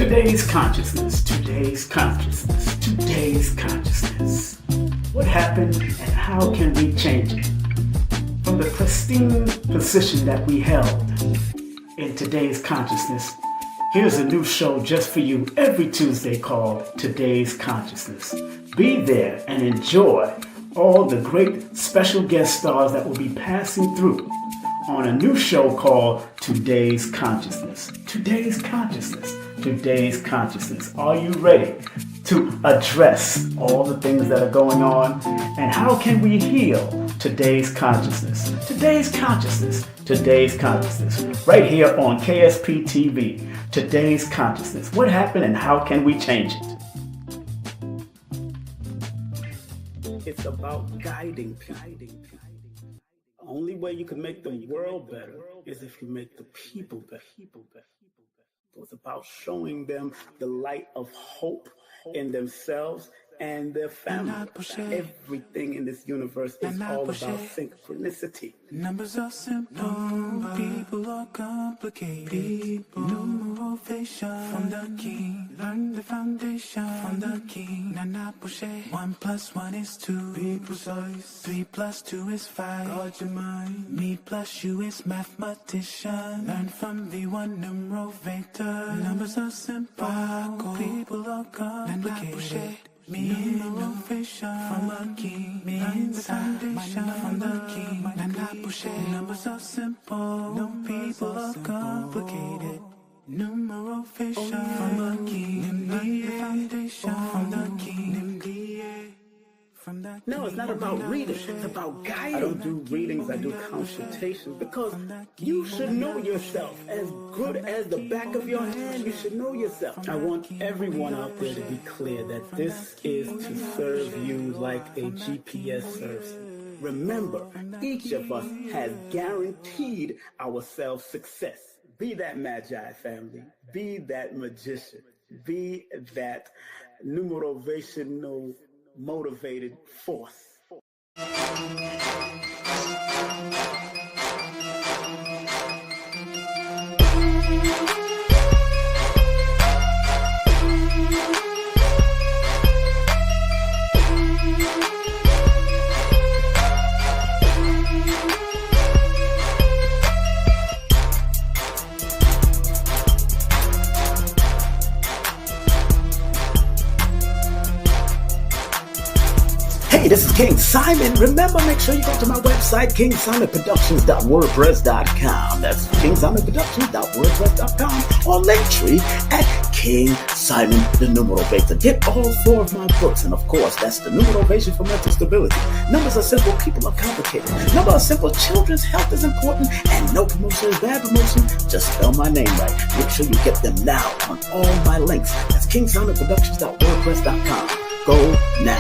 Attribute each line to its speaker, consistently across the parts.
Speaker 1: Today's consciousness, today's consciousness, today's consciousness. What happened and how can we change it? From the pristine position that we held in today's consciousness, here's a new show just for you every Tuesday called Today's Consciousness. Be there and enjoy all the great special guest stars that will be passing through on a new show called Today's Consciousness. Today's Consciousness. Today's Consciousness. Are you ready to address all the things that are going on? And how can we heal today's consciousness? Today's consciousness. Today's consciousness. Right here on KSP TV. Today's consciousness. What happened and how can we change it? It's about guiding people. The only way you can make the world better is if you make the people better. So it's about showing them the light of hope in themselves and their family. Everything in this universe is all about synchronicity.
Speaker 2: Numbers are simple, people are complicated. Numeration from the king. Learn the foundation from the king. Nana Pushe. 1 + 1 is 2. Be precise. 3 + 2 is 5. Guard your mind. Me plus you is mathematician. Learn from V1 numerovator. Numbers are simple, people are complicated. Me innovation from a king. Me foundation from the king. Numbers are simple. No people are complicated. Numerotation from the king. Me foundation from the king.
Speaker 1: No, it's not about reading. It's about guiding. I don't do readings. I do consultations because you should know yourself. As good as the back of your hand, you should know yourself. I want everyone out there to be clear that this is to serve you like a GPS serves you. Remember, each of us has guaranteed ourselves success. Be that magi, family. Be that magician. Be that numerovational motivated force. Hey, this is King Simon. Remember, make sure you go to my website, kingsimonproductions.wordpress.com. That's kingsimonproductions.wordpress.com or Linktree at King Simon the Numerovator. Get all 4 of my books, and of course, that's the Numerovation for Mental Stability. Numbers are simple, people are complicated. Numbers are simple, children's health is important, and no promotion is bad promotion. Just spell my name right. Make sure you get them now on all my links. That's kingsimonproductions.wordpress.com. Go now.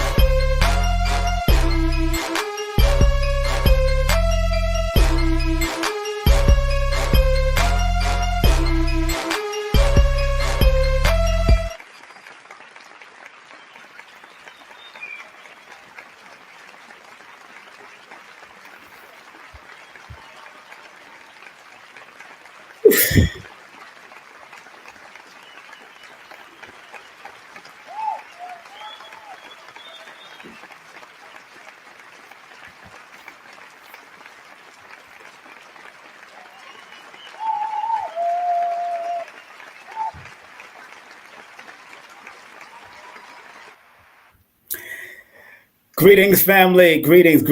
Speaker 1: Greetings, family. Greetings.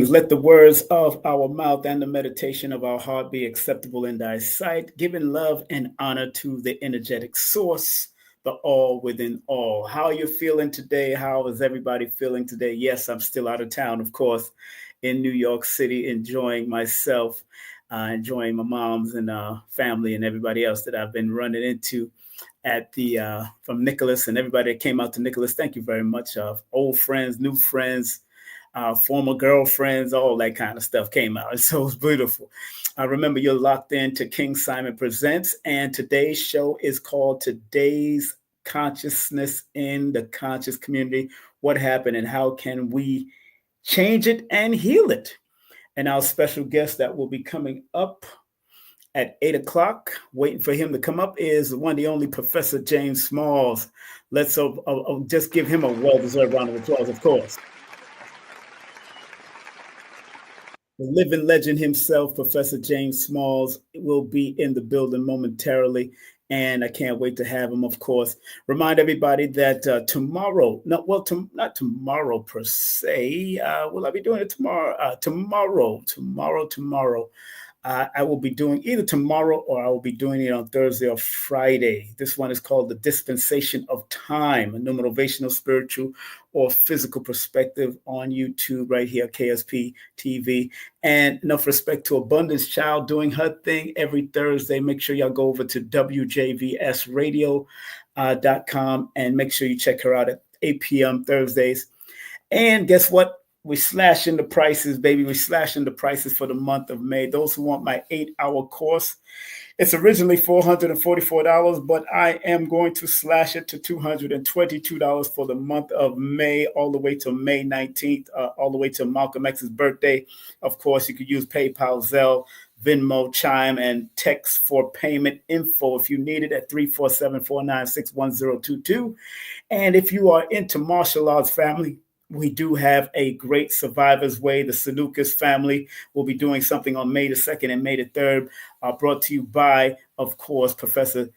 Speaker 1: Let the words of our mouth and the meditation of our heart be acceptable in thy sight, giving love and honor to the energetic source, the all within all. How are you feeling today? How is everybody feeling today? Yes, I'm still out of town, of course, in New York City, enjoying myself, enjoying my moms and family and everybody else that I've been running into at the from Nicholas and everybody that came out to Nicholas. Thank you very much. Old friends, new friends, former girlfriends, all that kind of stuff came out. So it's beautiful. Remember, you're locked in to King Simon Presents, and today's show is called Today's Consciousness in the Conscious Community. What happened and how can we change it and heal it? And our special guest that will be coming up at 8 o'clock. Waiting for him to come up is the one, the only Professor James Smalls. Let's just give him a well-deserved round of applause, of course. The living legend himself, Professor James Smalls, will be in the building momentarily, and I can't wait to have him, of course. Remind everybody that tomorrow, not tomorrow per se. Will I be doing it tomorrow? Tomorrow. I will be doing either tomorrow or I will be doing it on Thursday or Friday. This one is called The Dispensation of Time, a new motivational, spiritual, or physical perspective on YouTube right here, KSP TV. And enough respect to Abundance Child doing her thing every Thursday. Make sure y'all go over to WJVSradio.com and make sure you check her out at 8 p.m. Thursdays. And guess what? We're slashing the prices, baby. We're slashing the prices for the month of May. Those who want my 8-hour course, it's originally $444, but I am going to slash it to $222 for the month of May, all the way to May 19th, all the way to Malcolm X's birthday. Of course, you could use PayPal, Zelle, Venmo, Chime, and text for payment info if you need it at 347-496-1022. And if you are into martial arts, family, we do have a great Survivor's Way. The Sanukas family will be doing something on May the 2nd and May the 3rd, brought to you by, of course, Professor,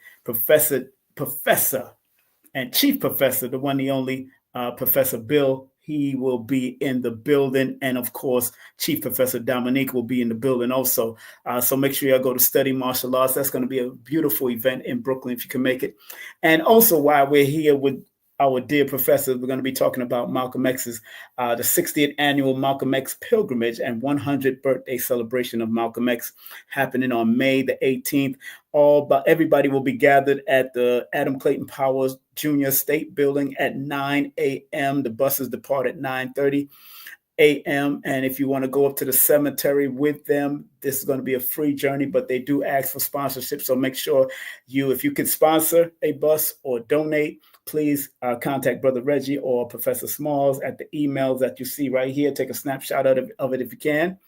Speaker 1: and Chief Professor, the one, the only Professor Bill. He will be in the building. And, of course, Chief Professor Dominique will be in the building also. So make sure y'all go to Study Martial Arts. That's going to be a beautiful event in Brooklyn if you can make it. And also, while we're here with our dear professor, we're going to be talking about Malcolm X's, the 60th annual Malcolm X pilgrimage and 100th birthday celebration of Malcolm X happening on May the 18th. Everybody will be gathered at the Adam Clayton Powers Jr. State Building at 9 a.m. The buses depart at 9:30 a.m. And if you want to go up to the cemetery with them, this is going to be a free journey, but they do ask for sponsorship. So make sure if you can sponsor a bus or donate, please contact Brother Reggie or Professor Smalls at the emails that you see right here. Take a snapshot of it if you can.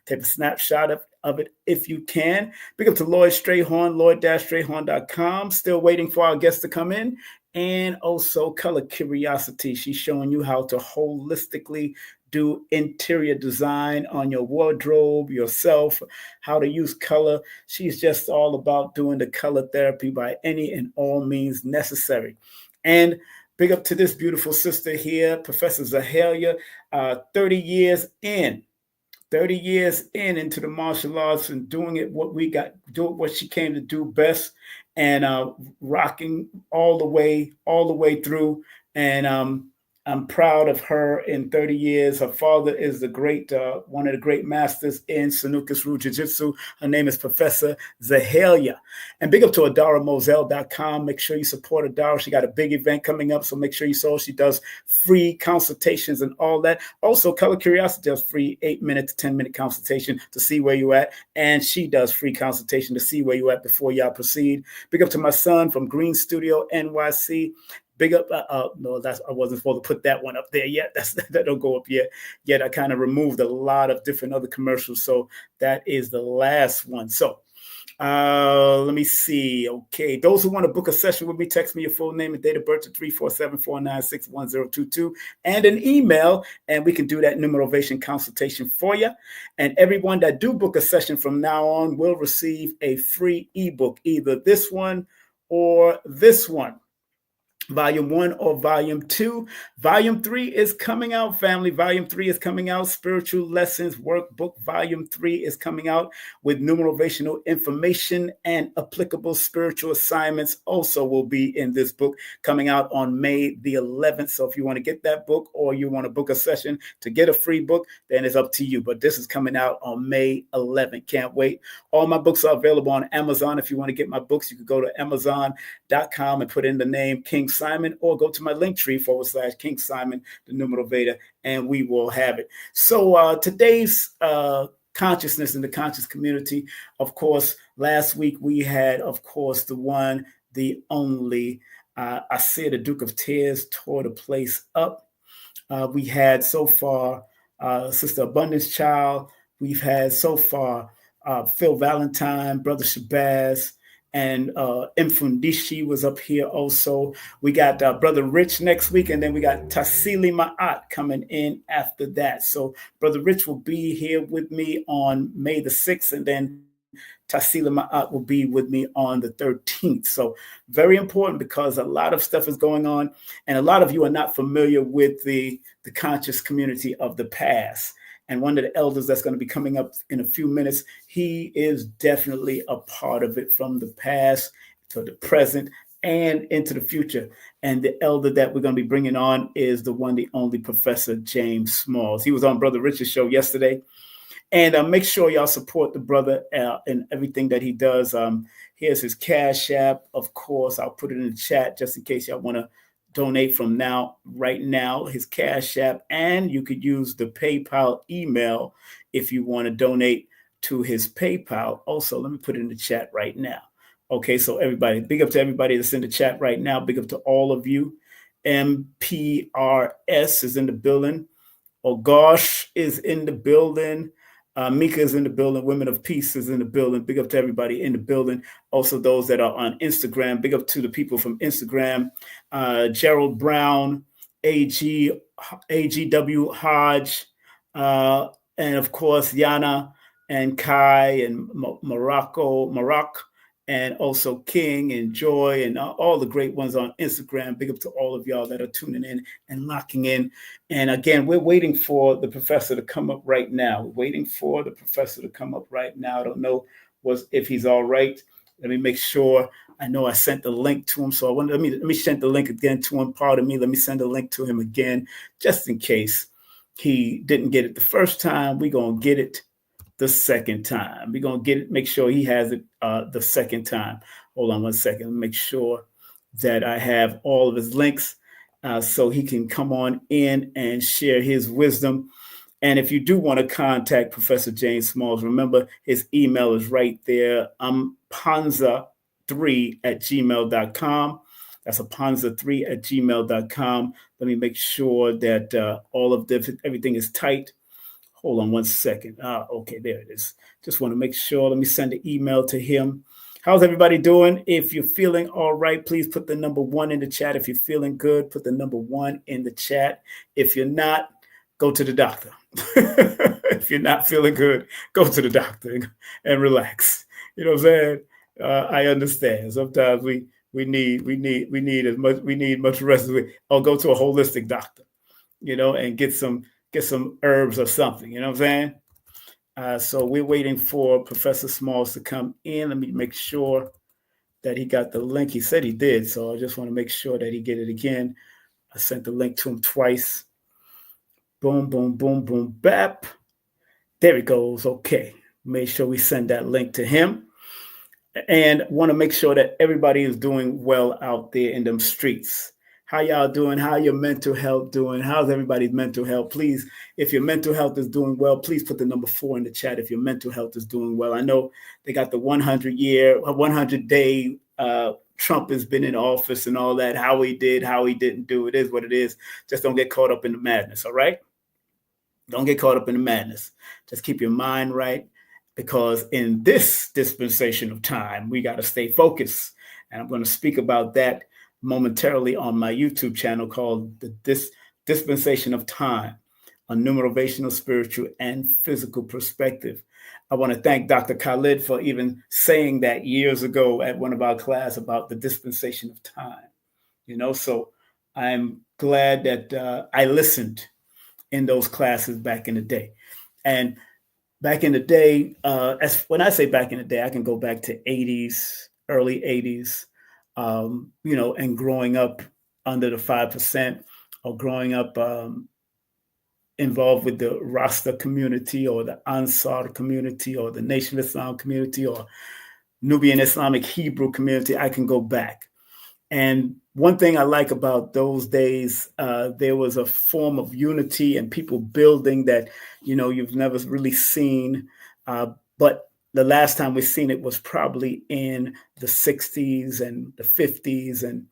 Speaker 1: Take a snapshot of it if you can. Big up to Lloyd Strayhorn, lloyd-strayhorn.com. Still waiting for our guests to come in. And also Color Curiosity. She's showing you how to holistically do interior design on your wardrobe, yourself, how to use color. She's just all about doing the color therapy by any and all means necessary. And big up to this beautiful sister here, Professor Zahalia, 30 years into the martial arts and doing it what she came to do best, and rocking all the way through. And I'm proud of her in 30 years. Her father is one of the great masters in Sanukas Ryu Jiu-Jitsu. Her name is Professor Zahalia. And big up to AdaraMoselle.com. Make sure you support Adara. She got a big event coming up, so make sure you saw. She does free consultations and all that. Also, Color Curiosity does free 8-minute to 10-minute consultation to see where you're at. And she does free consultation to see where you're at before y'all proceed. Big up to my son from Green Studio, NYC. Big up. No, I wasn't supposed to put that one up there yet. That don't go up yet. I kind of removed a lot of different other commercials. So that is the last one. So let me see. Okay. Those who want to book a session with me, text me your full name and date of birth to 347-496-1022 and an email, and we can do that numerovation consultation for you. And everyone that do book a session from now on will receive a free ebook, either this one or this one. Volume 1 or Volume 2. Volume 3 is coming out, family. Volume 3 is coming out. Spiritual Lessons Workbook. Volume 3 is coming out with numerovational information, and applicable spiritual assignments also will be in this book, coming out on May the 11th. So if you want to get that book or you want to book a session to get a free book, then it's up to you. But this is coming out on May 11th. Can't wait. All my books are available on Amazon. If you want to get my books, you can go to Amazon.com and put in the name King Simon, or go to my link tree /King Simon, the numero Veda, and we will have it. So today's consciousness in the conscious community, of course, last week we had, of course, the one, the only, I said the Duke of Tears tore the place up. We had so far Sister Abundance Child. We've had so far Phil Valentine, Brother Shabazz, and Mfundishi was up here also. We got Brother Rich next week, and then we got Tassili Ma'at coming in after that. So Brother Rich will be here with me on May the 6th, and then Tassila Ma'at will be with me on the 13th. So very important because a lot of stuff is going on, and a lot of you are not familiar with the conscious community of the past. And one of the elders that's going to be coming up in a few minutes, he is definitely a part of it from the past to the present and into the future. And the elder that we're going to be bringing on is the one, the only Professor James Smalls. He was on Brother Richard's show yesterday. And make sure y'all support the brother in everything that he does. Here's his Cash App. Of course, I'll put it in the chat just in case y'all want to donate from right now, his Cash App. And you could use the PayPal email if you want to donate to his PayPal. Also, let me put it in the chat right now. Okay, so everybody, big up to everybody that's in the chat right now. Big up to all of you. MPRS is in the building. Ogosh is in the building. Mika is in the building. Women of Peace is in the building. Big up to everybody in the building. Also, those that are on Instagram. Big up to the people from Instagram. Gerald Brown, AGW Hodge, and of course, Yana and Kai and Maroc, and also King and Joy and all the great ones on Instagram. Big up to all of y'all that are tuning in and locking in. And again, we're waiting for the professor to come up right now. I don't know if he's all right. Let me make sure. I know I sent the link to him, so let me send the link again to him. Pardon me. Let me send the link to him again, just in case he didn't get it the first time. We're gonna get it the second time. We're going to make sure he has it the second time. Hold on one second. Make sure that I have all of his links so he can come on in and share his wisdom. And if you do want to contact Professor James Smalls, remember his email is right there. Panza3@gmail.com. That's Panza3@gmail.com. Let me make sure that everything is tight. Hold on one second. Okay, there it is. Just want to make sure. Let me send an email to him. How's everybody doing? If you're feeling all right, please put the number 1 in the chat. If you're feeling good, put the number 1 in the chat. If you're not, go to the doctor. If you're not feeling good, go to the doctor and relax. You know what I'm saying? I understand. Sometimes we need much rest. Or go to a holistic doctor, and get some herbs or something, you know what I'm saying? So we're waiting for Professor Smalls to come in. Let me make sure that he got the link. He said he did, so I just want to make sure that he get it again. I sent the link to him twice. Boom, boom, boom, boom, bap. There he goes. Okay. Make sure we send that link to him. And want to make sure that everybody is doing well out there in them streets. How y'all doing? How your mental health doing? How's everybody's mental health? Please, if your mental health is doing well, please put the number 4 in the chat if your mental health is doing well. I know they got the 100-day Trump has been in office and all that, how he did, how he didn't do. It is what it is. Just don't get caught up in the madness, all right? Don't get caught up in the madness. Just keep your mind right, because in this dispensation of time, we got to stay focused. And I'm going to speak about that momentarily on my YouTube channel called the Dispensation of Time, a Numerovational, Spiritual, and Physical Perspective. I want to thank Dr. Khalid for even saying that years ago at one of our class about the dispensation of time. So I'm glad that I listened in those classes back in the day. And back in the day, when I say back in the day, I can go back to 80s, early 80s. And growing up under the 5%, or growing up involved with the Rasta community or the Ansar community or the Nation of Islam community or Nubian Islamic Hebrew community, I can go back. And one thing I like about those days, there was a form of unity and people building that, you've never really seen. But the last time we've seen it was probably in the 60s and the 50s and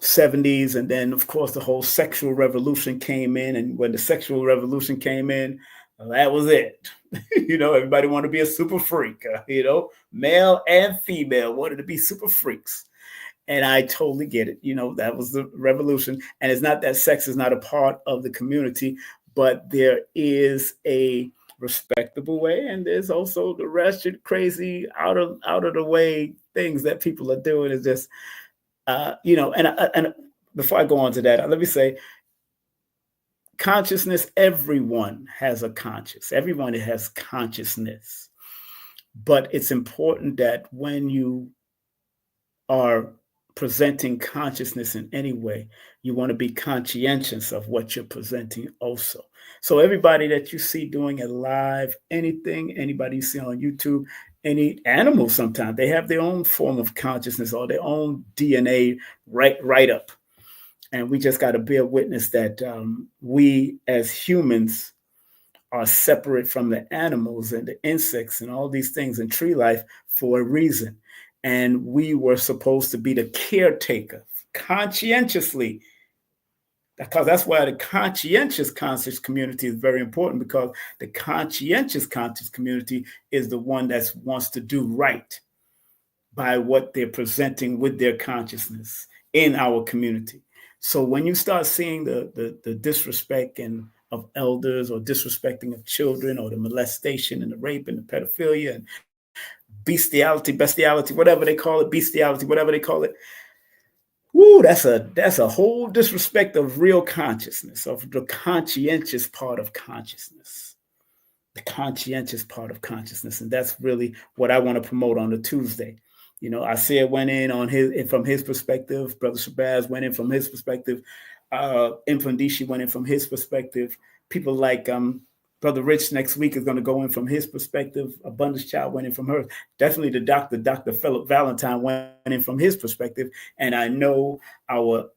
Speaker 1: 70s. And then, of course, the whole sexual revolution came in. And when the sexual revolution came in, Well, that was it. Everybody wanted to be a super freak. Male and female wanted to be super freaks. And I totally get it. That was the revolution. And it's not that sex is not a part of the community, but there is a respectable way, and there's also the wretched, crazy, out of the way things that people are doing. Is just, and before I go on to that, let me say, consciousness. Everyone has a conscious. Everyone has consciousness, but it's important that when you are presenting consciousness in any way, you want to be conscientious of what you're presenting also. So everybody that you see doing a live, anything, anybody you see on YouTube, any animal, sometimes they have their own form of consciousness or their own DNA right up. And we just got to bear witness that we as humans are separate from the animals and the insects and all these things in tree life for a reason. And we were supposed to be the caretaker conscientiously, because that's why the conscientious conscious community is very important, because the conscientious conscious community is the one that wants to do right by what they're presenting with their consciousness in our community. So when you start seeing the disrespect of elders, or disrespecting of children, or the molestation and the rape and the pedophilia and bestiality, whatever they call it, whatever they call it. Woo, that's a whole disrespect of real consciousness, of the conscientious part of consciousness. The conscientious part of consciousness. And that's really what I want to promote on the Tuesday. Isaiah went in from his perspective. Brother Shabazz went in from his perspective. Infandishi went in from his perspective. People like Brother Rich next week is going to go in from his perspective. Abundance Child went in from hers. Definitely Dr. Philip Valentine went in from his perspective. And I know our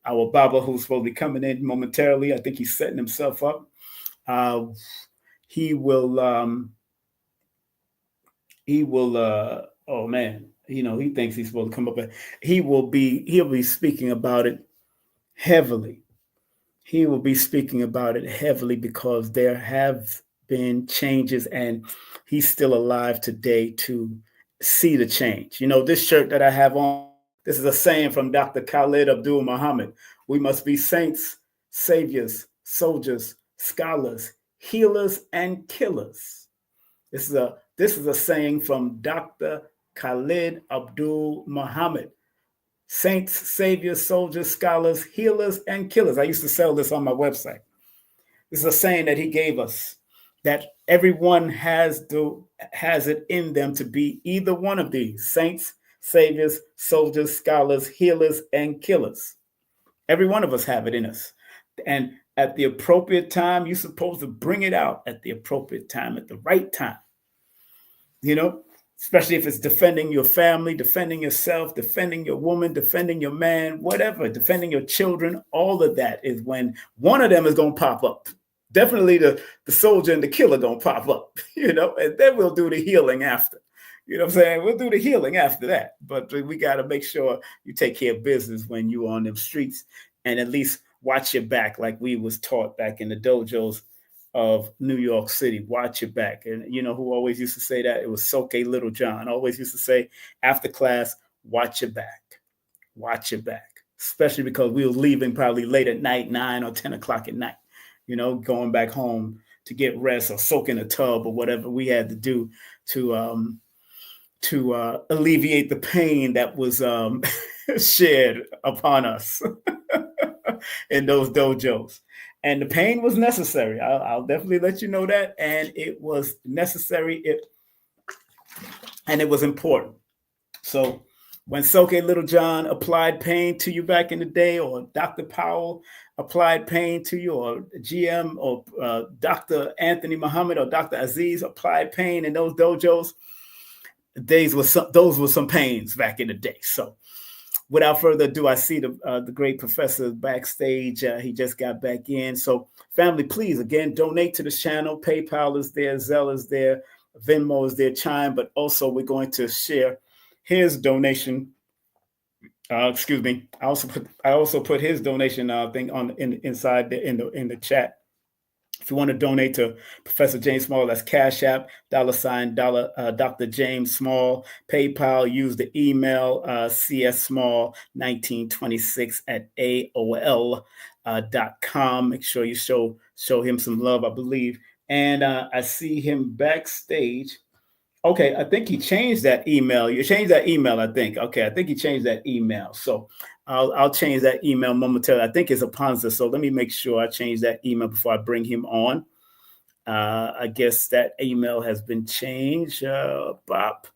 Speaker 1: Baba, who's supposed to be coming in momentarily, I think he's setting himself up. He will, oh man, he thinks he's supposed to come up. He'll be speaking about it heavily. He will be speaking about it heavily because there have been changes, and he's still alive today to see the change. This shirt that I have on, this is a saying from Dr. Khalid Abdul Muhammad. We must be saints, saviors, soldiers, scholars, healers, and killers. This is a saying from Dr. Khalid Abdul Muhammad. Saints, saviors, soldiers, scholars, healers, and killers. I used to sell this on my website. This is a saying that he gave us, that everyone has it in them to be either one of these: saints, saviors, soldiers, scholars, healers, and killers. Every one of us have it in us. And at the appropriate time, you're supposed to bring it out at the appropriate time, at the right time. Especially if it's defending your family, defending yourself, defending your woman, defending your man, whatever, defending your children. All of that is when one of them is going to pop up. Definitely the soldier and the killer going to pop up, and then we'll do the healing after. You know what I'm saying? We'll do the healing after that. But we got to make sure you take care of business when you're on them streets, and at least watch your back, like we was taught back in the dojos of New York City. Watch your back. And who always used to say that? It was Soke Little John. Always used to say after class, watch your back. Watch your back. Especially because we were leaving probably late at night, 9 or 10 o'clock at night, going back home to get rest or soak in a tub or whatever we had to do to alleviate the pain that was shared upon us in those dojos. And the pain was necessary. I'll definitely let you know that. And it was necessary. And it was important. So when Soke Little John applied pain to you back in the day, or Dr. Powell applied pain to you, or GM, or Dr. Anthony Muhammad, or Dr. Aziz applied pain in those dojos, those were some pains back in the day. So without further ado, I see the great professor backstage. He just got back in. So family, please, again, donate to this channel. PayPal is there. Zelle is there. Venmo is there. Chime. But also we're going to share his donation. Excuse me. I also put his donation thing inside in the chat If you want to donate to Professor James Small, that's Cash App, Dr. James Small, PayPal, use the email cssmall1926 at AOL.com. Make sure you show him some love, I believe. And I see him backstage. Okay, I think he changed that email. You changed that email, I think. Okay, I think he changed that email. So I'll change that email momentarily. I think it's Aponza. So let me make sure I change that email before I bring him on. I guess that email has been changed, Bob.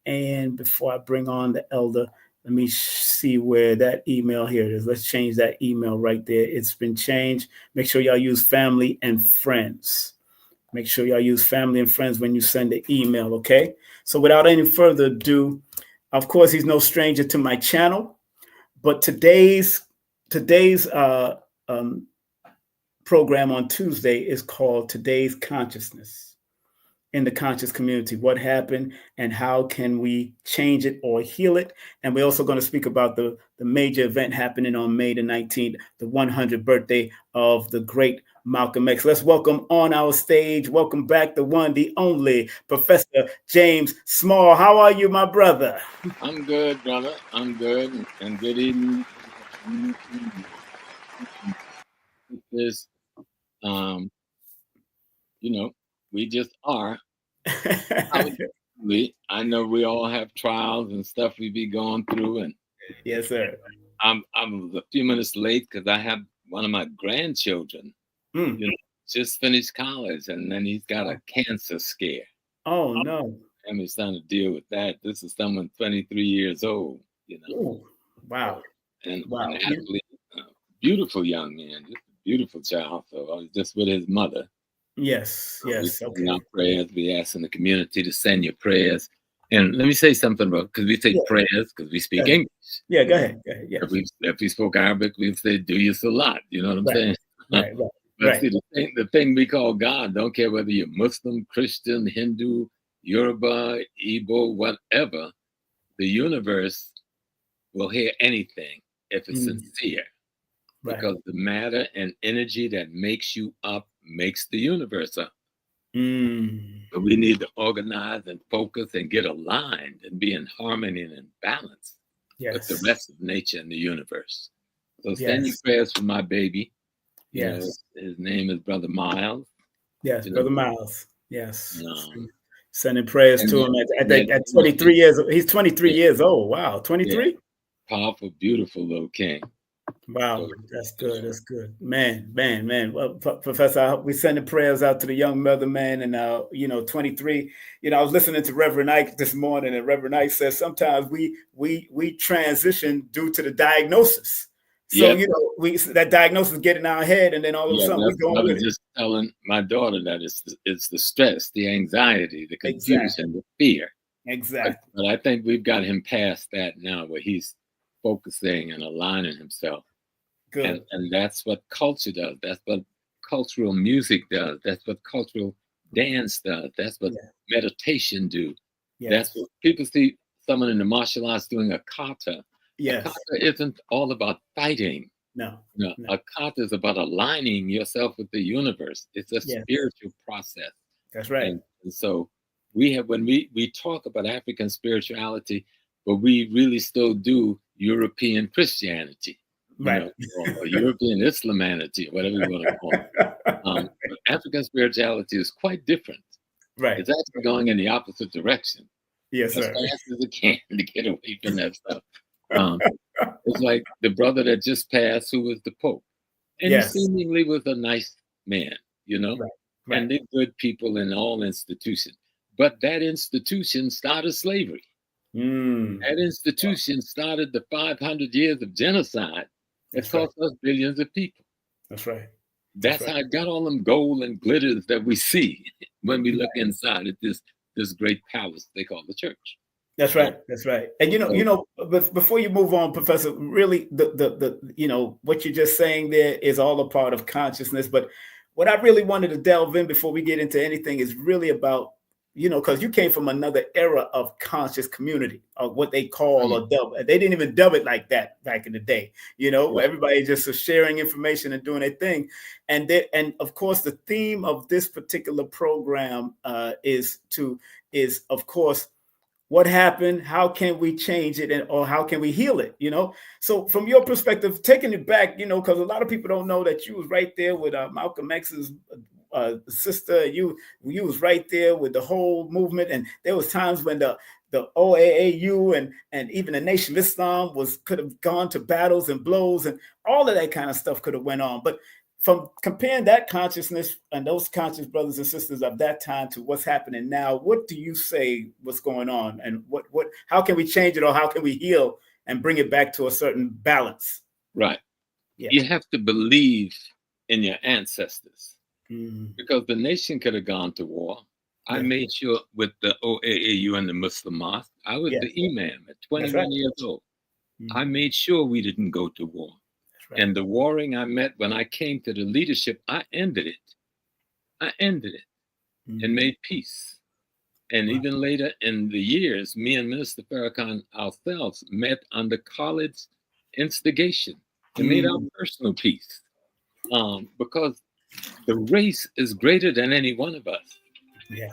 Speaker 1: And before I bring on the elder, let me see where that email here it is. Let's change that email right there. It's been changed. Make sure y'all use family and friends. Make sure y'all use family and friends when you send the email, okay? So without any further ado, of course, he's no stranger to my channel, but today's program on Tuesday is called Today's Consciousness in the Conscious Community. What happened and how can we change it or heal it? And we're also going to speak about the major event happening on May the 19th, the 100th birthday of the great Malcolm X. Let's welcome on our stage, welcome back the one, the only, Professor James Small. How are you, my brother?
Speaker 3: I'm good, brother. I'm good. And good evening. This, we just are. I know we all have trials and stuff we be going through, and
Speaker 1: yes, sir.
Speaker 3: I'm a few minutes late because I have one of my grandchildren, just finished college, and then he's got a cancer scare.
Speaker 1: Oh no!
Speaker 3: And he's trying to deal with that. This is someone 23 years old,
Speaker 1: Ooh, wow.
Speaker 3: And actually, beautiful young man, just a beautiful child. So I was just with his mother.
Speaker 1: Yes.
Speaker 3: Okay. Our prayers. We asking the community to send your prayers. And let me say something about, because we say prayers because we speak English.
Speaker 1: Yeah, go ahead. Yes.
Speaker 3: If we spoke Arabic, we'd say do you salat. You know what I'm saying?
Speaker 1: Right.
Speaker 3: But see, the thing we call God, don't care whether you're Muslim, Christian, Hindu, Yoruba, Igbo, whatever, the universe will hear anything if it's sincere.
Speaker 1: Right.
Speaker 3: Because the matter and energy that makes you up makes the universe up. But we need to organize and focus and get aligned and be in harmony and in balance with the rest of nature and the universe. So send your prayers for my baby. His name is Brother Miles.
Speaker 1: Yes, Brother Miles. Yes. Sending prayers to him at 23 years. He's 23 years old. Wow, 23?
Speaker 3: Yeah. Powerful, beautiful little king.
Speaker 1: Wow, that's good. That's good, man. Well, Professor, we sending prayers out to the young mother, man. And 23. I was listening to Reverend Ike this morning, and Reverend Ike says sometimes we transition due to the diagnosis. So that diagnosis get in our head, and then all of a sudden we go with it.
Speaker 3: Just telling my daughter that it's the stress, the anxiety, the confusion, the fear.
Speaker 1: Exactly.
Speaker 3: But I think we've got him past that now, where he's focusing and aligning himself.
Speaker 1: Good.
Speaker 3: And that's what culture does. That's what cultural music does. That's what cultural dance does. That's what meditation do. That's what people see someone in the martial arts doing a kata.
Speaker 1: Yes.
Speaker 3: A kata isn't all about fighting.
Speaker 1: No.
Speaker 3: A kata is about aligning yourself with the universe. It's a spiritual process.
Speaker 1: That's right.
Speaker 3: And so when we talk about African spirituality, but we really still do European Christianity,
Speaker 1: right?
Speaker 3: Or European Islamanity, whatever you want to call it. African spirituality is quite different.
Speaker 1: Right.
Speaker 3: It's actually going in the opposite direction.
Speaker 1: Yes,
Speaker 3: as
Speaker 1: sir.
Speaker 3: fast as it can to get away from that stuff. It's like the brother that just passed, who was the Pope, and he seemingly was a nice man,
Speaker 1: Right.
Speaker 3: And they're good people in all institutions. But that institution started slavery. That institution started the 500 years of genocide that cost us billions of people.
Speaker 1: That's right.
Speaker 3: That's how it got all them gold and glitters that we see when we look inside at this great palace they call the church.
Speaker 1: That's right. That's right. And before you move on, Professor, really the what you're just saying there is all a part of consciousness. But what I really wanted to delve in before we get into anything is really about because you came from another era of conscious community, of what they call or dub. They didn't even dub it like that back in the day. Everybody just was sharing information and doing their thing. And of course, the theme of this particular program is of course, what happened? How can we change it, or how can we heal it? So from your perspective, taking it back, because a lot of people don't know that you was right there with Malcolm X's sister. You was right there with the whole movement, and there was times when the OAAU and even the Nation of Islam could have gone to battles and blows, and all of that kind of stuff could have went on. But from comparing that consciousness and those conscious brothers and sisters of that time to what's happening now, what do you say what's going on, and how can we change it, or how can we heal and bring it back to a certain balance?
Speaker 3: Right. Yeah. You have to believe in your ancestors, because the nation could have gone to war. Yeah. I made sure with the OAAU and the Muslim Mosque, I was the imam at 21 years old. I made sure we didn't go to war. Right. And the warring I met when I came to the leadership, I ended it and made peace. And even later in the years, me and Minister Farrakhan ourselves met under Khalid's instigation and made our personal peace. Because the race is greater than any one of us.
Speaker 1: Yeah.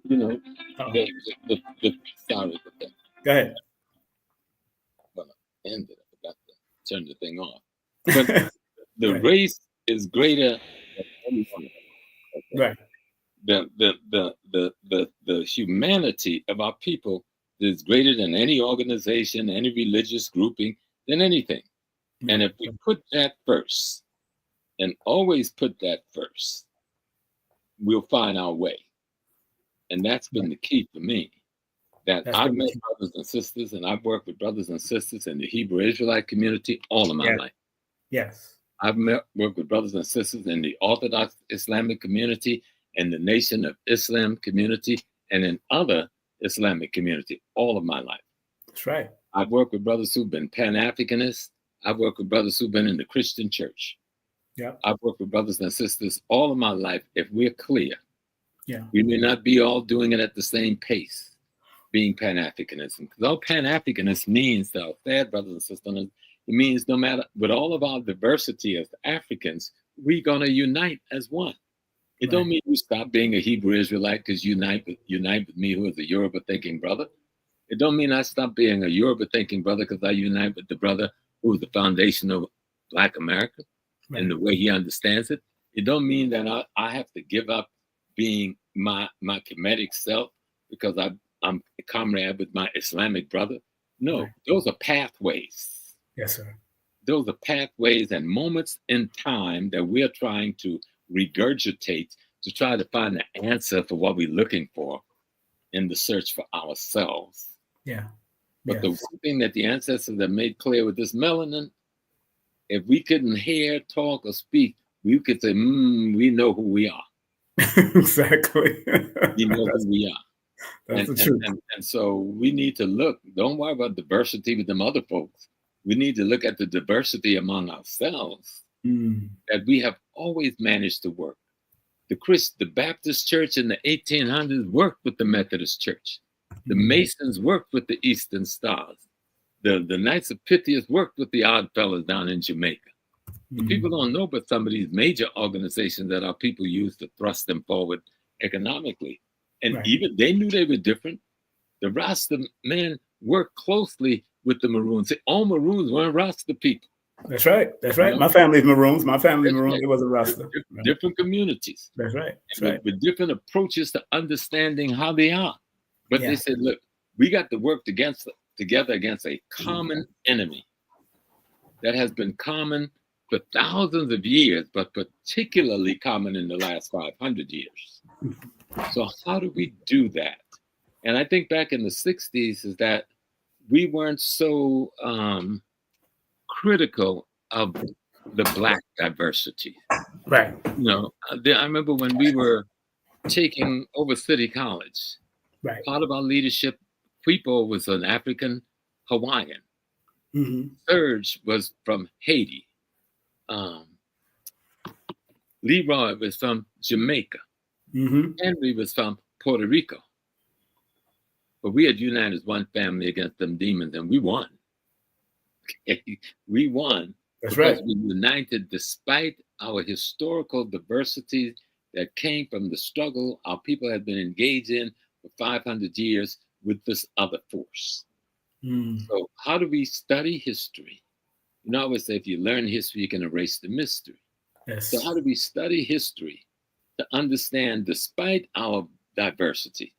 Speaker 3: Sorry for that.
Speaker 1: Go ahead.
Speaker 3: Well, I ended. I forgot to turn the thing off. But the race is greater than any one of us. Okay? Right. The humanity of our people is greater than any organization, any religious grouping, than anything. Mm-hmm. And if we put that first, and always put that first, we'll find our way. And that's been the key for me. That I've met brothers and sisters, and I've worked with brothers and sisters in the Hebrew Israelite community all of my life.
Speaker 1: Yes.
Speaker 3: I've worked with brothers and sisters in the Orthodox Islamic community and the Nation of Islam community and in other Islamic community all of my life.
Speaker 1: That's right.
Speaker 3: I've worked with brothers who've been Pan-Africanists. I've worked with brothers who've been in the Christian church. Yeah. I've worked with brothers and sisters all of my life. If we're clear, we may not be all doing it at the same pace, being Pan-Africanism. Because all Pan-Africanist means, to our sad brothers and sisters, it means no matter, with all of our diversity as Africans, we're going to unite as one. It don't mean you stop being a Hebrew Israelite because you unite with me, who is a Yoruba-thinking brother. It don't mean I stop being a Yoruba-thinking brother because I unite with the brother who is the foundation of Black America. Right. And the way he understands it. It don't mean that I have to give up being my Kemetic self because I'm a comrade with my Islamic brother. No, those are pathways.
Speaker 1: Yes, sir.
Speaker 3: Those are pathways and moments in time that we're trying to regurgitate to try to find the answer for what we're looking for in the search for ourselves.
Speaker 1: Yeah.
Speaker 3: But the one thing that the ancestors have made clear with this melanin, if we couldn't hear, talk, or speak, we could say, we know who we are.
Speaker 1: Exactly.
Speaker 3: We know who we are.
Speaker 1: That's the truth.
Speaker 3: And so we need to look, don't worry about diversity with them other folks. We need to look at the diversity among ourselves that we have always managed to work. The Baptist church in the 1800s worked with the Methodist church. The Masons worked with the Eastern Stars. The Knights of Pythias worked with the Odd Fellows down in Jamaica. But people don't know about some of these major organizations that our people use to thrust them forward economically. And even they knew they were different. The Rasta men worked closely with the Maroons. All Maroons weren't Rasta people.
Speaker 1: That's right. That's right. My family's Maroons. It was a Rasta.
Speaker 3: Different communities.
Speaker 1: That's right.
Speaker 3: With different approaches to understanding how they are. But they said, look, we got to work together against a common enemy that has been common for thousands of years, but particularly common in the last 500 years. So how do we do that? And I think back in the 60s is that we weren't so critical of the Black diversity.
Speaker 1: Right.
Speaker 3: I remember when we were taking over City College, part of our leadership, Quipo was an African Hawaiian. Serge was from Haiti. Leroy was from Jamaica. Henry was from Puerto Rico. But we had united as one family against them demons, and we won. We won.
Speaker 1: That's
Speaker 3: because
Speaker 1: right.
Speaker 3: we united despite our historical diversity that came from the struggle our people had been engaged in for 500 years with this other force. So how do we study history? You know, I always say if you learn history, you can erase the mystery.
Speaker 1: Yes.
Speaker 3: So how do we study history to understand despite our diversity?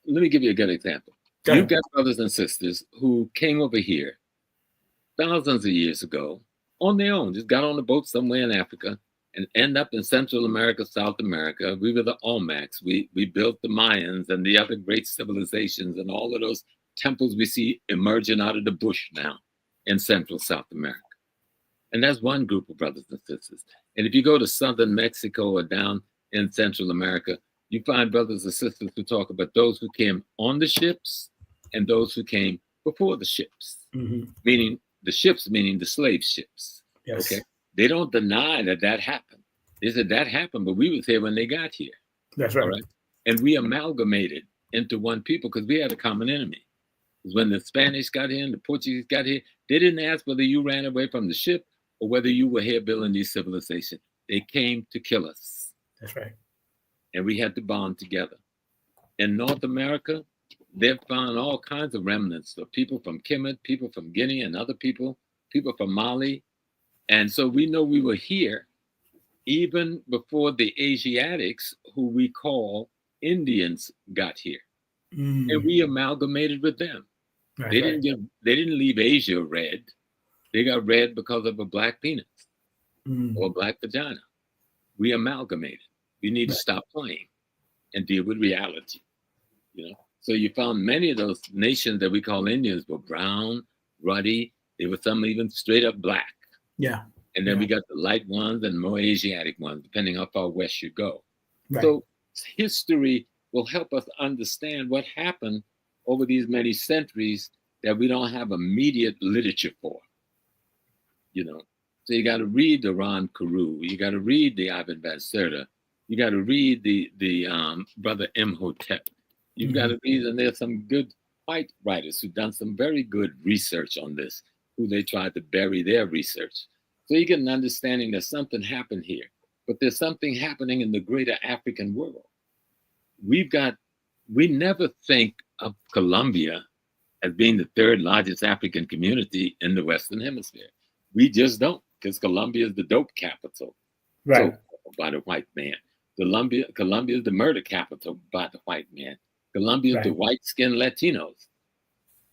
Speaker 3: Let me give you a good example. You've got brothers and sisters who came over here thousands of years ago on their own, just got on a boat somewhere in Africa and end up in Central America, South America. We were the Olmecs. We built the Mayans and the other great civilizations and all of those temples we see emerging out of the bush now in Central South America. And that's one group of brothers and sisters. And if you go to Southern Mexico or down in Central America, you find brothers and sisters who talk about those who came on the ships and those who came before the ships, meaning the ships, meaning the slave ships.
Speaker 1: Yes.
Speaker 3: Okay. They don't deny that happened. They said that happened, but we was here when they got here.
Speaker 1: That's right.
Speaker 3: All right. And we amalgamated into one people because we had a common enemy. Because when the Spanish got here and the Portuguese got here, they didn't ask whether you ran away from the ship or whether you were here building these civilizations. They came to kill us.
Speaker 1: That's right.
Speaker 3: And we had to bond together. In North America, they've found all kinds of remnants of people from Kemet, people from Guinea and other people from Mali. And so we know we were here even before the Asiatics, who we call Indians, got here. And we amalgamated with them. They didn't leave Asia red. They got red because of a black penis or a black vagina. We amalgamated. We need to stop playing and deal with reality. You know. So you found many of those nations that we call Indians were brown, ruddy. There were some even straight up black.
Speaker 1: Yeah.
Speaker 3: And then we got the light ones and more Asiatic ones, depending how far west you go.
Speaker 1: Right.
Speaker 3: So history will help us understand what happened over these many centuries that we don't have immediate literature for. You know, so you got to read the Ron Carew, you got to read the Ivan Van Serta, you got to read the Brother Imhotep. You've got to read, and there's some good white writers who've done some very good research on this, who they tried to bury their research. So you get an understanding that something happened here, but there's something happening in the greater African world. We never think of Colombia as being the third largest African community in the Western Hemisphere. We just don't, because Colombia is the dope capital,
Speaker 1: right?
Speaker 3: So, by the white man. Colombia is the murder capital by the white man. Colombia is the white-skinned Latinos.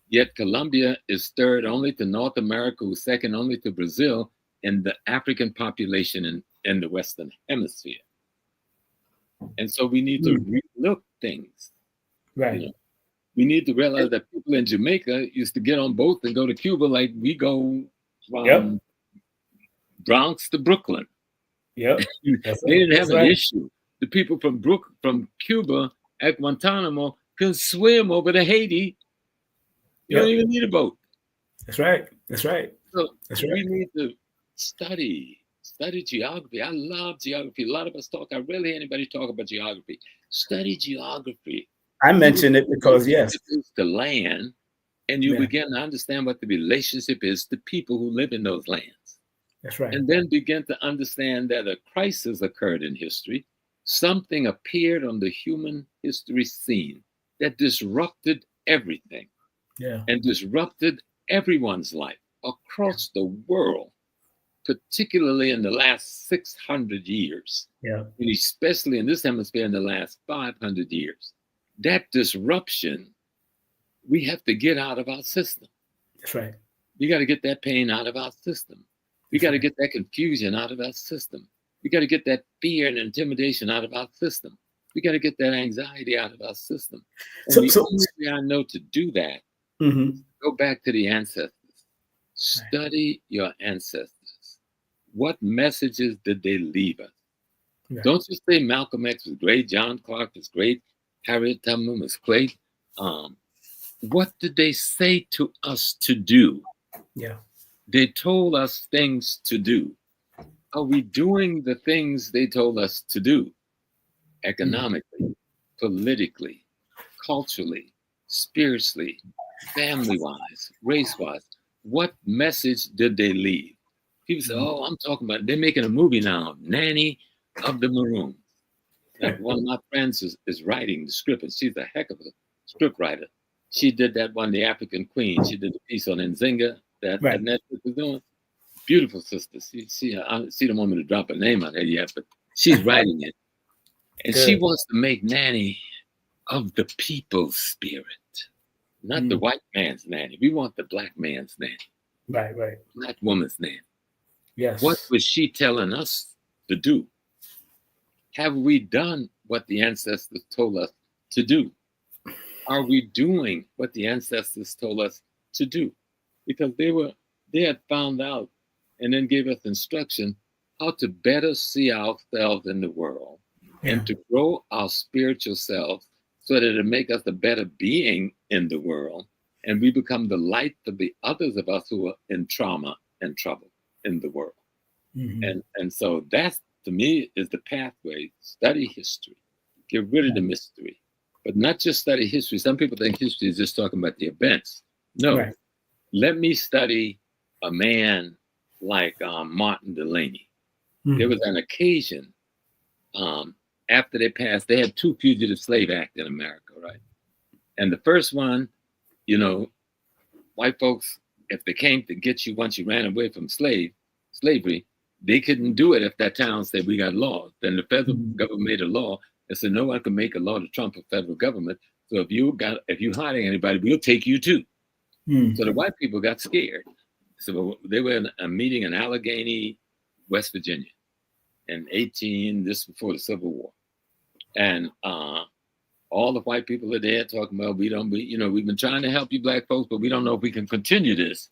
Speaker 3: Yet Colombia is third only to North America, who's second only to Brazil in the African population in the Western Hemisphere. And so we need to relook things.
Speaker 1: Right.
Speaker 3: You know? We need to realize that people in Jamaica used to get on boats and go to Cuba like we go from Bronx to Brooklyn.
Speaker 1: Yep.
Speaker 3: They didn't have an issue. The people from Cuba at Guantanamo can swim over to Haiti. You don't even need a boat.
Speaker 1: That's right. That's right.
Speaker 3: So we need to study geography. I love geography. A lot of us talk. I rarely hear anybody talk about geography. Study geography.
Speaker 1: I mention it because
Speaker 3: the land, and you begin to understand what the relationship is to people who live in those lands.
Speaker 1: That's right.
Speaker 3: And then begin to understand that a crisis occurred in history. Something appeared on the human history scene that disrupted everything.
Speaker 1: Yeah.
Speaker 3: And disrupted everyone's life across the world, particularly in the last 600 years.
Speaker 1: Yeah.
Speaker 3: And especially in this hemisphere in the last 500 years. That disruption, we have to get out of our system.
Speaker 1: That's right.
Speaker 3: We got to get that pain out of our system. We got to get that confusion out of our system. We got to get that fear and intimidation out of our system. We got to get that anxiety out of our system. And the only way I know to do that, go back to the ancestors. Study your ancestors. What messages did they leave us? Right. Don't just say Malcolm X was great, John Clark was great, Harriet Tubman was great. What did they say to us to do?
Speaker 1: Yeah.
Speaker 3: They told us things to do. Are we doing the things they told us to do? Economically, politically, culturally, spiritually, family-wise, race-wise? What message did they leave? People say, oh, I'm talking about, they're making a movie now, Nanny of the Maroons. Like one of my friends is writing the script, and she's a heck of a script writer. She did that one, The African Queen. She did the piece on Nzinga that Netflix is doing. Beautiful sister. She don't want me to drop a name on her yet, but she's writing it. And she wants to make Nanny of the people's spirit, not the white man's nanny. We want the black man's nanny.
Speaker 1: Right.
Speaker 3: Black woman's nanny.
Speaker 1: Yes.
Speaker 3: What was she telling us to do? Have we done what the ancestors told us to do? Are we doing what the ancestors told us to do? Because they had found out and then gave us instruction how to better see ourselves in the world and to grow our spiritual selves so that it'll make us a better being in the world, and we become the light for the others of us who are in trauma and trouble in the world. And so that's, to me, is the pathway. Study history. Get rid of the mystery. But not just study history. Some people think history is just talking about the events. No. Let me study a man like Martin Delaney. There was an occasion after they passed, they had 2 Fugitive Slave Acts in America, right? And the first one, white folks, if they came to get you once you ran away from slavery, they couldn't do it if that town said we got laws. Then the federal government made a law and said no one can make a law to trump a federal government. So if you hiding anybody, we'll take you too. So the white people got scared. So they were in a meeting in Allegheny, West Virginia, this before the Civil War. And all the white people are there talking about, we've been trying to help you black folks, but we don't know if we can continue this.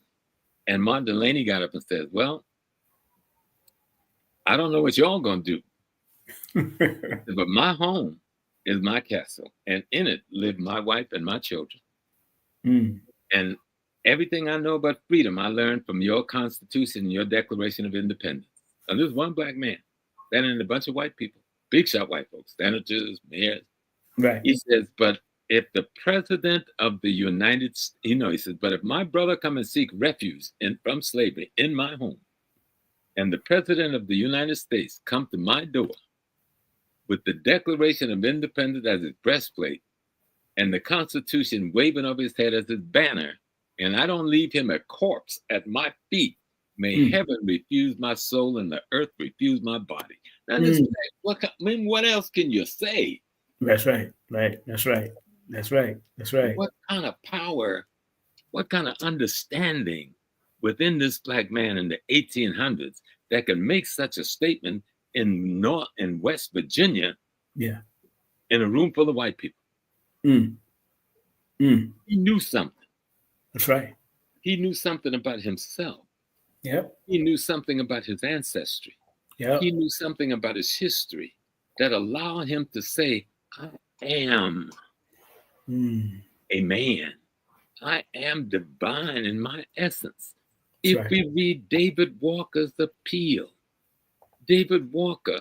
Speaker 3: And Martin Delaney got up and said, well, I don't know what y'all gonna do. But my home is my castle, and in it live my wife and my children. And everything I know about freedom, I learned from your Constitution, your Declaration of Independence. And there's one black man, then in a bunch of white people, big shot white folks, senators, mayors.
Speaker 1: Right.
Speaker 3: He says, but if the president of the United States, he says, but if my brother come and seek refuge from slavery in my home, and the president of the United States come to my door with the Declaration of Independence as his breastplate and the Constitution waving over his head as his banner, and I don't leave him a corpse at my feet, may heaven refuse my soul and the earth refuse my body. Now, what else can you say?
Speaker 1: That's right. That's right.
Speaker 3: What kind of power, what kind of understanding within this black man in the 1800s that can make such a statement in West Virginia, in a room full of white people? He knew something.
Speaker 1: That's right.
Speaker 3: He knew something about himself.
Speaker 1: Yep.
Speaker 3: He knew something about his ancestry.
Speaker 1: Yep.
Speaker 3: He knew something about his history that allowed him to say, I am a man. I am divine in my essence. If we read David Walker's appeal, David Walker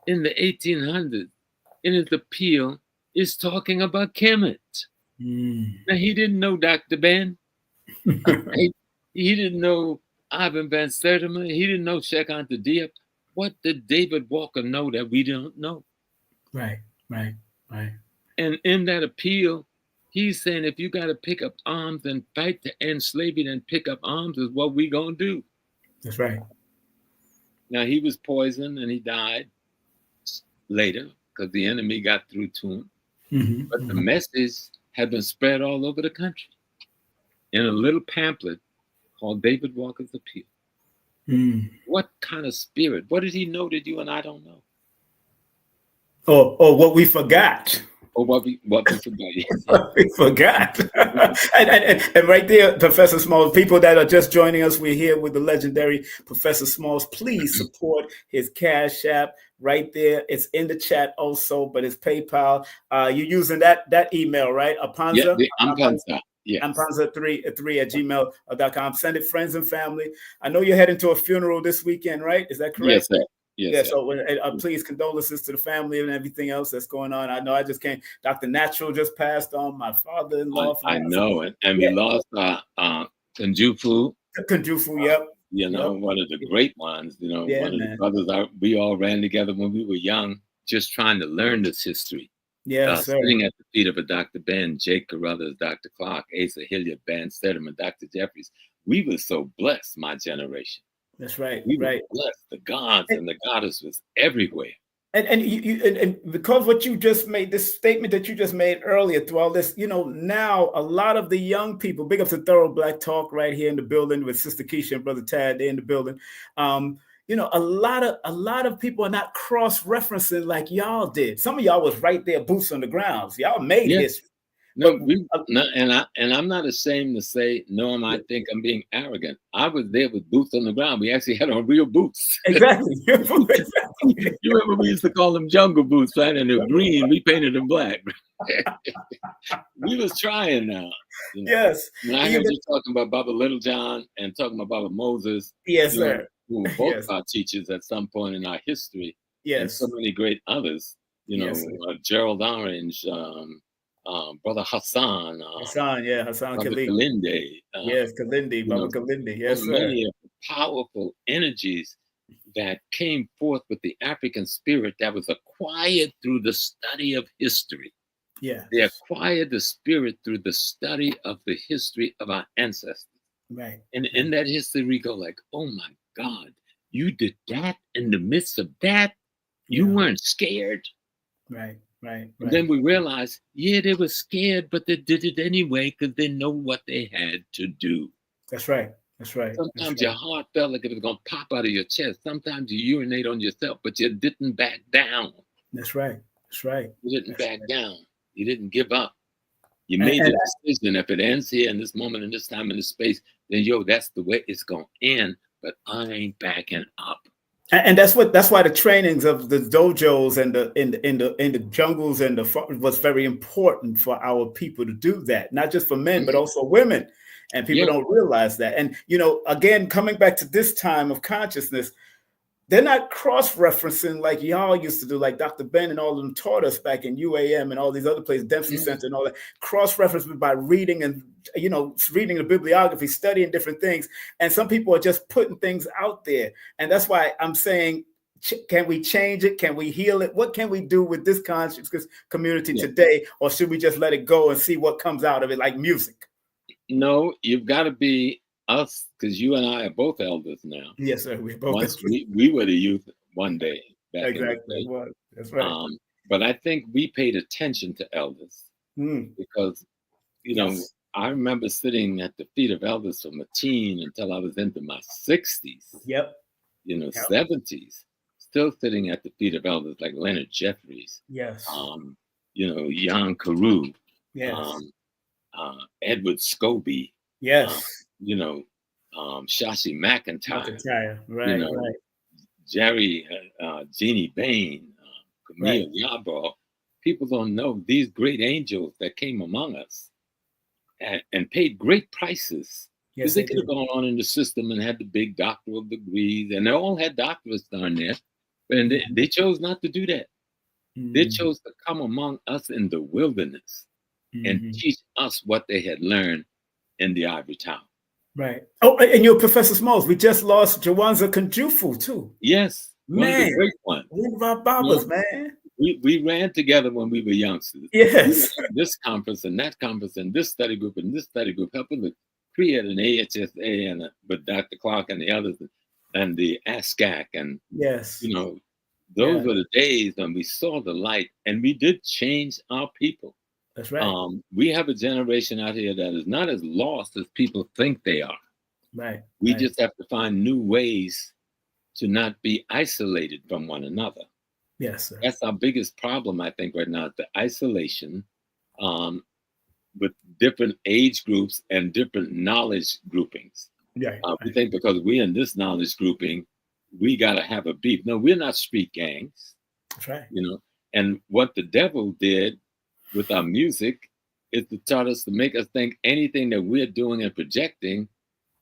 Speaker 3: in the 1800s, in his appeal, is talking about Kemet. Now, he didn't know Dr. Ben. He didn't know Ivan Van Sertima. He didn't know Cheikh Anta Diop. What did David Walker know that we don't know?
Speaker 1: Right.
Speaker 3: And in that appeal, he's saying if you got to pick up arms and fight to end slavery, then pick up arms is what we gonna do.
Speaker 1: That's right.
Speaker 3: Now, he was poisoned and he died later because the enemy got through to him. But the message had been spread all over the country in a little pamphlet called David Walker's Appeal. What kind of spirit? What did he know that you and I don't know?
Speaker 1: Or what we forgot.
Speaker 3: Or what we forgot.
Speaker 1: We forgot. and right there, Professor Smalls, people that are just joining us, we're here with the legendary Professor Smalls. Please support his Cash App right there. It's in the chat also, but it's PayPal. You're using that email, right? Apanza?
Speaker 3: Yeah, Apanza. Yes.
Speaker 1: Apanza3@gmail.com. Send it friends and family. I know you're heading to a funeral this weekend, right? Is that correct?
Speaker 3: Yes, sir. Yes,
Speaker 1: Yeah,
Speaker 3: sir.
Speaker 1: so please condolences to the family and everything else that's going on. I know I just came. Dr. Natural just passed on. My father-in-law from
Speaker 3: I know, and we
Speaker 1: yeah,
Speaker 3: lost Kunjufu.
Speaker 1: Kunjufu. Yep,
Speaker 3: You know,
Speaker 1: yep,
Speaker 3: one of the great ones. You know,
Speaker 1: yeah,
Speaker 3: one of the
Speaker 1: man.
Speaker 3: brothers we all ran together when we were young, just trying to learn this history.
Speaker 1: Yes, sir.
Speaker 3: Sitting at the feet of a Dr. Ben, Jake Carruthers, Dr. Clark, Asa Hilliard, Van Stedham, and Dr. Jeffries. We were so blessed, my generation.
Speaker 1: That's right,
Speaker 3: We were
Speaker 1: right.
Speaker 3: blessed. The gods and the goddess was everywhere.
Speaker 1: And because what you just made, this statement that you just made earlier through all this, now a lot of the young people, big up to Thorough Black Talk right here in the building with Sister Keisha and Brother Tad, they're in the building. A lot of people are not cross-referencing like y'all did. Some of y'all was right there, boots on the ground. Y'all made history.
Speaker 3: No, and I'm not ashamed to say, nor am I think I'm being arrogant. I was there with boots on the ground. We actually had on real boots.
Speaker 1: Exactly.
Speaker 3: You remember we used to call them jungle boots, right? And they're green. We painted them black. We was trying now.
Speaker 1: Yes.
Speaker 3: When I heard you talking about Baba Littlejohn and talking about Baba Moses,
Speaker 1: yes, sir.
Speaker 3: Who were both our teachers at some point in our history, and so many great others. Gerald Orange. Brother Hassan.
Speaker 1: Hassan
Speaker 3: Brother Kalinde.
Speaker 1: Yes, Kalinde, Baba Kalinde. Yes, sir.
Speaker 3: Many of the powerful energies that came forth with the African spirit that was acquired through the study of history.
Speaker 1: Yeah.
Speaker 3: They acquired the spirit through the study of the history of our ancestors.
Speaker 1: Right.
Speaker 3: And in that history, we go like, oh my God, you did that in the midst of that? You weren't scared?
Speaker 1: Right. And
Speaker 3: then we realized, they were scared, but they did it anyway because they know what they had to do.
Speaker 1: That's right.
Speaker 3: Sometimes your heart felt like it was going to pop out of your chest. Sometimes you urinate on yourself, but you didn't back down.
Speaker 1: That's right.
Speaker 3: You didn't back down. You didn't give up. You made the decision. If it ends here in this moment, in this time, in this space, then that's the way it's going to end. But I ain't backing up.
Speaker 1: And that's why the trainings of the dojos and the jungles and was very important for our people to do that, not just for men, but also women. And people don't realize that. And, again, coming back to this time of consciousness, they're not cross-referencing like y'all used to do, like Dr. Ben and all of them taught us back in UAM and all these other places, Dempsey Center and all that, cross-referencing by reading and, reading the bibliography, studying different things. And some people are just putting things out there. And that's why I'm saying, can we change it? Can we heal it? What can we do with this consciousness community today? Or should we just let it go and see what comes out of it, like music?
Speaker 3: No, you've got to be us, because you and I are both elders now.
Speaker 1: Yes, sir. We both.
Speaker 3: Once we were the youth one day. Back
Speaker 1: exactly.
Speaker 3: In the day.
Speaker 1: That's right.
Speaker 3: But I think we paid attention to elders because, I remember sitting at the feet of elders from a teen until I was into my 60s.
Speaker 1: Yep.
Speaker 3: 70s, still sitting at the feet of elders like Leonard Jeffries.
Speaker 1: Yes.
Speaker 3: Jan Carew.
Speaker 1: Yes.
Speaker 3: Edward Scobie.
Speaker 1: Yes.
Speaker 3: Shashi McIntyre.
Speaker 1: Right.
Speaker 3: Jerry, Jeannie Bain, Camille Yarbrough. People don't know these great angels that came among us and paid great prices. Because they could have gone on in the system and had the big doctoral degrees, and they all had doctorates down there, and they chose not to do that. They chose to come among us in the wilderness and teach us what they had learned in the ivory tower.
Speaker 1: Right. Oh, and your Professor Smalls, we just lost Jawanza Kunjufu too.
Speaker 3: Yes.
Speaker 1: Man.
Speaker 3: One of the great ones.
Speaker 1: One of our Babas, man.
Speaker 3: We ran together when we were youngsters.
Speaker 1: Yes.
Speaker 3: We this conference and that conference and this study group and this study group, helping to create an AHSA and with Dr. Clark and the others and the ASCAC. And, those were the days when we saw the light, and we did change our people.
Speaker 1: That's right.
Speaker 3: We have a generation out here that is not as lost as people think they are.
Speaker 1: Right.
Speaker 3: We just have to find new ways to not be isolated from one another.
Speaker 1: Yes, sir.
Speaker 3: That's our biggest problem, I think, right now, the isolation with different age groups and different knowledge groupings.
Speaker 1: Yeah.
Speaker 3: We think because we're in this knowledge grouping, we got to have a beef. No, we're not street gangs.
Speaker 1: That's right.
Speaker 3: And what the devil did with our music is to taught us to make us think anything that we're doing and projecting,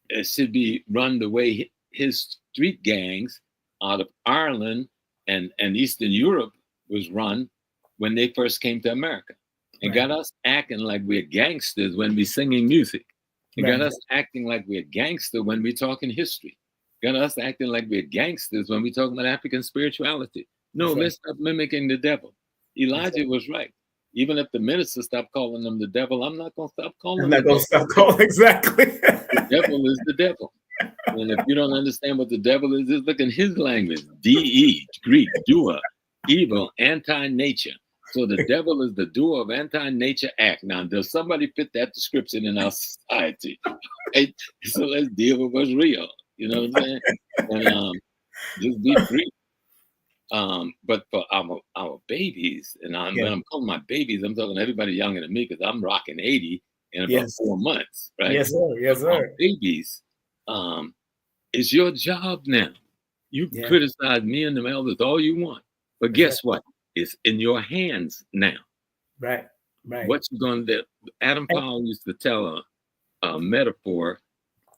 Speaker 3: it should be run the way his street gangs out of Ireland and Eastern Europe was run when they first came to America. And got us acting like we're gangsters when we singing music. It got us acting like we're gangster when we talking history. Got us acting like we're gangsters when we talking about African spirituality. No, let's stop mimicking the devil. Elijah was right. Even if the minister stopped calling them the devil, I'm not going to stop calling them. I'm not going to stop calling,
Speaker 4: exactly.
Speaker 3: The devil is the devil. And if you don't understand what the devil is, just look in his language. DE, Greek, doer, evil, anti-nature. So the devil is the doer of anti-nature act. Now, does somebody fit that description in our society? Right? So let's deal with what's real. You know what I'm saying? And just be free. But for our babies, and when I'm calling my babies, I'm talking to everybody younger than me because I'm rocking 80 in about 4 months, right?
Speaker 4: Yes, sir. Yes, sir.
Speaker 3: Our babies, it's your job now. You criticize me and the elders all you want, but guess what? It's in your hands now.
Speaker 4: Right.
Speaker 3: What you gonna do? Adam Powell used to tell a metaphor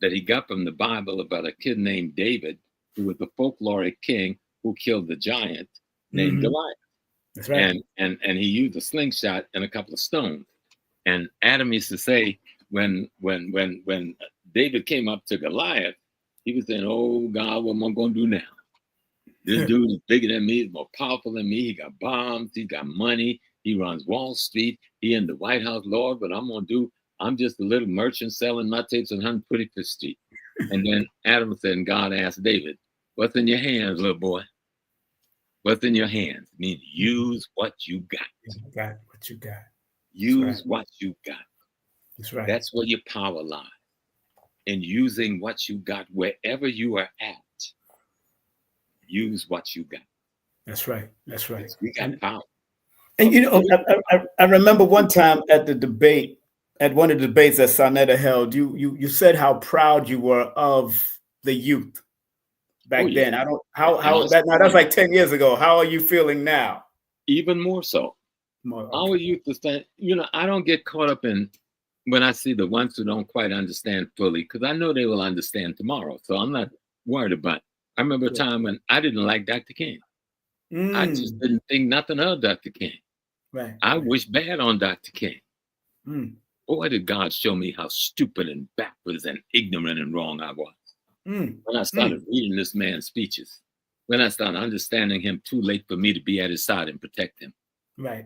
Speaker 3: that he got from the Bible about a kid named David, who was the folkloric king who killed the giant named Goliath.
Speaker 4: That's right.
Speaker 3: And he used a slingshot and a couple of stones. And Adam used to say when David came up to Goliath, he was saying, "Oh God, what am I gonna do now? This dude is bigger than me, he's more powerful than me, he got bombs, he got money, he runs Wall Street, he in the White House, Lord, but I'm just a little merchant selling my tapes on 125th Street." And then Adam said, and God asked David, "What's in your hands, little boy? What's in your hands?" I mean, use what you got.
Speaker 4: What you got.
Speaker 3: Use what you got.
Speaker 4: That's right.
Speaker 3: That's where your power lies. In using what you got wherever you are at. Use what you got.
Speaker 4: That's right. That's right.
Speaker 3: We got power.
Speaker 4: And I remember one time at the debate, at one of the debates that Sonetta held, you said how proud you were of the youth back then. I don't that's like 10 years ago. How are you feeling now?
Speaker 3: Even more so. Our youth is saying, I don't get caught up in when I see the ones who don't quite understand fully, because I know they will understand tomorrow. So I'm not worried about it. I remember a time when I didn't like Dr. King. I just didn't think nothing of Dr. King.
Speaker 4: Right.
Speaker 3: I wish bad on Dr. King. Boy, did God show me how stupid and backwards and ignorant and wrong I was. When I started reading this man's speeches, when I started understanding him too late for me to be at his side and protect him.
Speaker 4: Right.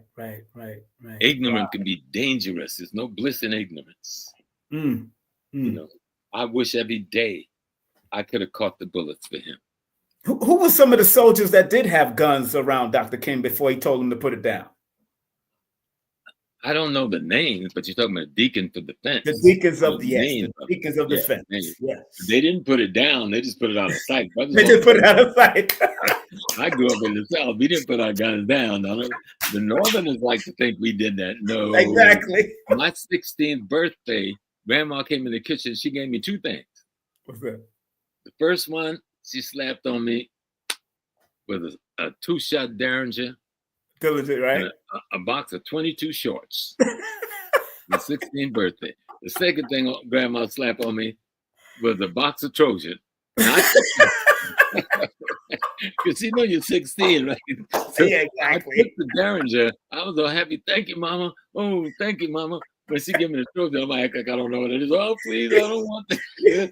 Speaker 3: Ignorance can be dangerous. There's no bliss in ignorance. I wish every day I could have caught the bullets for him.
Speaker 4: Who were some of the soldiers that did have guns around Dr. King before he told them to put it down?
Speaker 3: I don't know the names, but you're talking about deacon for defense.
Speaker 4: The deacons of deacons of defense. Yes.
Speaker 3: They didn't put it down. They just put it out of sight.
Speaker 4: They just put it out of sight.
Speaker 3: I grew up in the South. We didn't put our guns down. The Northerners like to think we did that. No.
Speaker 4: Exactly.
Speaker 3: My 16th birthday, Grandma came in the kitchen. She gave me 2 things.
Speaker 4: What's that?
Speaker 3: The first one, she slapped on me with a 2-shot Derringer.
Speaker 4: Diligent, right?
Speaker 3: A box of 22 shorts. My 16th birthday. The second thing Grandma slapped on me was a box of Trojan. Because you know you're 16, right? So
Speaker 4: yeah, exactly.
Speaker 3: I took the Derringer. I was so happy. Thank you, Mama. Oh, thank you, Mama. When she gave me the Trojan, I'm like I don't know what it is. Oh, please, I don't want that.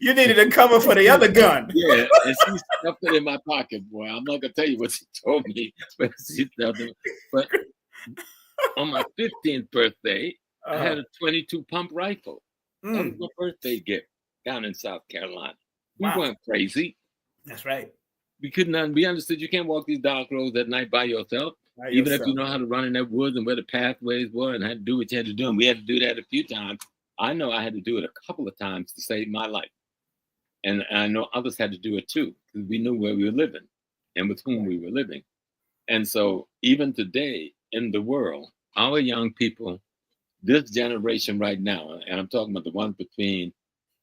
Speaker 4: You needed a cover for the other gun.
Speaker 3: Yeah, and she stuffed it in my pocket, boy. I'm not gonna tell you what she told me, but she stuffed it. But on my 15th birthday, I had a 22 pump rifle. That was my birthday gift down in South Carolina. We weren't crazy.
Speaker 4: That's right.
Speaker 3: We understood you can't walk these dark roads at night by yourself. Even if you know how to run in that woods and where the pathways were and how to do what you had to do. And we had to do that a few times. I know I had to do it a couple of times to save my life. And I know others had to do it too, because we knew where we were living and with whom we were living. And so even today in the world, our young people, this generation right now, and I'm talking about the ones between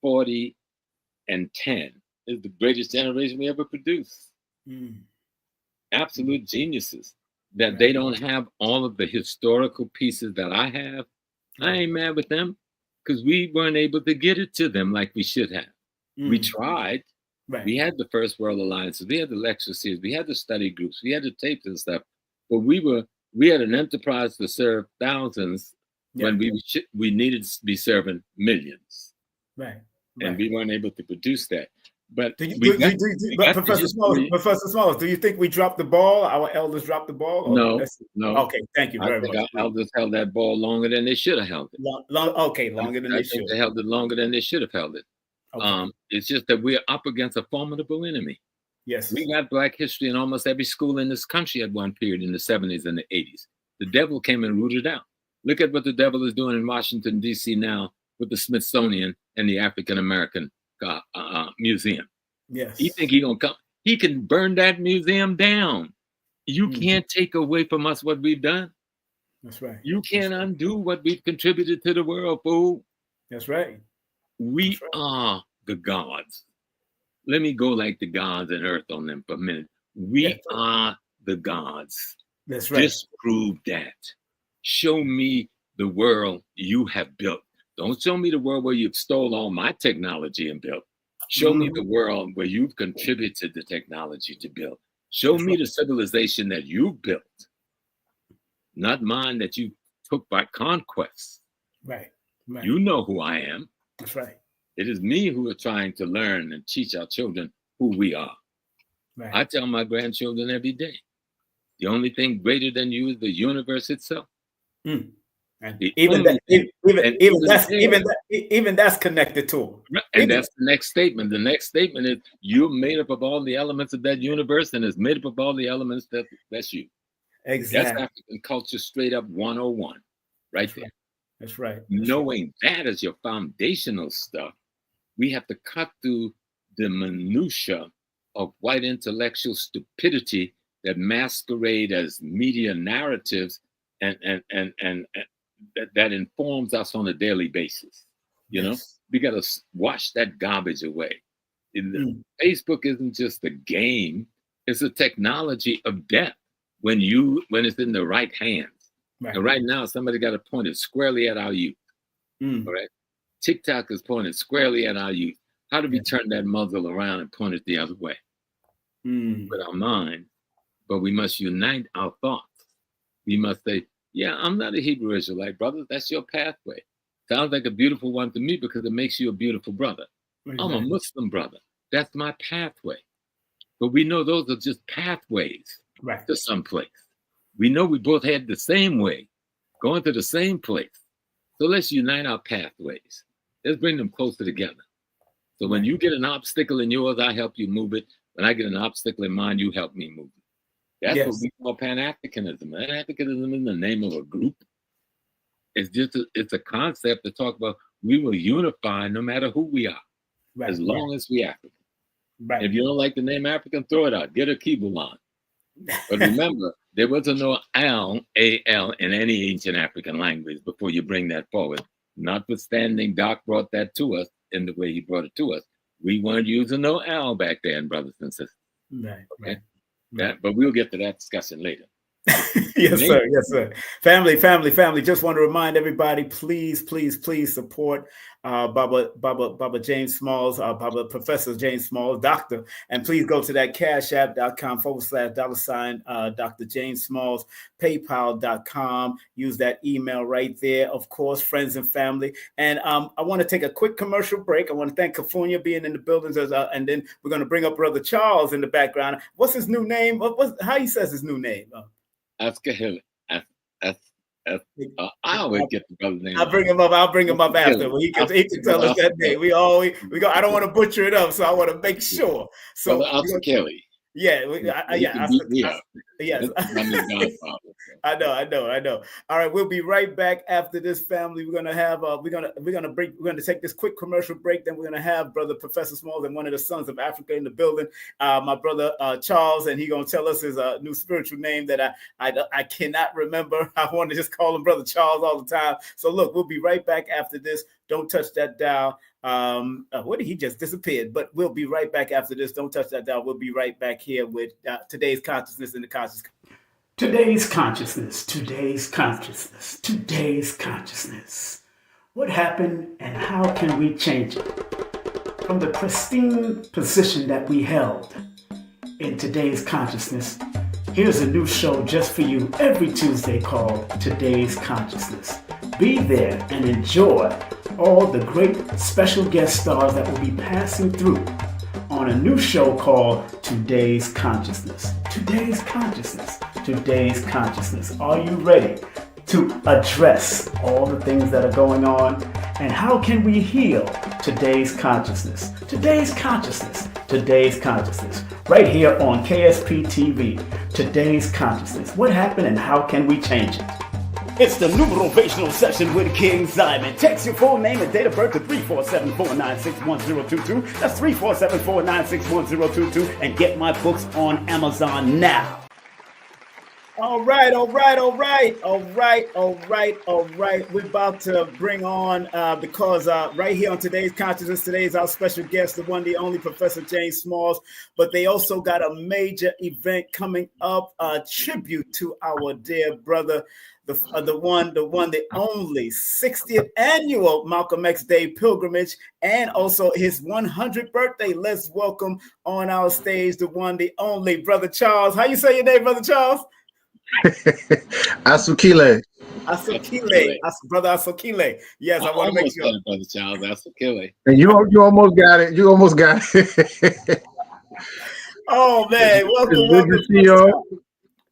Speaker 3: 40 and 10, is the greatest generation we ever produced. Absolute geniuses. That they don't have all of the historical pieces that I have. I ain't mad with them because we weren't able to get it to them like we should have. We tried,
Speaker 4: Right.
Speaker 3: We had the First World Alliances, we had the lecture series, we had the study groups, we had the tapes and stuff, but we had an enterprise to serve thousands when we needed to be serving millions.
Speaker 4: Right.
Speaker 3: And we weren't able to produce that. But
Speaker 4: Professor Smalls, do you think we dropped the ball? Our elders dropped the ball?
Speaker 3: No.
Speaker 4: Okay, thank you very much.
Speaker 3: Our elders held that ball longer than they should have held it.
Speaker 4: Longer than they should.
Speaker 3: They held it longer than they should have held it. Okay. It's just that we're up against a formidable enemy.
Speaker 4: Yes.
Speaker 3: We got Black history in almost every school in this country at one period in the 70s and the 80s. The devil came and rooted out. Look at what the devil is doing in Washington, D.C. now with the Smithsonian and the African American Museum.
Speaker 4: Yes.
Speaker 3: You think he's going to come? He can burn that museum down. You can't take away from us what we've done.
Speaker 4: That's right.
Speaker 3: You can't undo what we've contributed to the world, fool.
Speaker 4: That's right.
Speaker 3: We are the gods. Let me go like the gods and earth on them for a minute. We are the gods.
Speaker 4: That's right.
Speaker 3: Disprove that. Show me the world you have built. Don't show me the world where you've stole all my technology and built. Show me the world where you've contributed the technology to build. Show me the civilization that you built, not mine that you took by conquest.
Speaker 4: Right.
Speaker 3: You know who I am.
Speaker 4: That's right.
Speaker 3: It is me who are trying to learn and teach our children who we are. Right. I tell my grandchildren every day, the only thing greater than you is the universe itself.
Speaker 4: And even that's connected to them.
Speaker 3: And that's the next statement. The next statement is you're made up of all the elements of that universe, and it's made up of all the elements that's you.
Speaker 4: Exactly.
Speaker 3: That's African culture straight up 101, right there.
Speaker 4: That's right.
Speaker 3: Knowing that as your foundational stuff, we have to cut through the minutia of white intellectual stupidity that masquerade as media narratives and that informs us on a daily basis. You know, we got to wash that garbage away. Facebook isn't just a game; it's a technology of death when it's in the right hands. Right. And right now, somebody got to point it squarely at our youth. All right, TikTok is pointed squarely at our youth. How do we turn that muzzle around and point it the other way? With our mind, but we must unite our thoughts. We must say, yeah, I'm not a Hebrew Israelite, brother. That's your pathway. Sounds like a beautiful one to me because it makes you a beautiful brother. I'm a Muslim brother. That's my pathway. But we know those are just pathways to some place. We know we both had the same way, going to the same place. So let's unite our pathways. Let's bring them closer together. So when you get an obstacle in yours, I help you move it. When I get an obstacle in mine, you help me move it. That's what we call Pan-Africanism. Pan-Africanism is the name of a group. It's just it's a concept to talk about we will unify no matter who we are, as long as we African. If you don't like the name African, throw it out. Get a Kibble on. But remember, there wasn't no A-L in any ancient African language before you bring that forward. Notwithstanding, Doc brought that to us in the way he brought it to us. We weren't using no L back then, brothers and sisters. Okay? But we'll get to that discussion later.
Speaker 4: Yes, sir. Yes, sir. Family. Just want to remind everybody, please support Baba James Smalls, Professor James Smalls, Doctor, and please go to that cashapp.com/$ Dr. James Smalls, PayPal.com. Use that email right there. Of course, friends and family. And I want to take a quick commercial break. I want to thank Kafunya being in the buildings, and then we're going to bring up Brother Charles in the background. What's his new name? How he says his new name?
Speaker 3: Askahili. I always get the brother's name.
Speaker 4: I'll bring him up after. He can tell us that name. We go. I don't want to butcher it up, so I want to make sure. So
Speaker 3: Askahili.
Speaker 4: Yes. I know. All right, we'll be right back after this, family. We're gonna have we're gonna take this quick commercial break. Then we're gonna have Brother Professor Smalls and one of the sons of Africa in the building, my brother Charles, and he's gonna tell us his new spiritual name that I cannot remember. I want to just call him Brother Charles all the time. So look, we'll be right back after this. Don't touch that dial. What did he just disappeared? But we'll be right back after this. Don't touch that dial. We'll be right back here with today's consciousness and the conscious.
Speaker 1: Today's consciousness. What happened and how can we change it? From the pristine position that we held in today's consciousness, here's a new show just for you every Tuesday called Today's Consciousness. Be there and enjoy all the great special guest stars that will be passing through on a new show called Today's Consciousness. Today's Consciousness. Today's Consciousness. Are you ready to address all the things that are going on? And how can we heal today's consciousness? Today's consciousness. Today's consciousness. Right here on KSP TV. Today's consciousness. What happened and how can we change it? It's the numerational session with King Simon. Text your full name and date of birth to 347-496-1022. That's 347-496-1022. And get my books on Amazon now. All right. We're about to bring on, because right here on Today's Consciousness, today is our special guest, the one, the only Professor James Smalls. But they also got a major event coming up, a tribute to our dear brother, the one, the only 60th annual Malcolm X Day pilgrimage, and also his 100th birthday. Let's welcome on our stage the one, the only Brother Charles. How you say your name, Brother Charles?
Speaker 5: Asukile.
Speaker 1: Brother Asukile. Yes, I want to make sure.
Speaker 3: Brother Charles, Asukile.
Speaker 5: And you almost got it. You almost got it.
Speaker 1: Oh man, welcome.
Speaker 5: Good to see you.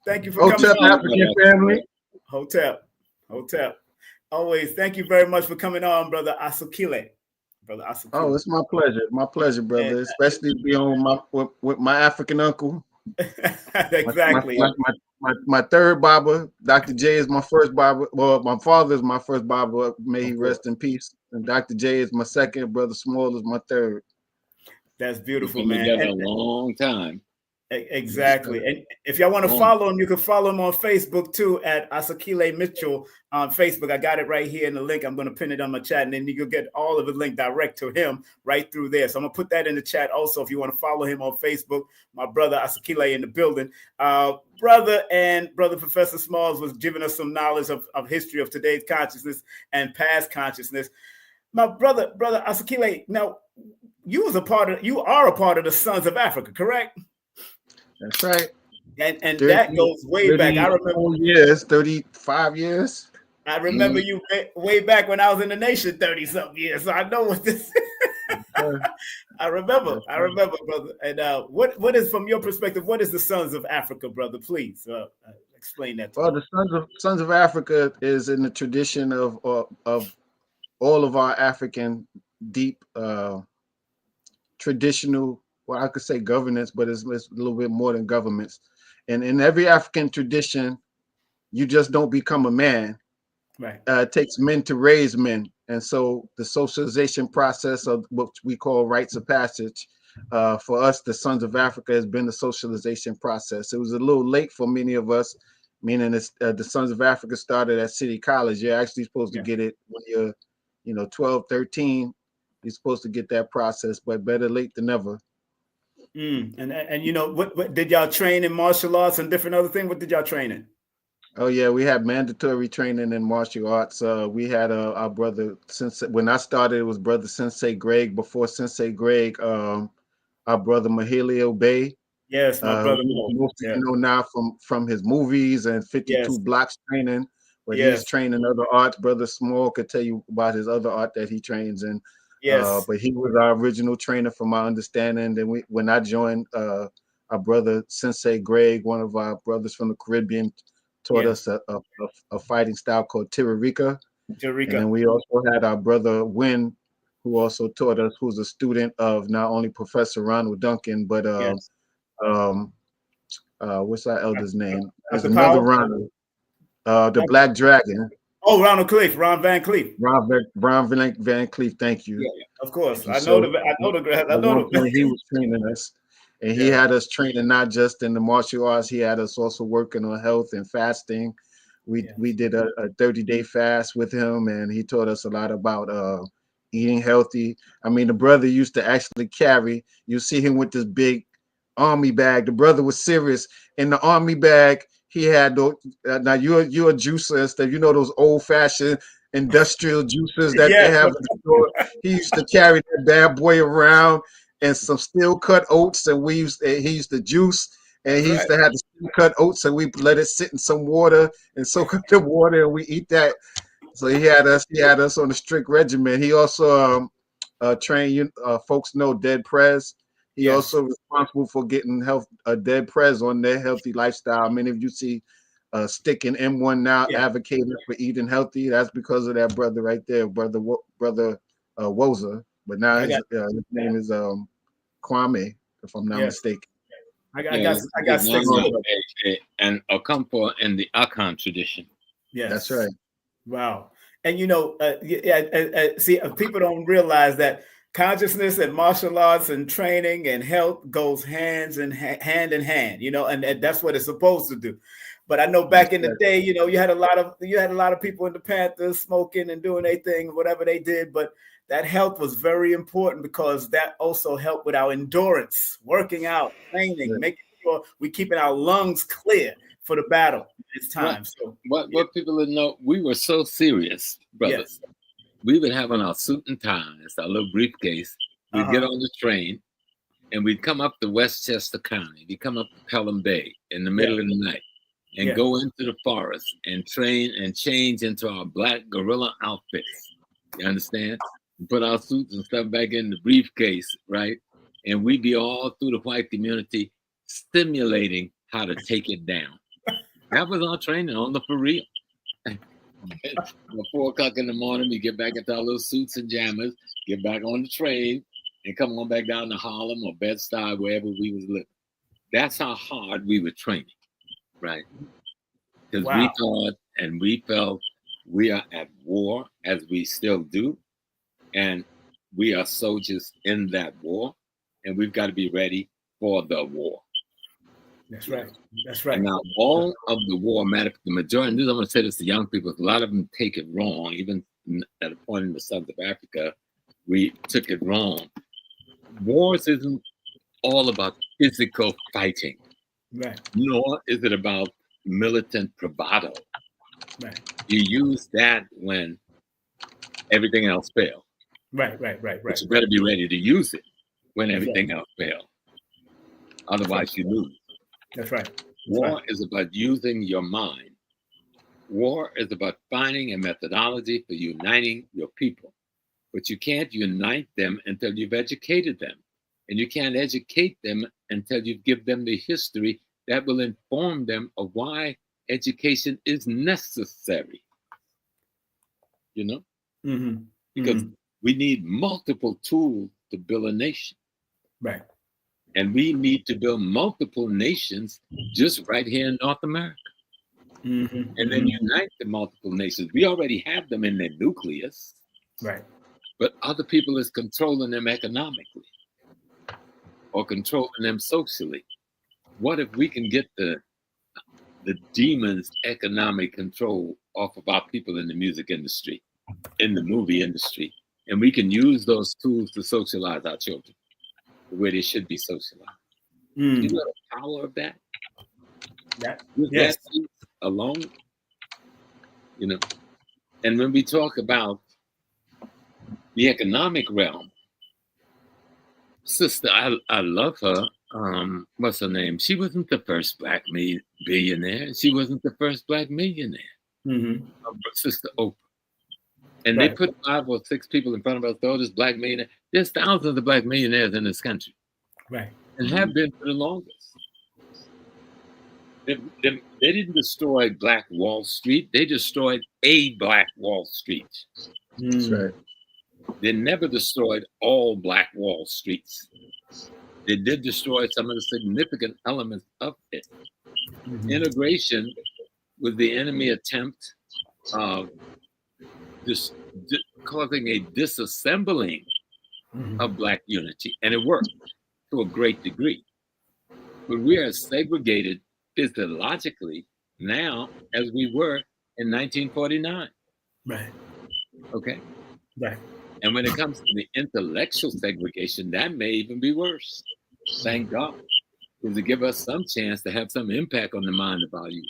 Speaker 1: Thank you for coming.
Speaker 5: Hotep African family.
Speaker 1: Hotep. Always. Thank you very much for coming on, Brother Asukile.
Speaker 5: Oh, it's my pleasure. My pleasure, brother. And, especially to be on with my African uncle.
Speaker 1: Exactly.
Speaker 5: My third Baba, Dr. J is my first Baba. Well, my father is my first Baba. May he rest in peace. And Dr. J is my second. Brother Small is my third.
Speaker 1: That's beautiful,
Speaker 3: man.
Speaker 1: Together
Speaker 3: a long time.
Speaker 1: Exactly. And if y'all want to follow him, you can follow him on Facebook too at Asukile Mitchell on Facebook. I got it right here in the link. I'm going to pin it on my chat, and then you can get all of the link direct to him right through there. So I'm going to put that in the chat also if you want to follow him on Facebook. My brother Asukile in the building. Brother Professor Smalls was giving us some knowledge of history of today's consciousness and past consciousness. My brother Asukile, now you are a part of the Sons of Africa, correct?
Speaker 5: That's right.
Speaker 1: And 30, that goes way back. I remember
Speaker 5: years, 35 years.
Speaker 1: I remember you way back when I was in the nation 30-something years. So I know what this is. I remember, brother. And what is, from your perspective, what is the Sons of Africa, brother? Please explain that to me.
Speaker 5: Well, the Sons of Africa is in the tradition of all of our African deep traditional, well, I could say governance, but it's a little bit more than governments. And in every African tradition, you just don't become a man.
Speaker 1: Right.
Speaker 5: It takes men to raise men. And so the socialization process of what we call rites of passage, for us, the Sons of Africa, has been the socialization process. It was a little late for many of us, meaning the Sons of Africa started at City College. You're actually supposed to get it when you're 12, 13. You're supposed to get that process, but better late than never.
Speaker 1: And what did y'all train in martial arts and different other things? What did y'all train in?
Speaker 5: Oh yeah, we had mandatory training in martial arts. We had our brother Sensei. When I started, it was brother Sensei Greg. Before Sensei Greg, our brother Mahalia Bay.
Speaker 1: Yes, my brother.
Speaker 5: Most of you know now from his movies and 52 Blocks training. But he's training other arts. Brother Small could tell you about his other art that he trains in.
Speaker 1: Yes.
Speaker 5: But he was our original trainer, from my understanding. Then when I joined, our brother Sensei Greg, one of our brothers from the Caribbean, taught us a fighting style called Tirarika. And then we also had our brother Win, who also taught us, who's a student of not only Professor Ronald Duncan, but what's our elder's name? There's another Ronald, the Black Dragon.
Speaker 1: Oh, Ronald Cleef, Ron Van Cleef.
Speaker 5: Ron Van Cleef, thank you.
Speaker 1: Yeah, of course. I know the
Speaker 5: he was training us. And he had us training not just in the martial arts, he had us also working on health and fasting. We did a 30-day fast with him, and he taught us a lot about eating healthy. I mean, the brother used to actually carry, you see him with this big army bag. The brother was serious. In the army bag, he had those, now you're a juicer and stuff, those old-fashioned industrial juicers that they have in the store. He used to carry that bad boy around and some steel cut oats, and he used to juice, and he used to have the steel cut oats, and we let it sit in some water and soak up the water, and we eat that. So he had us on a strict regimen. He also trained folks know Dead Prez. He also responsible for getting Dead Prez on their healthy lifestyle. Many of you see Stick and M1 now advocating for eating healthy. That's because of that brother right there, brother Woza. But now his name is Kwame, if I'm not mistaken.
Speaker 4: I got Stick
Speaker 3: and Okompo in the Akan tradition.
Speaker 4: Yes,
Speaker 5: that's right.
Speaker 4: Wow. And see, people don't realize that consciousness and martial arts and training and health goes hand in hand, and that's what it's supposed to do. But I know back in the day, you had a lot of people in the Panthers smoking and doing their thing, whatever they did. But that health was very important because that also helped with our endurance, working out, training, making sure we keeping our lungs clear for the battle. It's time.
Speaker 3: What people didn't know, we were so serious, brothers. Yes. We would have on our suit and ties, our little briefcase. We'd get on the train, and we'd come up to Westchester County. We'd come up to Pelham Bay in the middle of the night and go into the forest and train and change into our black gorilla outfits. You understand? Put our suits and stuff back in the briefcase, right? And we'd be all through the white community stimulating how to take it down. That was our training on the for real. 4 o'clock in the morning, we get back into our little suits and jammers, get back on the train, and come on back down to Harlem or Bed-Stuy, wherever we was living. That's how hard we were training, right? Because we thought and we felt we are at war, as we still do, and we are soldiers in that war, and we've got to be ready for the war.
Speaker 4: That's right. That's right.
Speaker 3: And now all of the war, the majority, I'm going to say this to young people, a lot of them take it wrong. Even at a point in the Sons of Africa, we took it wrong. Wars isn't all about physical fighting.
Speaker 4: Right. Nor
Speaker 3: is it about militant bravado.
Speaker 4: Right.
Speaker 3: You use that when everything else fails.
Speaker 4: Right.
Speaker 3: But you better be ready to use it when everything else fails. Otherwise, you lose.
Speaker 4: That's right.
Speaker 3: War is about using your mind. War is about finding a methodology for uniting your people. But you can't unite them until you've educated them. And you can't educate them until you give them the history that will inform them of why education is necessary. Because we need multiple tools to build a nation.
Speaker 4: Right.
Speaker 3: And we need to build multiple nations just right here in North America. And then unite the multiple nations. We already have them in their nucleus.
Speaker 4: Right.
Speaker 3: But other people is controlling them economically or controlling them socially. What if we can get the demons' economic control off of our people in the music industry, in the movie industry, and we can use those tools to socialize our children the way they should be socialized? You know the power of that? That alone, And when we talk about the economic realm, sister, I love her. What's her name? She wasn't the first black billionaire. She wasn't the first black millionaire. Sister Oprah. And they put 5 or 6 people in front of us, oh, this black millionaire. There's thousands of black millionaires in this country.
Speaker 4: Right.
Speaker 3: And have been for the longest. They didn't destroy Black Wall Street. They destroyed a Black Wall Street.
Speaker 5: That's right.
Speaker 3: They never destroyed all Black Wall Streets. They did destroy some of the significant elements of it. Integration was the enemy attempt of causing a disassembling of Black unity. And it worked to a great degree. But we are segregated physiologically now as we were in 1949.
Speaker 4: Right.
Speaker 3: Okay.
Speaker 4: Right.
Speaker 3: And when it comes to the intellectual segregation, that may even be worse. Thank God. Because it gives us some chance to have some impact on the mind of our youth.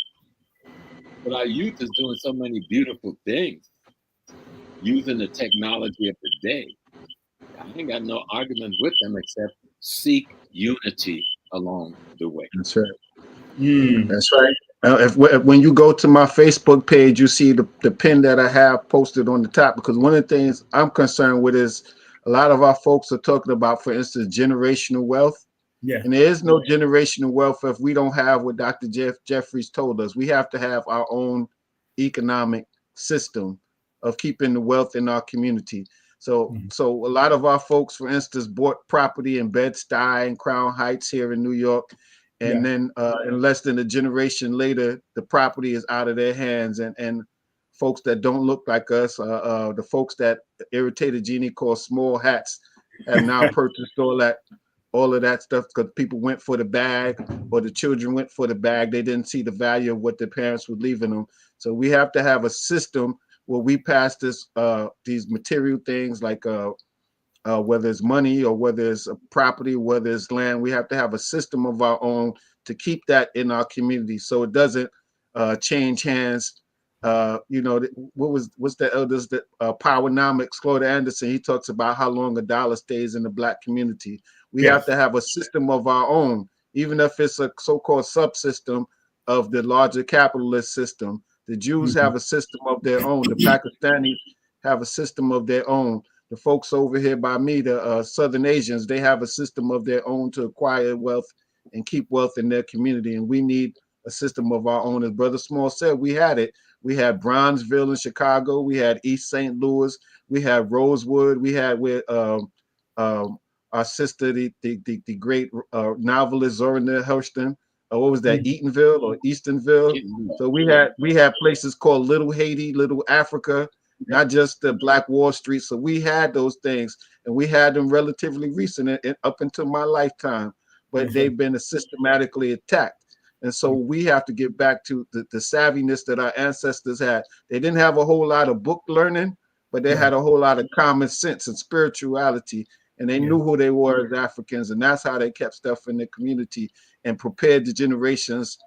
Speaker 3: But our youth is doing so many beautiful things. using the technology of the day. I ain't got no argument with them except seek unity along the way.
Speaker 5: That's right. That's right. When you go to my Facebook page, you see the pin that I have posted on the top, because one of the things I'm concerned with is a lot of our folks are talking about, for instance, generational wealth.
Speaker 4: Yeah.
Speaker 5: And there is no generational wealth if we don't have what Dr. Jeffries told us. We have to have our own economic system of keeping the wealth in our community. So a lot of our folks, for instance, bought property in Bed-Stuy and Crown Heights here in New York. And then in less than a generation later, the property is out of their hands. And folks that don't look like us, the folks that Irritated Genie calls small hats, have now purchased all of that stuff because people went for the bag, or the children went for the bag. They didn't see the value of what their parents were leaving them. So we have to have a system where we pass these material things, like whether it's money or whether it's a property, whether it's land. We have to have a system of our own to keep that in our community, so it doesn't change hands. What's the elders that Powernomics, Claude Anderson, he talks about how long a dollar stays in the Black community. We have to have a system of our own, even if it's a so-called subsystem of the larger capitalist system. The Jews have a system of their own. The Pakistanis have a system of their own. The folks over here by me, the Southern Asians, they have a system of their own to acquire wealth and keep wealth in their community. And we need a system of our own. As Brother Small said, we had it. We had Bronzeville in Chicago. We had East St. Louis. We had Rosewood. We had with our sister, the great novelist Zora Hurston. What was that? Eatonville or Eastonville? So we had places called Little Haiti, Little Africa, not just the Black Wall Street. So we had those things, and we had them relatively recent up until my lifetime, but they've been systematically attacked. And so we have to get back to the savviness that our ancestors had. They didn't have a whole lot of book learning, but they had a whole lot of common sense and spirituality, and they knew who they were as Africans, and that's how they kept stuff in the community and prepared the generations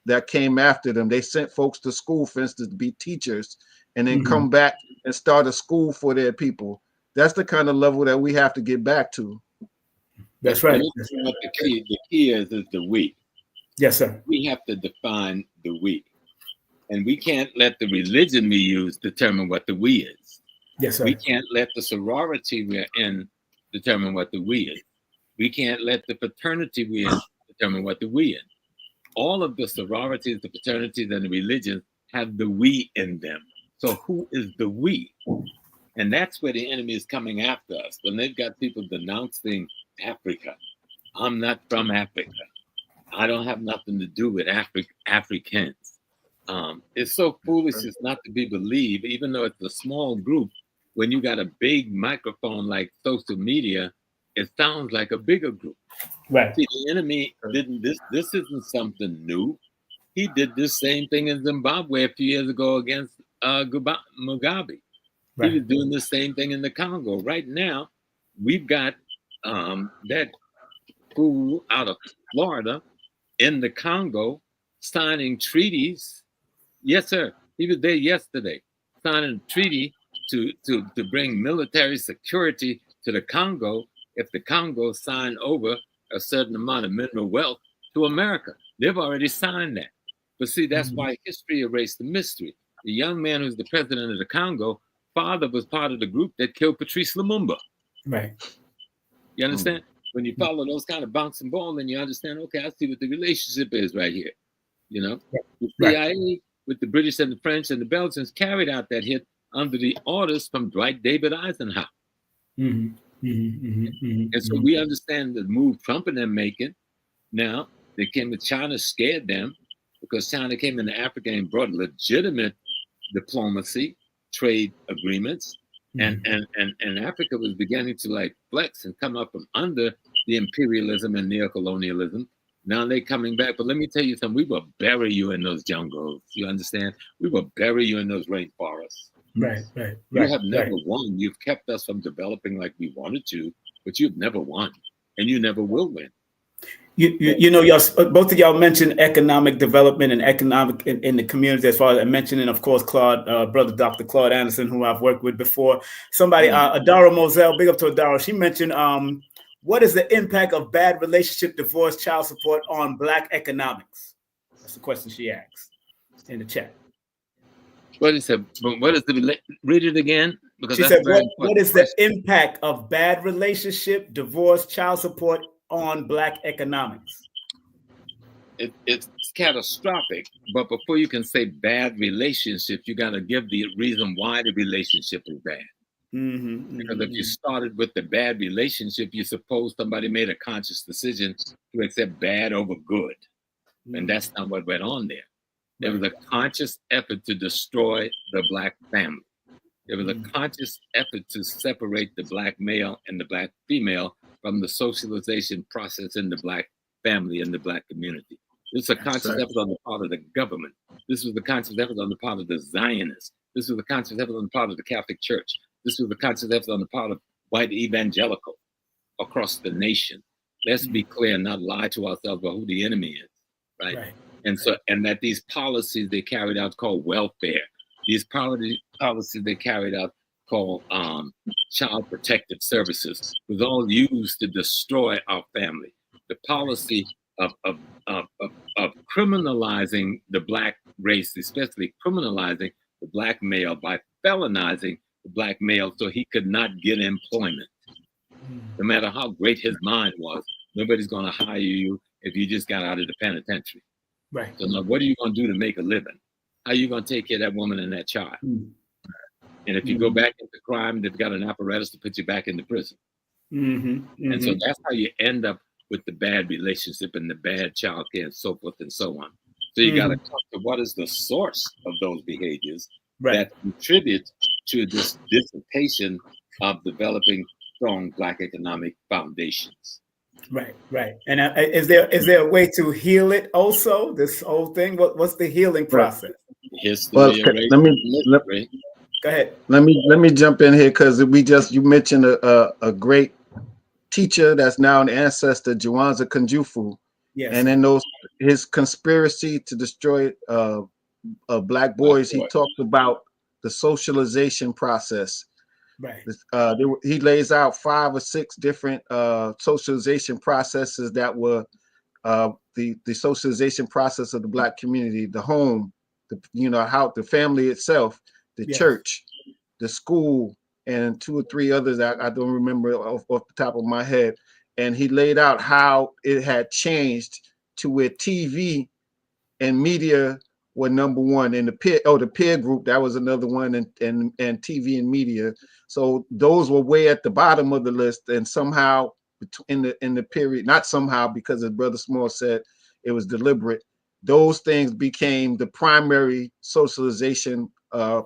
Speaker 5: that came after them. They sent folks to school, for instance, to be teachers, and then come back and start a school for their people. That's the kind of level that we have to get back to.
Speaker 4: That's right.
Speaker 3: The key is the we.
Speaker 4: Yes, sir.
Speaker 3: We have to define the we. And we can't let the religion we use determine what the we is.
Speaker 4: Yes, sir.
Speaker 3: We can't let the sorority we're in determine what the we is. We can't let the fraternity we're in determine what the we is. All of the sororities, the fraternities, and the religions have the we in them. So who is the we? And that's where the enemy is coming after us. When they've got people denouncing Africa. I'm not from Africa. I don't have nothing to do with Africans. It's so foolish as not to be believed, even though it's a small group. When you got a big microphone like social media, it sounds like a bigger group.
Speaker 4: Right.
Speaker 3: See, the enemy didn't. This isn't something new. He did this same thing in Zimbabwe a few years ago against Mugabe. Right. He was doing the same thing in the Congo. Right now, we've got that fool out of Florida in the Congo signing treaties. Yes, sir. He was there yesterday, signing a treaty to bring military security to the Congo if the Congo signed over a certain amount of mineral wealth to America. They've already signed that. But see, that's why history erased the mystery. The young man who's the president of the Congo, father was part of the group that killed Patrice Lumumba.
Speaker 4: Right.
Speaker 3: You understand? When you follow those kind of bouncing ball, then you understand, okay, I see what the relationship is right here. You know, the CIA with the British and the French and the Belgians carried out that hit under the orders from Dwight David Eisenhower. And so we understand the move Trump and them making. Now, they came with China, scared them because China came into Africa and brought legitimate diplomacy, trade agreements. And Africa was beginning to like flex and come up from under the imperialism and neocolonialism. Now they're coming back. But let me tell you something. We will bury you in those jungles. You understand? We will bury you in those rainforests.
Speaker 4: Right.
Speaker 3: You have never won. You've kept us from developing like we wanted to, but you've never won. And you never will win.
Speaker 4: You know, both of y'all mentioned economic development and economic in the community, as far as mentioning, of course, brother Dr. Claude Anderson, who I've worked with before. Somebody, Adara Moselle, big up to Adara. She mentioned, what is the impact of bad relationship, divorce, child support on Black economics? That's the question she asked in the chat.
Speaker 3: What is the read it again? Because
Speaker 4: she said, what is the impact of bad relationship, divorce, child support on Black economics?
Speaker 3: It's catastrophic, but before you can say bad relationship, you got to give the reason why the relationship is bad. Because if you started with the bad relationship, you suppose somebody made a conscious decision to accept bad over good. And that's not what went on there. There was a conscious effort to destroy the Black family. There was a conscious effort to separate the Black male and the Black female from the socialization process in the Black family and the Black community. This was a conscious effort on the part of the government. This was the conscious effort on the part of the Zionists. This was the conscious effort on the part of the Catholic Church. This was the conscious effort on the part of white evangelical across the nation. Let's be clear and not lie to ourselves about who the enemy is, right? And that these policies they carried out called welfare, these policies they carried out called child protective services was all used to destroy our family. The policy of criminalizing the Black race, especially criminalizing the Black male by felonizing the Black male so he could not get employment. No matter how great his mind was, nobody's going to hire you if you just got out of the penitentiary.
Speaker 4: Right.
Speaker 3: So now what are you going to do to make a living? How are you going to take care of that woman and that child? And if you go back into crime, they've got an apparatus to put you back into prison. And so that's how you end up with the bad relationship and the bad child care and so forth and so on. So you got to talk to what is the source of those behaviors that contribute to this dissipation of developing strong Black economic foundations.
Speaker 4: Right. And is there a way to heal it also, this whole thing? What's the healing process?
Speaker 5: Well,
Speaker 4: go ahead.
Speaker 5: Let me jump in here because you mentioned a great teacher that's now an ancestor, Juwanza Kunjufu.
Speaker 4: Yes.
Speaker 5: And in his conspiracy to destroy Black boys, he talked about the socialization process.
Speaker 4: Right.
Speaker 5: He lays out 5 or 6 different socialization processes that were the socialization process of the Black community: the home, how the family itself, the church, the school, and 2 or 3 others I don't remember off the top of my head. And he laid out how it had changed to where TV and media were number one, and the peer group, that was another one, and TV and media. So those were way at the bottom of the list, and somehow in the period, not somehow, because as Brother Small said, it was deliberate. Those things became the primary socialization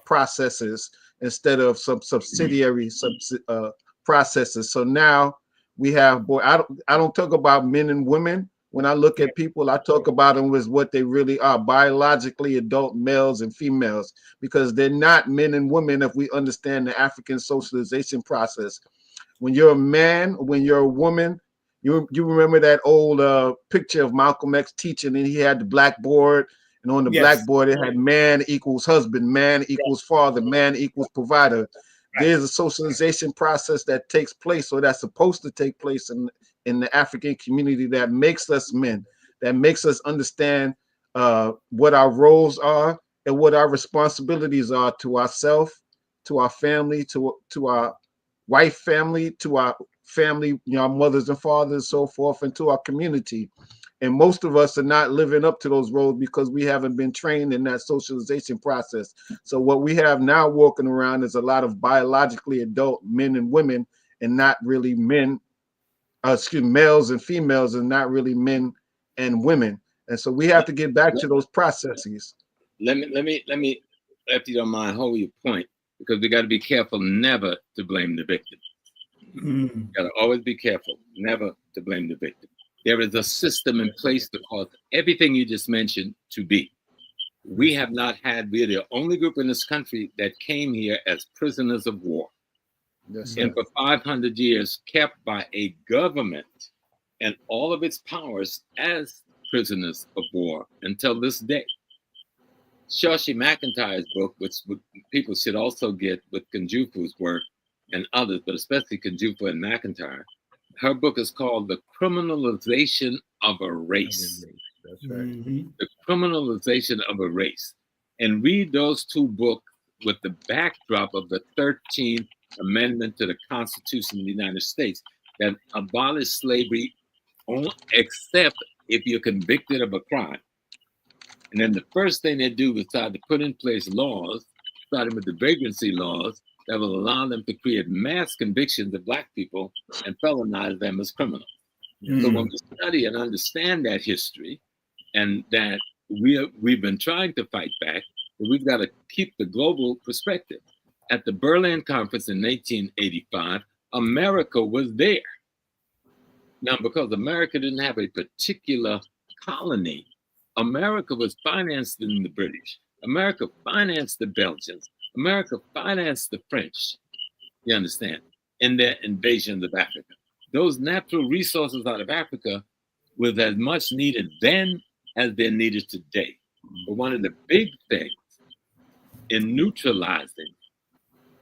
Speaker 5: processes instead of some subsidiary processes. So now we have, I don't talk about men and women. When I look at people, I talk about them as what they really are: biologically adult males and females, because they're not men and women if we understand the African socialization process. When you're a man, when you're a woman, you remember that old picture of Malcolm X teaching, and he had the blackboard, and on the blackboard it had man equals husband, man equals father, man equals provider. There's a socialization process that takes place, or that's supposed to take place in the African community, that makes us men, that makes us understand what our roles are and what our responsibilities are to ourselves, to our family, to our wife family, to our family, our mothers and fathers, so forth, and to our community. And most of us are not living up to those roles because we haven't been trained in that socialization process. So what we have now walking around is a lot of biologically adult men and women, and not really males and females, and not really men and women. And so we have to get back to those processes.
Speaker 3: Let me, if you don't mind, hold your point, because we got to be careful never to blame the victim. Got to always be careful never to blame the victim. There is a system in place to cause everything you just mentioned to be. We're the only group in this country that came here as prisoners of war. Yes, and for 500 years kept by a government and all of its powers as prisoners of war until this day. Shashi McIntyre's book, which people should also get with Kunjufu's work and others, but especially Kunjufu and McIntyre, her book is called The Criminalization of a Race.
Speaker 5: That's right.
Speaker 4: Mm-hmm.
Speaker 3: The Criminalization of a Race. And read those two books with the backdrop of the 13th Amendment to the Constitution of the United States that abolished slavery except if you're convicted of a crime. And then the first thing they do is start to put in place laws, starting with the vagrancy laws, that will allow them to create mass convictions of Black people and felonize them as criminals.
Speaker 4: Mm-hmm.
Speaker 3: So when we study and understand that history, and that we've been trying to fight back, but we've got to keep the global perspective. At the Berlin Conference in 1885, America was there. Now, because America didn't have a particular colony, America was financed in the British. America financed the Belgians. America financed the French, you understand, in their invasions of Africa. Those natural resources out of Africa was as much needed then as they're needed today. But one of the big things in neutralizing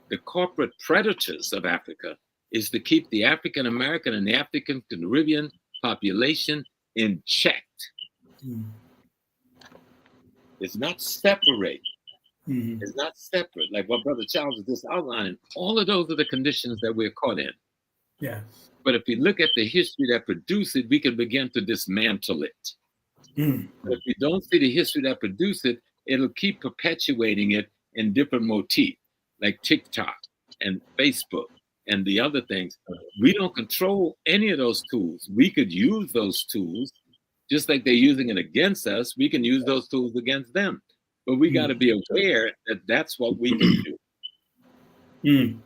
Speaker 3: the corporate predators of Africa is to keep the African American and the African Caribbean population in check. It's not separate.
Speaker 4: Mm-hmm.
Speaker 3: It's not separate. Like what Brother Charles was just outlining, all of those are the conditions that we're caught in.
Speaker 4: Yeah.
Speaker 3: But if we look at the history that produced it, we can begin to dismantle it.
Speaker 4: Mm.
Speaker 3: But if we don't see the history that produced it, it'll keep perpetuating it in different motifs, like TikTok and Facebook and the other things. We don't control any of those tools. We could use those tools, just like they're using it against us. We can use those tools against them. But we got to be aware that that's what we can do.
Speaker 4: Mm.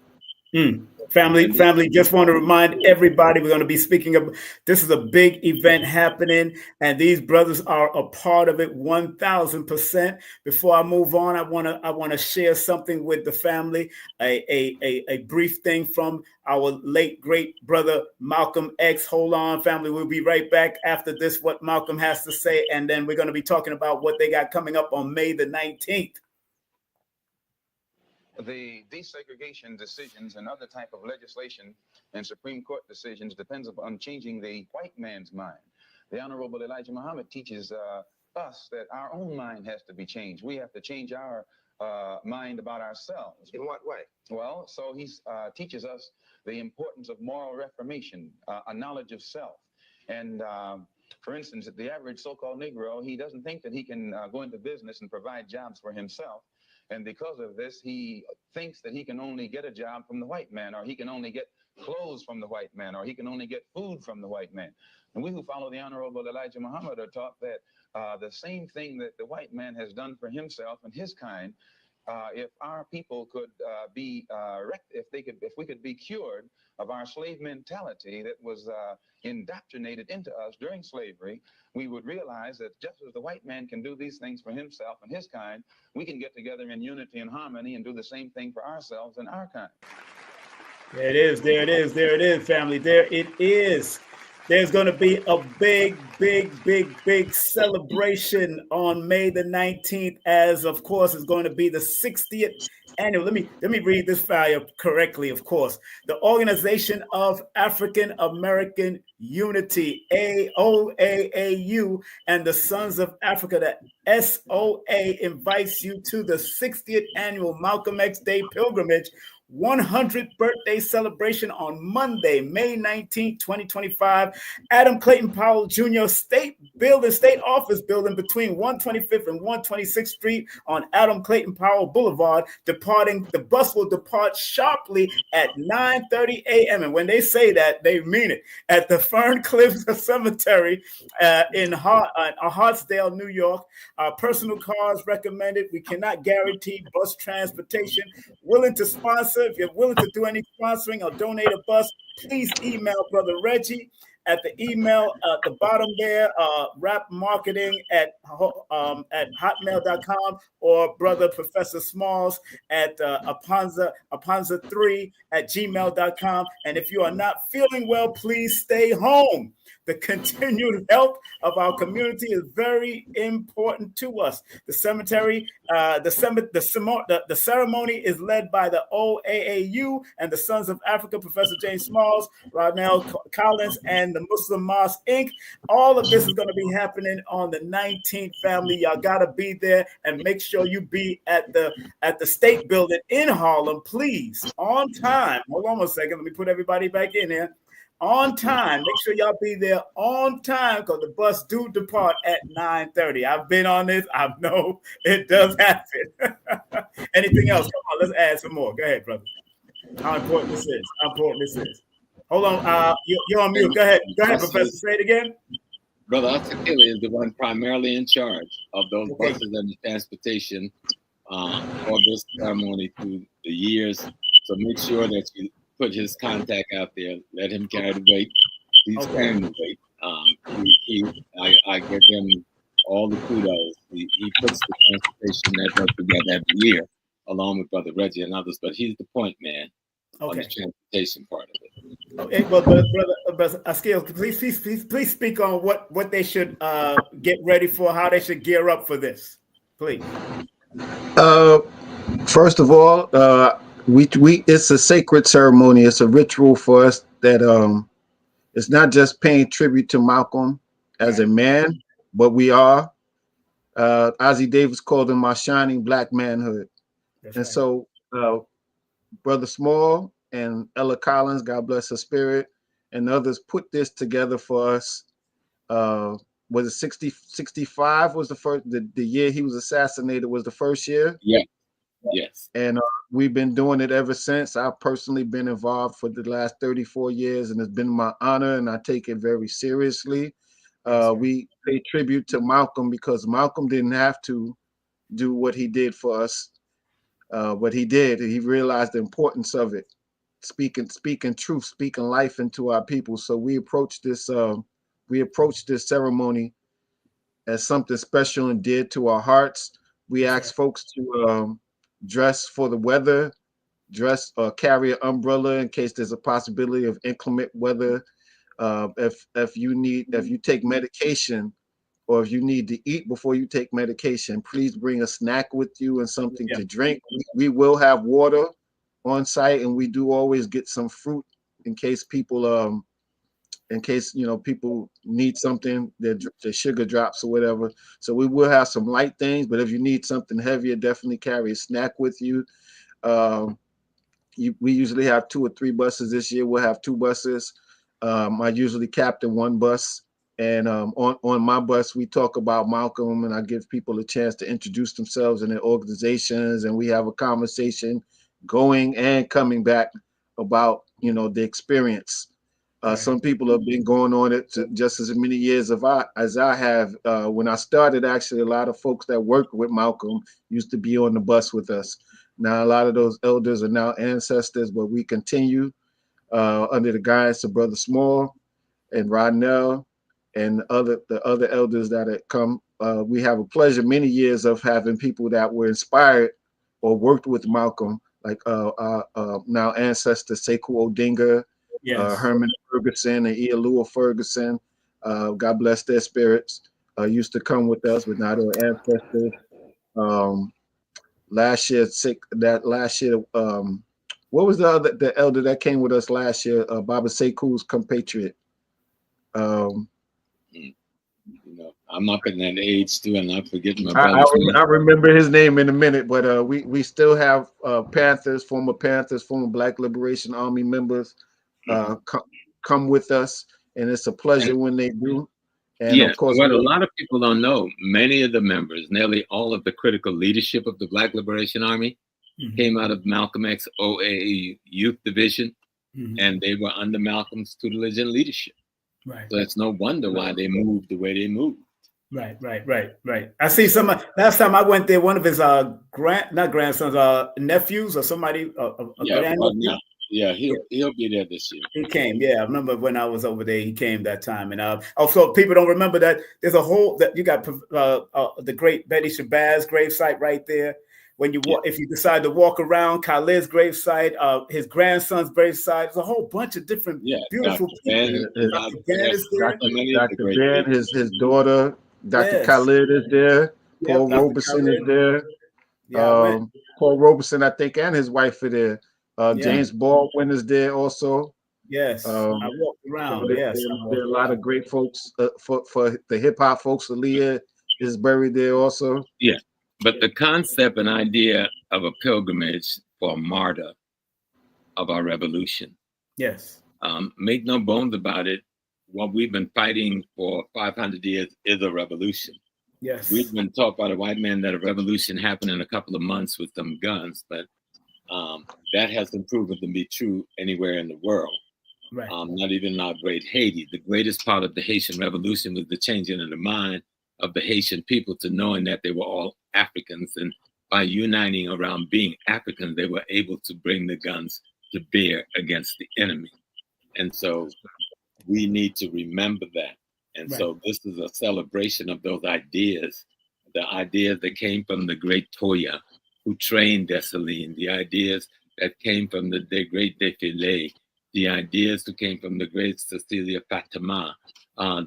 Speaker 4: Mm. Family, just want to remind everybody we're going to be speaking of, this is a big event happening, and these brothers are a part of it 1000%. Before I move on, I want to share something with the family, a brief thing from our late great brother Malcolm X. Hold on, family, we'll be right back after this, what Malcolm has to say, and then we're going to be talking about what they got coming up on May the 19th.
Speaker 6: The desegregation decisions and other type of legislation and Supreme Court decisions depends upon changing the white man's mind. The Honorable Elijah Muhammad teaches us that our own mind has to be changed. We have to change our mind about ourselves.
Speaker 7: In what way?
Speaker 6: Well, so he teaches us the importance of moral reformation, a knowledge of self. And for instance, the average so-called Negro, he doesn't think that he can go into business and provide jobs for himself. And because of this, he thinks that he can only get a job from the white man, or he can only get clothes from the white man, or he can only get food from the white man. And we who follow the Honorable Elijah Muhammad are taught that the same thing that the white man has done for himself and his kind, if our people could if we could be cured of our slave mentality that was indoctrinated into us during slavery, we would realize that just as the white man can do these things for himself and his kind, we can get together in unity and harmony and do the same thing for ourselves and our kind.
Speaker 4: There it is, family. There it is. There's going to be a big celebration on May the 19th, as of course is going to be the 60th annual. Let me read this file correctly, of course. The Organization of African American Unity, AOAAU, and the Sons of Africa, the SOA, invites you to the 60th annual Malcolm X Day pilgrimage 100th birthday celebration on Monday, May 19, 2025, Adam Clayton Powell Jr. State Office Building between 125th and 126th Street on Adam Clayton Powell Boulevard. The bus will depart sharply at 9:30 a.m. And when they say that, they mean it. At the Fern Cliffs Cemetery in Hartsdale, New York. Personal cars recommended. We cannot guarantee bus transportation. Willing to sponsor. If you're willing to do any sponsoring or donate a bus, please email Brother Reggie at the email at the bottom there, rapmarketing@hotmail.com, or Brother Professor Smalls at apanza3@gmail.com. And if you are not feeling well, please stay home. The continued health of our community is very important to us. The cemetery, the ceremony is led by the OAAU and the Sons of Africa, Professor James Smalls, Ronell Collins, and the Muslim Mosque Inc. All of this is going to be happening on the 19th, family. Y'all got to be there, and make sure you be at the State Building in Harlem, please, on time. Hold on a second. Let me put everybody back in here. On time. Make sure y'all be there on time, because the bus do depart at 9:30. I've been on this. I know it does happen. Anything else? Come on, let's add some more. Go ahead, brother. How important this is. How important this is. Hold on. You're on mute. Go ahead. Go ahead, Professor. Say it again.
Speaker 3: Brother Atakili is the one primarily in charge of those buses and the transportation for this ceremony through the years. So make sure that you put his contact out there. Let him carry the weight. He's carrying the weight. I give him all the kudos. He puts the transportation network together every year, along with Brother Reggie and others. But he's the point man on the transportation part of it.
Speaker 4: Okay, well, Brother Askil, please speak on what they should get ready for, how they should gear up for this, please.
Speaker 5: First of all, we it's a sacred ceremony. It's a ritual for us that it's not just paying tribute to Malcolm as a man, but we are. Ozzie Davis called him my shining black manhood. So Brother Small and Ella Collins, God bless her spirit, and others put this together for us. Was it 65 was the first, the year he was assassinated was the first year?
Speaker 3: Yeah. Yes.
Speaker 5: And we've been doing it ever since. I've personally been involved for the last 34 years, and it's been my honor, and I take it very seriously. We pay tribute to Malcolm because Malcolm didn't have to do what he did for us, but he did. He realized the importance of it, speaking truth, speaking life into our people. So we approach this ceremony as something special and dear to our hearts. We ask folks to dress for the weather, dress or carry an umbrella in case there's a possibility of inclement weather. If you take medication, or if you need to eat before you take medication, please bring a snack with you and something to drink. We will have water on site, and we do always get some fruit in case people people need something, the sugar drops or whatever. So we will have some light things, but if you need something heavier, definitely carry a snack with you. We usually have 2 or 3 buses. This year we'll have 2 buses. I usually captain 1 bus, and on my bus we talk about Malcolm, and I give people a chance to introduce themselves and their organizations, and we have a conversation going and coming back about the experience. Some people have been going on it just as many years as I have. When I started, actually, a lot of folks that worked with Malcolm used to be on the bus with us. Now, a lot of those elders are now ancestors, but we continue under the guidance of Brother Small and Rodnell and the other elders that have come. We have a pleasure many years of having people that were inspired or worked with Malcolm, like now ancestor Sekou Odinga, Herman Ferguson and Ialua Ferguson. God bless their spirits. Used to come with us, but now they're ancestors. Last year, what was the elder that came with us last year? Baba Sekou's compatriot.
Speaker 3: I'm up in that age too, and I forget my
Speaker 5: brother. I remember his name in a minute, but we still have former Black Liberation Army members come with us, and it's a pleasure when they do. And
Speaker 3: of course, what a lot of people don't know, many of the members, nearly all of the critical leadership of the Black Liberation Army came out of Malcolm X OAA Youth Division, and they were under Malcolm's tutelage and leadership. Right. So it's no wonder why they moved the way they moved.
Speaker 4: Right. I see last time I went there, one of his not grandsons, nephews or somebody.
Speaker 3: Yeah, he'll be there this year.
Speaker 4: He came. Yeah, I remember when I was over there. He came that time. And also, people don't remember that there's a whole that you got the great Betty Shabazz gravesite right there. When you walk, if you decide to walk around Khalid's gravesite, his grandson's gravesite, there's a whole bunch of different beautiful people.
Speaker 5: Dr. Ben, his daughter, Dr. Khalid is there. Paul Robeson is there. Paul Robeson, I think, and his wife are there. James Baldwin is there also.
Speaker 4: Yes, I walked around.
Speaker 5: So there are a lot of great folks for the hip hop folks. Aaliyah is buried there also.
Speaker 3: Yeah, but the concept and idea of a pilgrimage for a martyr of our revolution.
Speaker 4: Yes.
Speaker 3: Make no bones about it. What we've been fighting for 500 years is a revolution.
Speaker 4: Yes.
Speaker 3: We've been taught by the white man that a revolution happened in a couple of months with some guns, but that hasn't proven to be true anywhere in the world.
Speaker 4: Right.
Speaker 3: Not even in our great Haiti. The greatest part of the Haitian Revolution was the changing of the mind of the Haitian people to knowing that they were all Africans. And by uniting around being Africans, they were able to bring the guns to bear against the enemy. And so we need to remember that. And so this is a celebration of those ideas, the ideas that came from the great Toya, who trained Dessalines, the ideas that came from the great Défilé, the ideas that came from the great Cecilia Fatima,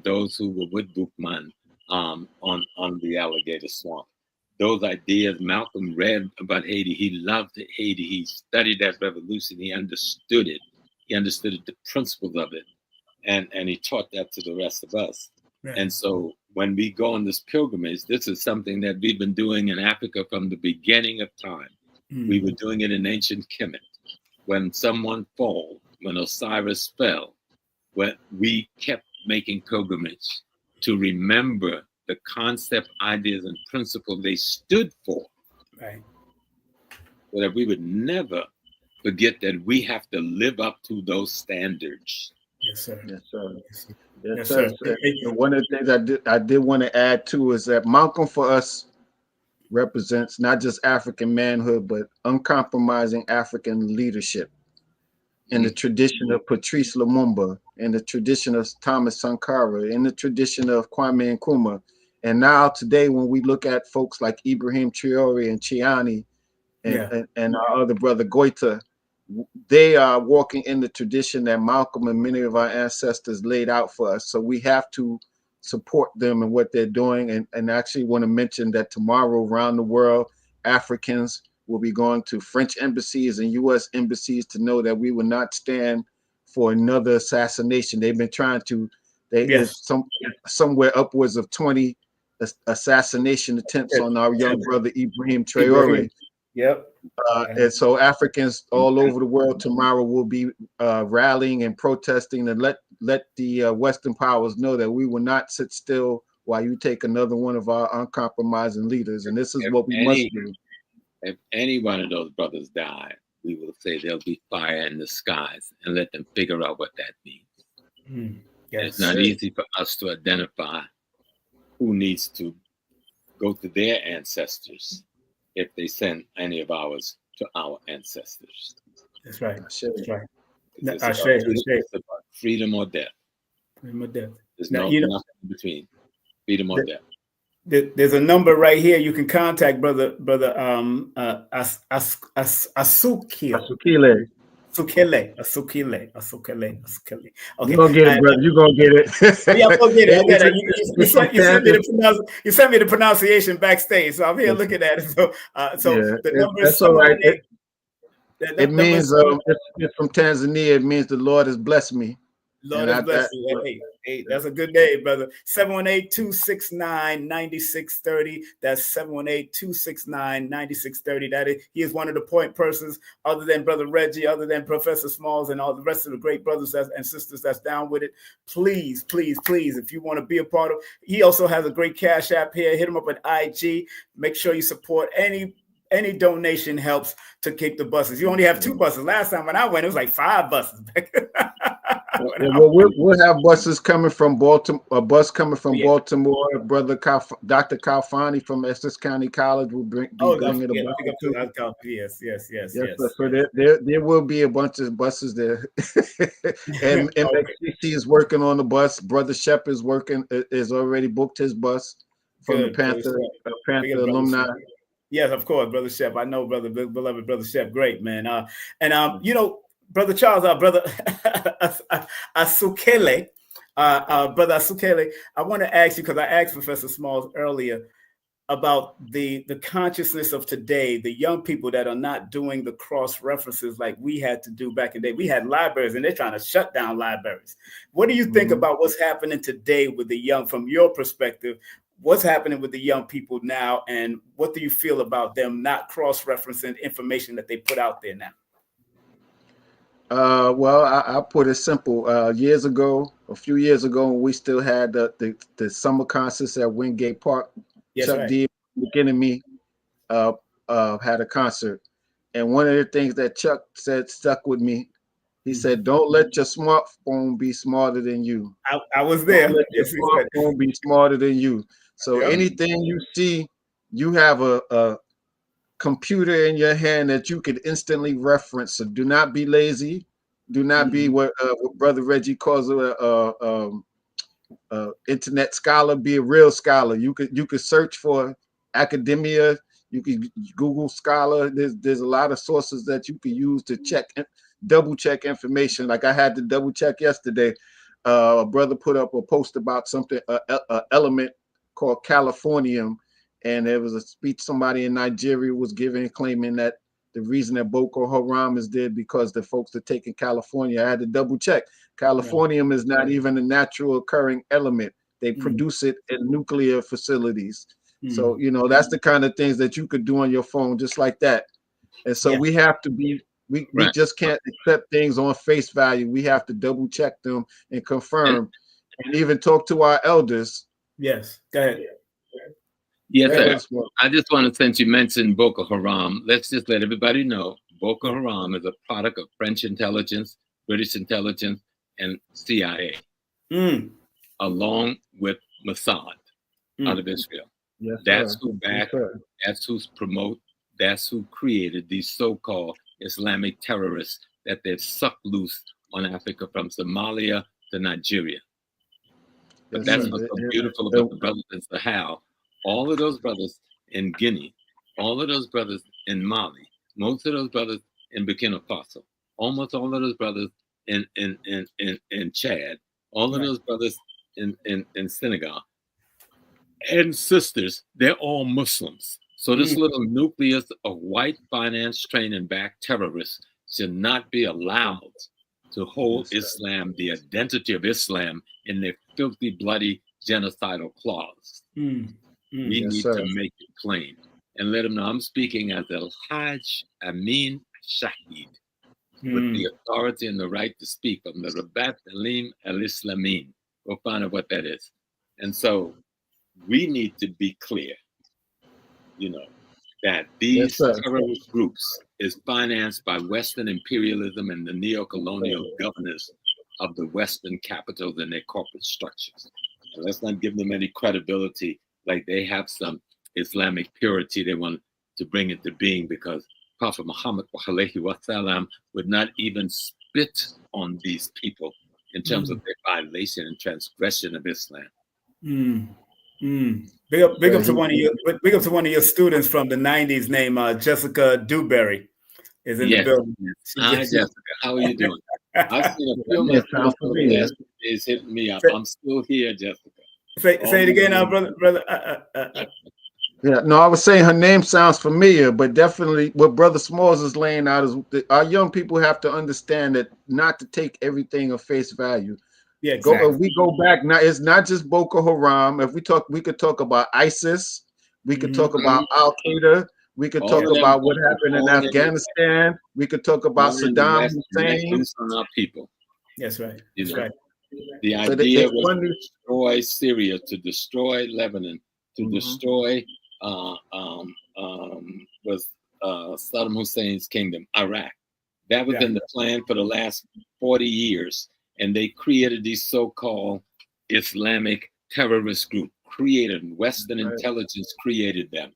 Speaker 3: those who were with Boukman on the Alligator Swamp. Those ideas, Malcolm read about Haiti. He loved Haiti. He studied that revolution. He understood it. He understood the principles of it. And he taught that to the rest of us. Right. And so when we go on this pilgrimage, this is something that we've been doing in Africa from the beginning of time. We were doing it in ancient Kemet. When someone fell, when Osiris fell, when we kept making pilgrimage to remember the concept, ideas, and principles they stood for.
Speaker 4: Right.
Speaker 3: So that we would never forget that we have to live up to those standards.
Speaker 4: Yes, sir.
Speaker 5: Yes, sir. Yes, sir. One of the things I did want to add too is that Malcolm for us represents not just African manhood, but uncompromising African leadership in the tradition of Patrice Lumumba, in the tradition of Thomas Sankara, in the tradition of Kwame Nkrumah. And now today, when we look at folks like Ibrahim Traore and Chiani and our other brother Goita, they are walking in the tradition that Malcolm and many of our ancestors laid out for us. So we have to support them and what they're doing. And actually want to mention that tomorrow around the world, Africans will be going to French embassies and U.S. embassies to know that we will not stand for another assassination. They've been trying to, there's somewhere upwards of 20 assassination attempts on our young brother Ibrahim Traore.
Speaker 4: Yep.
Speaker 5: And so Africans all over the world tomorrow will be rallying and protesting and let the Western powers know that we will not sit still while you take another one of our uncompromising leaders. And this is what we must do.
Speaker 3: If any one of those brothers die, we will say there'll be fire in the skies and let them figure out what that means. It's not easy for us to identify who needs to go to their ancestors if they send any of ours to our ancestors.
Speaker 4: That's right. That's right.
Speaker 3: It's about freedom or death.
Speaker 4: Freedom or death.
Speaker 3: There's nothing in between. Freedom or death.
Speaker 4: There's a number right here you can contact brother Asukile. Asukile. Okay.
Speaker 5: You're gonna get it, brother. You're gonna get it.
Speaker 4: Yeah, I'm gonna get it. You sent me the pronunciation backstage, so I'm here looking at it. So the number is
Speaker 5: all right. It means it's from Tanzania. It means the Lord has blessed me.
Speaker 4: Lord has blessed you. Hey, that's a good day, brother. 718-269-9630. That's 718-269-9630. He is one of the point persons, other than Brother Reggie, other than Professor Smalls, and all the rest of the great brothers and sisters that's down with it. Please, if you want to be a part of, he also has a great Cash App here. Hit him up at IG. Make sure you support any donation helps to keep the buses. You only have 2 buses. Last time when I went, it was like 5 buses.
Speaker 5: Well, we'll have buses coming from Baltimore. A bus coming from Baltimore. Brother Dr. Kalfani from Essex County College will be bringing a bus.
Speaker 4: Yes.
Speaker 5: So there will be a bunch of buses there, and MXCC is working on the bus. Brother Shep is already booked his bus from the Panther alumni.
Speaker 4: Yes, of course, Brother Shep. I know, beloved Brother Shep. Great, man. Brother Charles, brother Asukele, Brother Asukele, I want to ask you, because I asked Professor Smalls earlier about the consciousness of today, the young people that are not doing the cross references like we had to do back in the day. We had libraries and they're trying to shut down libraries. What do you think about what's happening today with the young, from your perspective? What's happening with the young people now, and what do you feel about them not cross-referencing information that they put out there now?
Speaker 5: Well, I'll put it simple. A few years ago, when we still had the summer concerts at Wingate Park,
Speaker 4: Yes,
Speaker 5: Chuck D, McKinney, had a concert. And one of the things that Chuck said stuck with me. He said, "Don't let your smartphone be smarter than you."
Speaker 4: I was there.
Speaker 5: Don't let your smartphone be smarter than you. So anything you see, you have a computer in your hand that you could instantly reference. So do not be lazy. Do not be what Brother Reggie calls internet scholar. Be a real scholar. You could search for academia. You could Google Scholar. There's a lot of sources that you can use to double check information. Like I had to double check yesterday. A brother put up a post about something, a element called californium, and there was a speech somebody in Nigeria was giving, claiming that the reason that Boko Haram is dead because the folks are taking California. I had to double check. Californium is not even a natural occurring element. They produce it in nuclear facilities. So, that's the kind of things that you could do on your phone just like that. And so we have to be, we just can't accept things on face value. We have to double check them and confirm and even talk to our elders.
Speaker 4: Yes, go ahead.
Speaker 3: Yes, sir. I just want to, since you mentioned Boko Haram, let's just let everybody know Boko Haram is a product of French intelligence, British intelligence, and CIA, along with Mossad out of Israel.
Speaker 5: Yes,
Speaker 3: that's who backed, that's who's promote, that's who created these so-called Islamic terrorists that they've sucked loose on Africa from Somalia to Nigeria. But that's what's so beautiful about the brothers in Sahel. All of those brothers in Guinea, all of those brothers in Mali, most of those brothers in Burkina Faso, almost all of those brothers in Chad, all of those brothers in Senegal, and sisters, they're all Muslims. So this little nucleus of white finance training back terrorists should not be allowed to hold Islam, the identity of Islam, in their filthy, bloody, genocidal claws. We need to make it plain and let them know I'm speaking as Al-Hajj Amin Shahid, with the authority and the right to speak from the Rabat Alim Al-Islamin. We'll find out what that is. And so we need to be clear, that these terrorist groups is financed by Western imperialism and the neo-colonial governors of the Western capitals and their corporate structures. And let's not give them any credibility like they have some Islamic purity they want to bring into being, because Prophet Muhammad wasallam would not even spit on these people in terms of their violation and transgression of Islam.
Speaker 4: Big up to one of your students from the 90s named Jessica Dewberry is in the building.
Speaker 3: Hi, Jessica. How are you doing? I've seen a few of my friends for the last 2 days hitting me up. I'm still here, Jessica.
Speaker 4: Say it again now, brother.
Speaker 5: Yeah, no, I was saying her name sounds familiar, but definitely what Brother Smalls is laying out is our young people have to understand that not to take everything at face value.
Speaker 4: Yeah, exactly.
Speaker 5: If we go back now, it's not just Boko Haram. If we could talk about ISIS, we could talk about Al Qaeda, we could talk about what happened in Afghanistan, we could talk about Saddam Hussein.
Speaker 3: On our people.
Speaker 4: That's right. That's right.
Speaker 3: The idea was to destroy Syria, to destroy Lebanon, to destroy Saddam Hussein's kingdom, Iraq. That was in the plan for the last 40 years. and they created these so-called Islamic terrorist group. Western intelligence created them.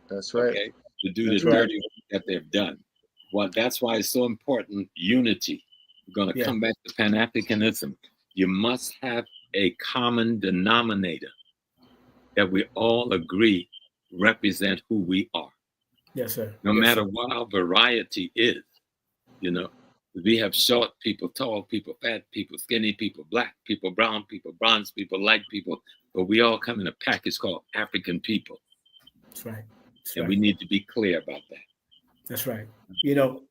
Speaker 5: That's right.
Speaker 3: Okay, to do the dirty work that they've done. Well, that's why it's so important. Unity. We're going to come back to Pan-Africanism. You must have a common denominator that we all agree represent who we are.
Speaker 4: Yes, sir.
Speaker 3: No matter what our variety is, you know, we have short people, tall people, fat people, skinny people, black people, brown people, bronze people, light people, but we all come in a package called African people.
Speaker 4: That's right.
Speaker 3: And we need to be clear about that.
Speaker 4: That's right. You know,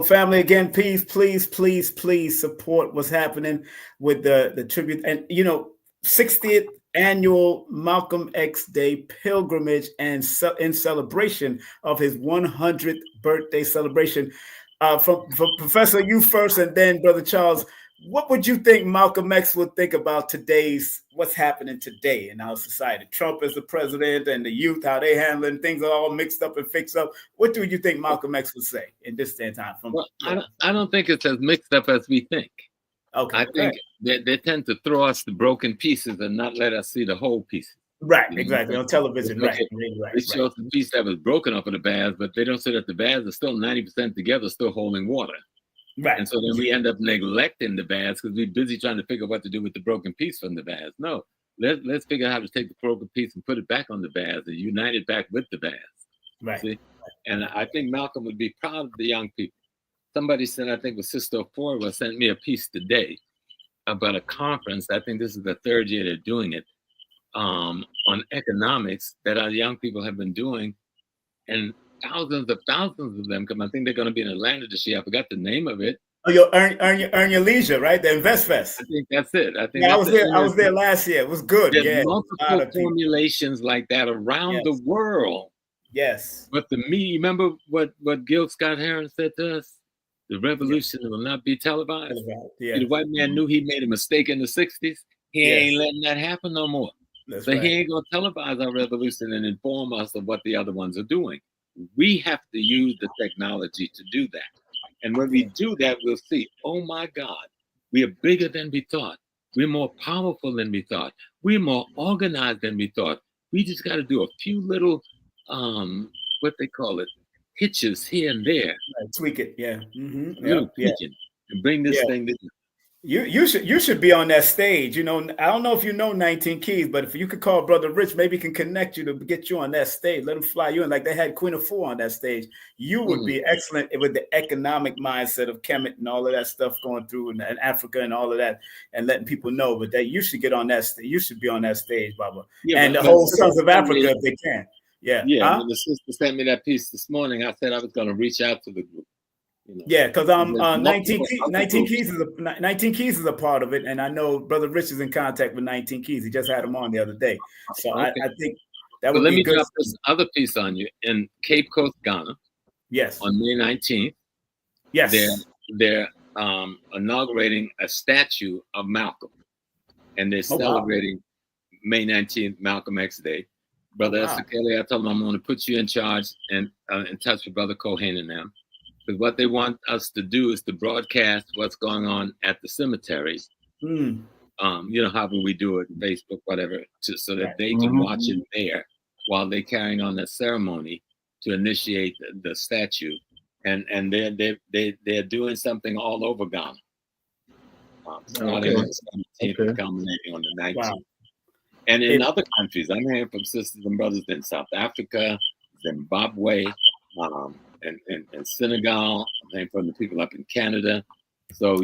Speaker 4: family, again, please support what's happening with the tribute. And, 60th annual Malcolm X Day pilgrimage and in celebration of his 100th birthday celebration. From Professor, you first, and then Brother Charles, what would you think Malcolm X would think about what's happening today in our society? Trump as the president and the youth, how they handling things are all mixed up and fixed up. What do you think Malcolm X would say in this day and time?
Speaker 3: I don't think it's as mixed up as we think.
Speaker 4: Okay.
Speaker 3: I think they tend to throw us the broken pieces and not let us see the whole pieces.
Speaker 4: Right, exactly. On television, right.
Speaker 3: They show us the piece that was broken off of the baths, but they don't say that the baths are still 90% together, still holding water.
Speaker 4: Right.
Speaker 3: And so then we end up neglecting the baths because we're busy trying to figure out what to do with the broken piece from the baths. No, let's figure out how to take the broken piece and put it back on the baths and unite it back with the baths.
Speaker 4: Right.
Speaker 3: See? And I think Malcolm would be proud of the young people. Somebody said, I think it was Sister Ford sent me a piece today about a conference. I think this is the third year they're doing it on economics that our young people have been doing. And thousands of them come. I think they're going to be in Atlanta this year. I forgot the name of it.
Speaker 4: Oh, you'll earn your leisure, right? The Invest Fest.
Speaker 3: I think that's it.
Speaker 4: I was there. I was there last year. It was good.
Speaker 3: There's multiple formulations like that around the world.
Speaker 4: Yes.
Speaker 3: But remember what Gil Scott Heron said to us? The revolution will not be televised.
Speaker 4: Yeah.
Speaker 3: The white man knew he made a mistake in the 60s. He ain't letting that happen no more. He ain't going to televise our revolution and inform us of what the other ones are doing. We have to use the technology to do that. And when we do that, we'll see, oh my God, we are bigger than we thought. We're more powerful than we thought. We're more organized than we thought. We just got to do a few little, what they call it, hitches here and there.
Speaker 4: Tweak it, yeah.
Speaker 3: Little tweaking and bring this thing to
Speaker 4: You should be on that stage. I don't know if you know 19 Keys, but if you could call Brother Rich, maybe he can connect you to get you on that stage. Let him fly you in like they had Queen of Four on that stage. You would be excellent with the economic mindset of Kemet and all of that stuff going through in Africa and all of that, and letting people know. But that you should get on that stage. You should be on that stage, Baba. And the whole Sons of Africa if they can. Yeah.
Speaker 3: When the sister sent me that piece this morning, I said I was going to reach out to the group.
Speaker 4: Yeah, because 19 Keys is a part of it, and I know Brother Rich is in contact with 19 Keys. He just had him on the other day, so I think that would be good.
Speaker 3: Let me drop this other piece on you. In Cape Coast, Ghana,
Speaker 4: yes,
Speaker 3: on May 19th,
Speaker 4: yes,
Speaker 3: they're inaugurating a statue of Malcolm, and they're celebrating May 19th, Malcolm X Day. Brother Esther Kelly, I told him I'm going to put you in charge and in touch with Brother Cohen and them. Because what they want us to do is to broadcast what's going on at the cemeteries. However we do it, Facebook, whatever, so that they can watch it there while they're carrying on the ceremony to initiate the statue. And they're doing something all over Ghana. Starting on the 17th, culminating on the 19th. Wow. And in other countries, I'm hearing from sisters and brothers in South Africa, Zimbabwe, and Senegal. I'm hearing from the people up in Canada. So,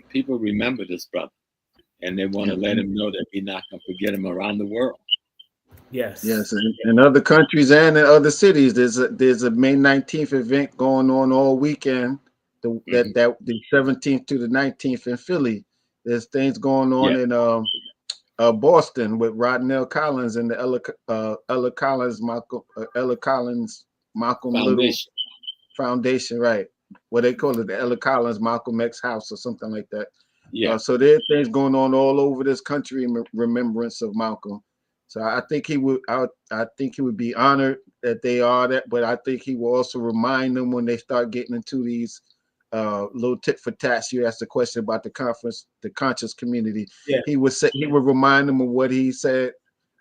Speaker 3: people remember this brother, and they want to let him know that we're not going to forget him around the world.
Speaker 4: Yes.
Speaker 5: In other countries and in other cities, there's a May 19th event going on all weekend. The 17th to the 19th in Philly. There's things going on in Boston with Rodnell Collins and the Ella Collins Malcolm Little Foundation, right? What they call it, the Ella Collins Malcolm X House or something like that. Yeah. So there are things going on all over this country in remembrance of Malcolm. So I think he would. I think he would be honored that they are that, but I think he will also remind them when they start getting into these little tit for tat. You asked a question about the conscious community.
Speaker 4: Yeah.
Speaker 5: He would remind them of what he said.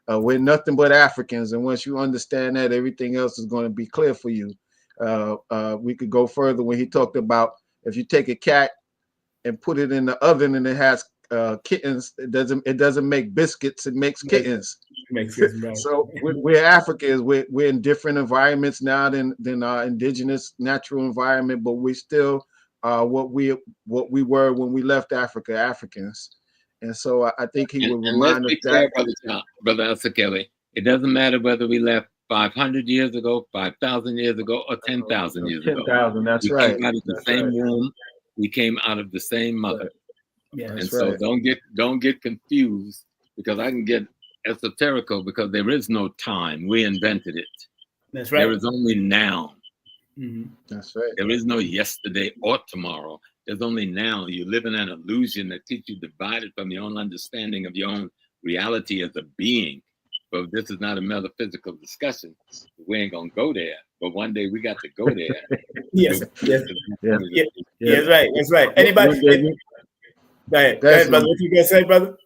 Speaker 5: We're nothing but Africans, and once you understand that, everything else is going to be clear for you. We could go further when he talked about if you take a cat and put it in the oven and it has kittens, it doesn't make biscuits, it makes kittens.
Speaker 4: Makes sense, right.
Speaker 5: So we're Africans. We're in different environments now than our indigenous natural environment, but we still what we were when we left Africa, Africans. And so I think he would remind us that.
Speaker 3: Brother Asakele, it doesn't matter whether we left 500 years ago, 5,000 years ago, or 10,000 years ago.
Speaker 5: 10,000, that's
Speaker 3: we
Speaker 5: right.
Speaker 3: Came out of the same womb. We came out of the same mother.
Speaker 4: Yeah,
Speaker 3: and so don't get confused, because I can get esoterical, because there is no time. We invented it.
Speaker 4: That's right.
Speaker 3: There is only now.
Speaker 4: Mm-hmm.
Speaker 5: That's right.
Speaker 3: There is no yesterday or tomorrow. There's only now. You live in an illusion that keeps you divided from your own understanding of your own reality as a being. But this is not a metaphysical discussion. We ain't gonna go there. But one day we got to go there.
Speaker 4: Yes. That's right. That's right. Anybody? Go ahead, brother. What you gonna say, brother?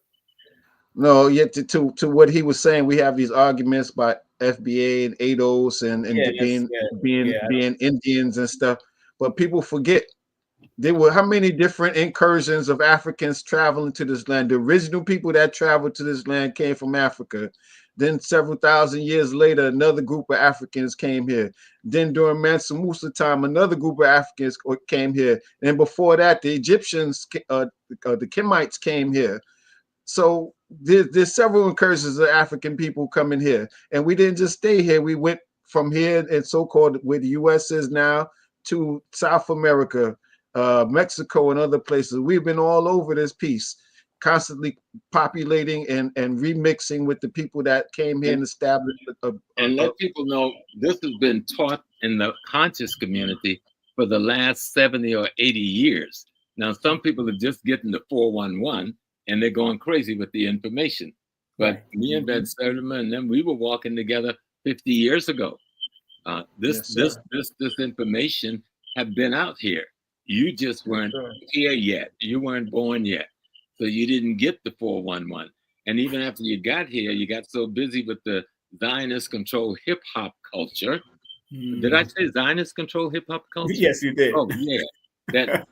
Speaker 5: No, yet to what he was saying, we have these arguments by FBA and ADOS and being Indians and stuff. But people forget there were how many different incursions of Africans traveling to this land. The original people that traveled to this land came from Africa. Then several thousand years later, another group of Africans came here. Then during Mansa Musa time, another group of Africans came here. And before that, the Egyptians, the Kemites came here. So there's several incursions of African people coming here. And we didn't just stay here. We went from here and so-called where the U.S. is now to South America, Mexico, and other places. We've been all over this piece, constantly populating and remixing with the people that came here and established.
Speaker 3: Let people know this has been taught in the conscious community for the last 70 or 80 years. Now, some people are just getting the 411 and they're going crazy with the information. But me and Ben Sertima and them, we were walking together 50 years ago. This information had been out here. You just weren't here yet. You weren't born yet. So you didn't get the 411. And even after you got here, you got so busy with the Zionist control hip hop culture. Did I say Zionist control hip hop culture?
Speaker 4: Yes, you did.
Speaker 3: Oh, yeah. That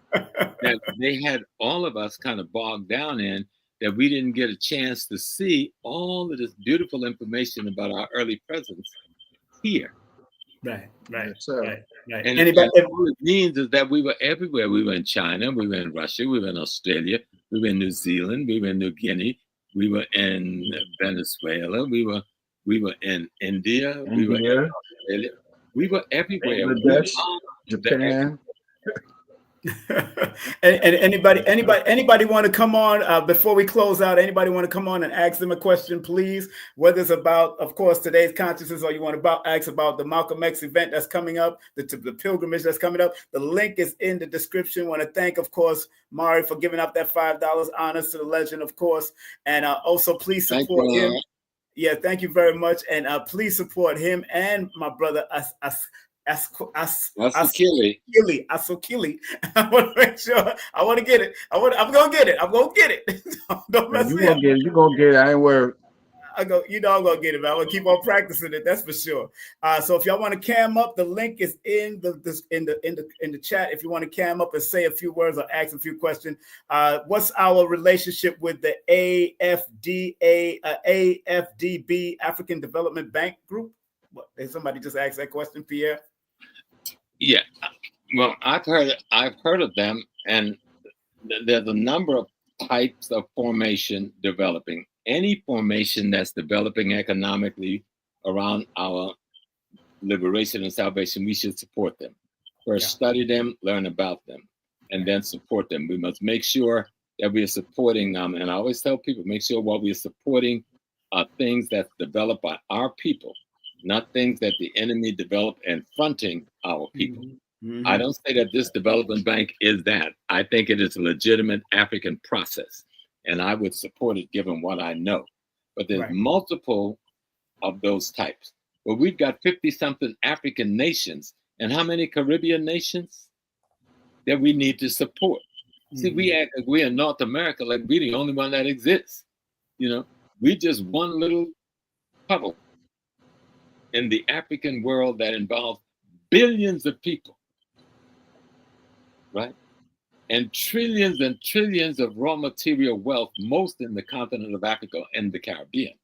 Speaker 3: they had all of us kind of bogged down in, that we didn't get a chance to see all of this beautiful information about our early presence here.
Speaker 4: Right.
Speaker 3: And all it means is that we were everywhere. We were in China, we were in Russia, we were in Australia, we were in New Zealand, we were in New Guinea, we were in Venezuela, we were in India, we were in Australia, we were everywhere.
Speaker 5: Japan.
Speaker 4: And anybody want to come on before we close out? Anybody want to come on and ask them a question, please? Whether it's about, of course, today's consciousness, or you want to ask about the Malcolm X event that's coming up, the pilgrimage that's coming up. The link is in the description. Want to thank, of course, Mari for giving up that $5 honors to the legend, of course, and also please support him. Yeah, thank you very much, and please support him and my brother
Speaker 3: Asakele.
Speaker 4: I want to make sure. I want to get it. I'm gonna get it. Don't mess
Speaker 5: me up. You're gonna get it. I ain't worried.
Speaker 4: I'm gonna get it, man. I'm gonna keep on practicing it. That's for sure. So if y'all want to cam up, the link is in the chat. If you want to cam up and say a few words or ask a few questions, what's our relationship with the AFDB African Development Bank Group? What, did somebody just ask that question, Pierre?
Speaker 3: Yeah, well, I've heard of them, and there's a number of types of formation developing. Any formation that's developing economically around our liberation and salvation, we should support them. First, study them, learn about them, and then support them. We must make sure that we are supporting them. And I always tell people, make sure what we are supporting are things that's developed by our people, not things that the enemy developed and fronting our people. Mm-hmm. I don't say that this development bank is that. I think it is a legitimate African process, and I would support it given what I know. But there's multiple of those types. Well, we've got 50-something African nations, and how many Caribbean nations? that we need to support. See, we act like we're in North America, like we're the only one that exists. You know, we just one little puddle in the African world that involves billions of people, right? And trillions of raw material wealth, most in the continent of Africa and the Caribbean.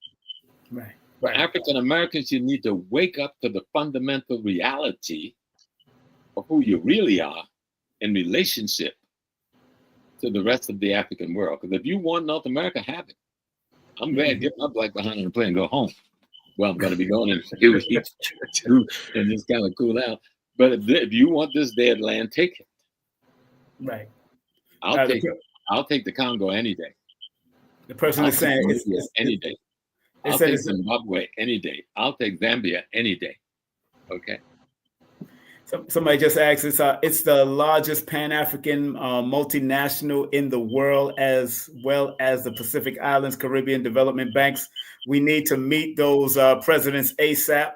Speaker 4: Right.
Speaker 3: For African Americans, you need to wake up to the fundamental reality of who you really are in relationship to the rest of the African world. Because if you want North America, have it. I'm glad get my black behind on the plane and go home. Well, I'm going to be going in a few weeks and just kind of cool out. But if you want this dead land, take it.
Speaker 4: Right.
Speaker 3: I'll take the Congo any day.
Speaker 4: The person is saying
Speaker 3: it's any day. I'll take Zimbabwe any day. I'll take Zambia any day. Okay.
Speaker 4: Somebody just asked, it's the largest Pan-African multinational in the world, as well as the Pacific Islands, Caribbean Development Banks. We need to meet those presidents ASAP.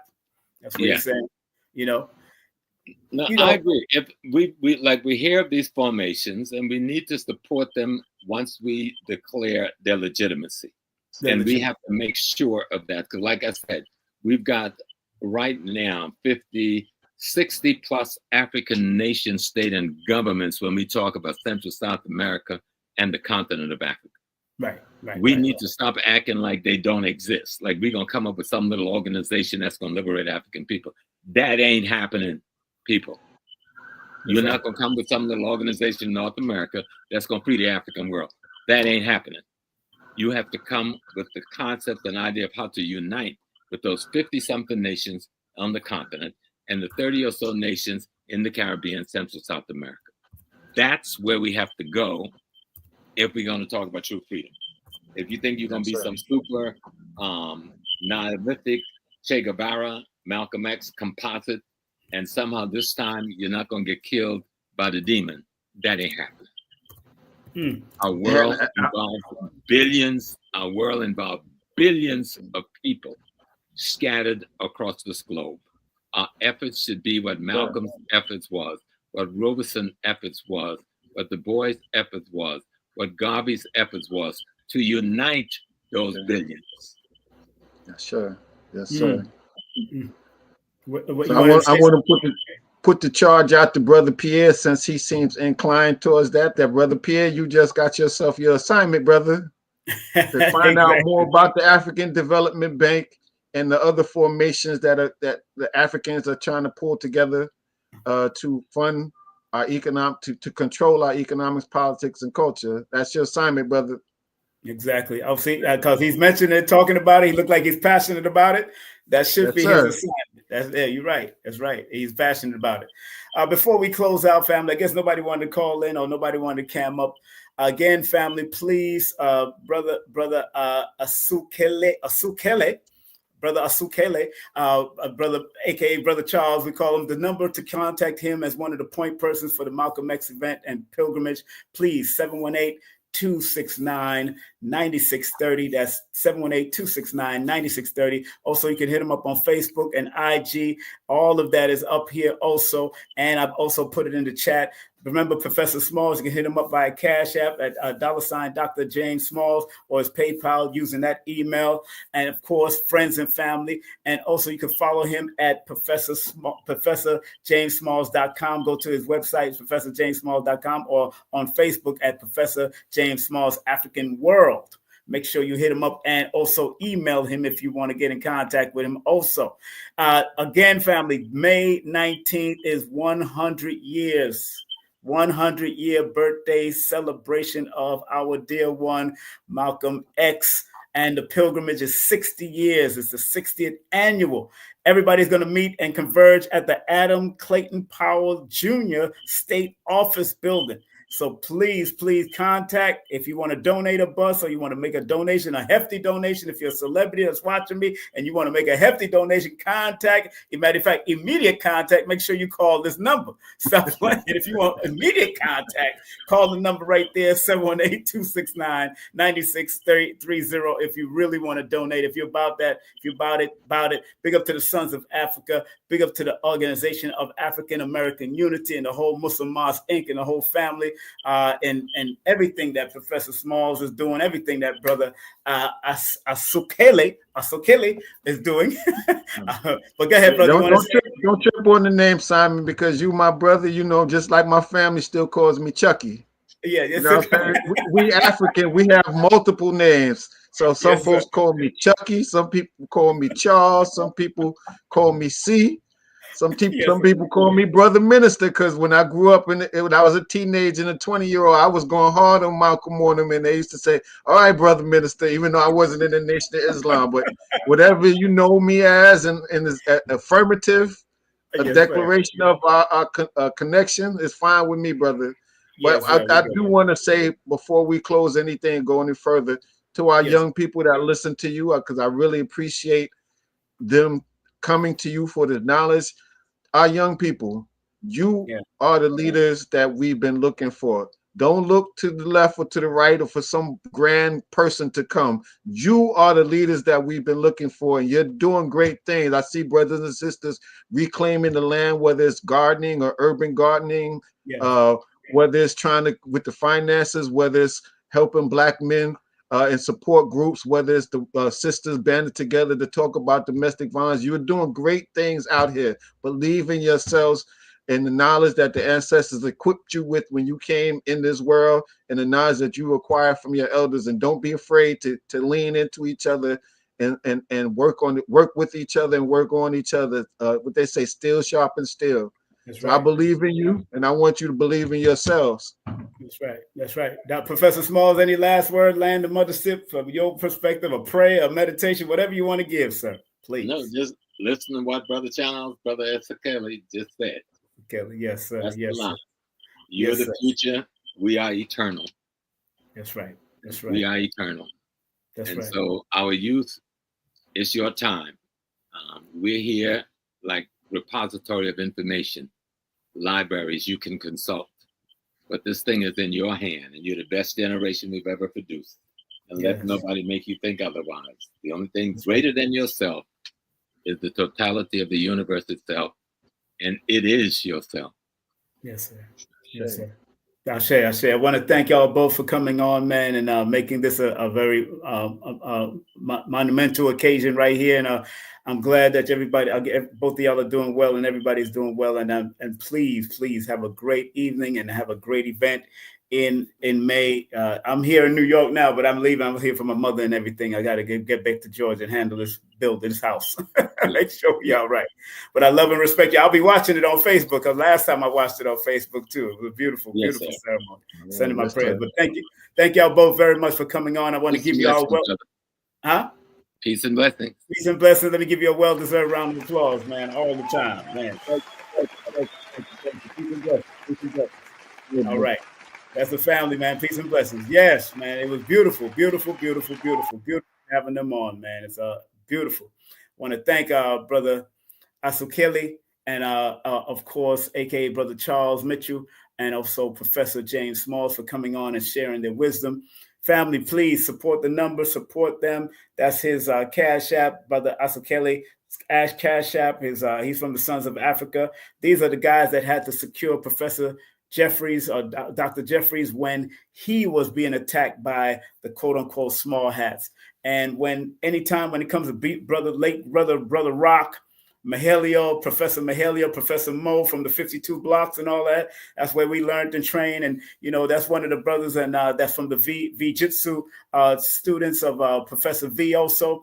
Speaker 4: That's what he's saying. No,
Speaker 3: I agree. If we hear of these formations, and we need to support them once we declare their legitimacy. We have to make sure of that. Because like I said, we've got right now 60 plus African nation state and governments when we talk about Central South America and the continent of Africa.
Speaker 4: Right.
Speaker 3: We need to stop acting like they don't exist. Like we're going to come up with some little organization that's going to liberate African people. That ain't happening, people. You're not going to come with some little organization in North America that's going to free the African world. That ain't happening. You have to come with the concept and idea of how to unite with those 50-something nations on the continent and the 30 or so nations in the Caribbean, Central South America. That's where we have to go if we're going to talk about true freedom. If you think you're going to be some super Neolithic Che Guevara, Malcolm X composite, and somehow this time you're not going to get killed by the demon, that ain't happening. Our world involves billions. Our world involves billions of people scattered across this globe. Our efforts should be what Malcolm's efforts was, what Robeson's efforts was, what Du Bois' efforts was, what Garvey's efforts was, to unite those billions.
Speaker 5: Yes, sir. Yes, sir.
Speaker 4: So
Speaker 5: I want to put the charge out to Brother Pierre, since he seems inclined towards that. Brother Pierre, you just got yourself your assignment, brother, to find out more about the African Development Bank and the other formations that the Africans are trying to pull together to fund our to control our economics, politics, and culture. That's your assignment, brother.
Speaker 4: Exactly. I'll see, because he's mentioned it, talking about it. He looked like he's passionate about it. That should be his assignment. You're right. That's right. He's passionate about it. Before we close out, family, I guess nobody wanted to call in or nobody wanted to cam up. Again, family, please, brother Asukele, Brother Asukele, brother, aka Brother Charles, we call him. The number to contact him as one of the point persons for the Malcolm X event and pilgrimage, please, 718-269-9630. That's 718-269-9630. Also, you can hit him up on Facebook and IG. All of that is up here also. And I've also put it in the chat. Remember, Professor Smalls, you can hit him up via Cash App at $ Dr. James Smalls, or his PayPal using that email. And of course, friends and family. And also you can follow him at ProfessorJamesSmalls.com. Go to his website, ProfessorJamesSmalls.com, or on Facebook at Professor James Smalls African World. Make sure you hit him up and also email him if you want to get in contact with him also. Again, family, May 19th is 100 years. 100-year birthday celebration of our dear one, Malcolm X. And the pilgrimage is 60 years. It's the 60th annual. Everybody's going to meet and converge at the Adam Clayton Powell Jr. State Office Building. So please contact if you want to donate a bus or you want to make a donation, a hefty donation. If you're a celebrity that's watching me and you want to make a hefty donation, contact. As a matter of fact, immediate contact. Make sure you call this number. Stop playing. If you want immediate contact, call the number right there, 718-269-9630. If you really want to donate, if you're about that, if you're about it. Big up to the Sons of Africa. Big up to the Organization of African American Unity and the whole Muslim Mosque Inc. and the whole family, and everything that Professor Smalls is doing, everything that Brother Asukele is doing. But go ahead, brother.
Speaker 5: Don't trip on the name, Simon, because you my brother. You know, just like my family still calls me Chucky.
Speaker 4: Yeah,
Speaker 5: you know what I'm saying? we African, we have multiple names. So some folks call me Chucky, some people call me Charles, some people call me C. Some people call me Brother Minister, because when I grew up when I was a teenager and a 20-year-old, I was going hard on Malcolm on them, and they used to say, "All right, Brother Minister," even though I wasn't in the Nation of Islam. But whatever you know me as, and is affirmative, a declaration of our connection is fine with me, brother. But I do want to say before we close anything, go any further, to our young people that listen to you, because I really appreciate them coming to you for the knowledge. Our young people, you are the leaders that we've been looking for. Don't look to the left or to the right or for some grand person to come. You are the leaders that we've been looking for, and you're doing great things. I see brothers and sisters reclaiming the land, whether it's gardening or urban gardening, whether it's trying to with the finances, whether it's helping Black men and support groups, whether it's the sisters banded together to talk about domestic violence. You're doing great things out here. Believe in yourselves and the knowledge that the ancestors equipped you with when you came in this world, and the knowledge that you acquire from your elders. And don't be afraid to lean into each other and work with each other and work on each other. What they say, steel sharpens steel. So I believe in you, and I want you to believe in yourselves.
Speaker 4: That's right. Now, Professor Smalls, any last word, land the mothership from your perspective, a prayer, a meditation, whatever you want to give, sir, please.
Speaker 3: No, just listen to what Brother Charles, Brother Ezekiel just said.
Speaker 4: Kelly, yes, sir.
Speaker 3: That's
Speaker 4: yes,
Speaker 3: the line.
Speaker 4: sir.
Speaker 3: You're the future. We are eternal.
Speaker 4: That's right.
Speaker 3: We are eternal. So our youth, it's your time. We're here like repository of information, libraries you can consult. But this thing is in your hand, and you're the best generation we've ever produced. And let nobody make you think otherwise. The only thing greater than yourself is the totality of the universe itself, and it is yourself.
Speaker 4: Yes, sir. Yes, sir. I want to thank y'all both for coming on, man, and making this a very monumental occasion right here. And I'm glad that both of y'all are doing well, and everybody's doing well. And please have a great evening and have a great event in May. I'm here in New York now, but I'm leaving. I'm here for my mother and everything. I got to get back to Georgia and handle this house. Make sure we all right. But I love and respect you. I'll be watching it on Facebook, because last time I watched it on Facebook too. It was a beautiful ceremony. Sending my prayers. But thank y'all both very much for coming on. I want to give you all
Speaker 3: Peace and blessings.
Speaker 4: Peace and blessings. Let me give you a well-deserved round of applause, man, all the time, man. Peace and blessings. All right. That's the family, man. Peace and blessings. Yes, man. It was beautiful having them on, man. It's beautiful. I want to thank Brother Asukele and, of course, a.k.a. Brother Charles Mitchell, and also Professor James Smalls for coming on and sharing their wisdom. Family, please support the number, support them. That's his Cash App, Brother Asukele. Cash App. He's from the Sons of Africa. These are the guys that had to secure Professor Jeffries or Dr. Jeffries when he was being attacked by the quote unquote small hats. And anytime when it comes to brother Rock, Mahalio, Professor Mo from the 52 blocks and all that, that's where we learned and trained. And, that's one of the brothers, and that's from the V-Jitsu students of Professor V also.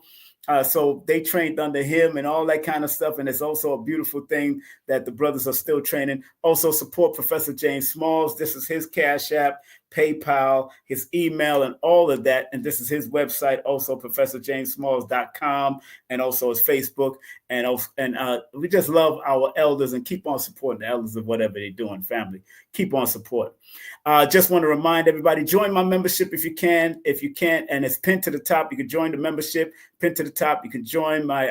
Speaker 4: So they trained under him and all that kind of stuff. And it's also a beautiful thing that the brothers are still training. Also support Professor James Smalls. This is his Cash App. PayPal, his email, and all of that. And this is his website, also ProfessorJamesSmalls.com, and also his Facebook. And we just love our elders and keep on supporting the elders of whatever they're doing, family. Keep on supporting. Just want to remind everybody, join my membership if you can. If you can't, and it's pinned to the top, you can join the membership. Pinned to the top, you can join my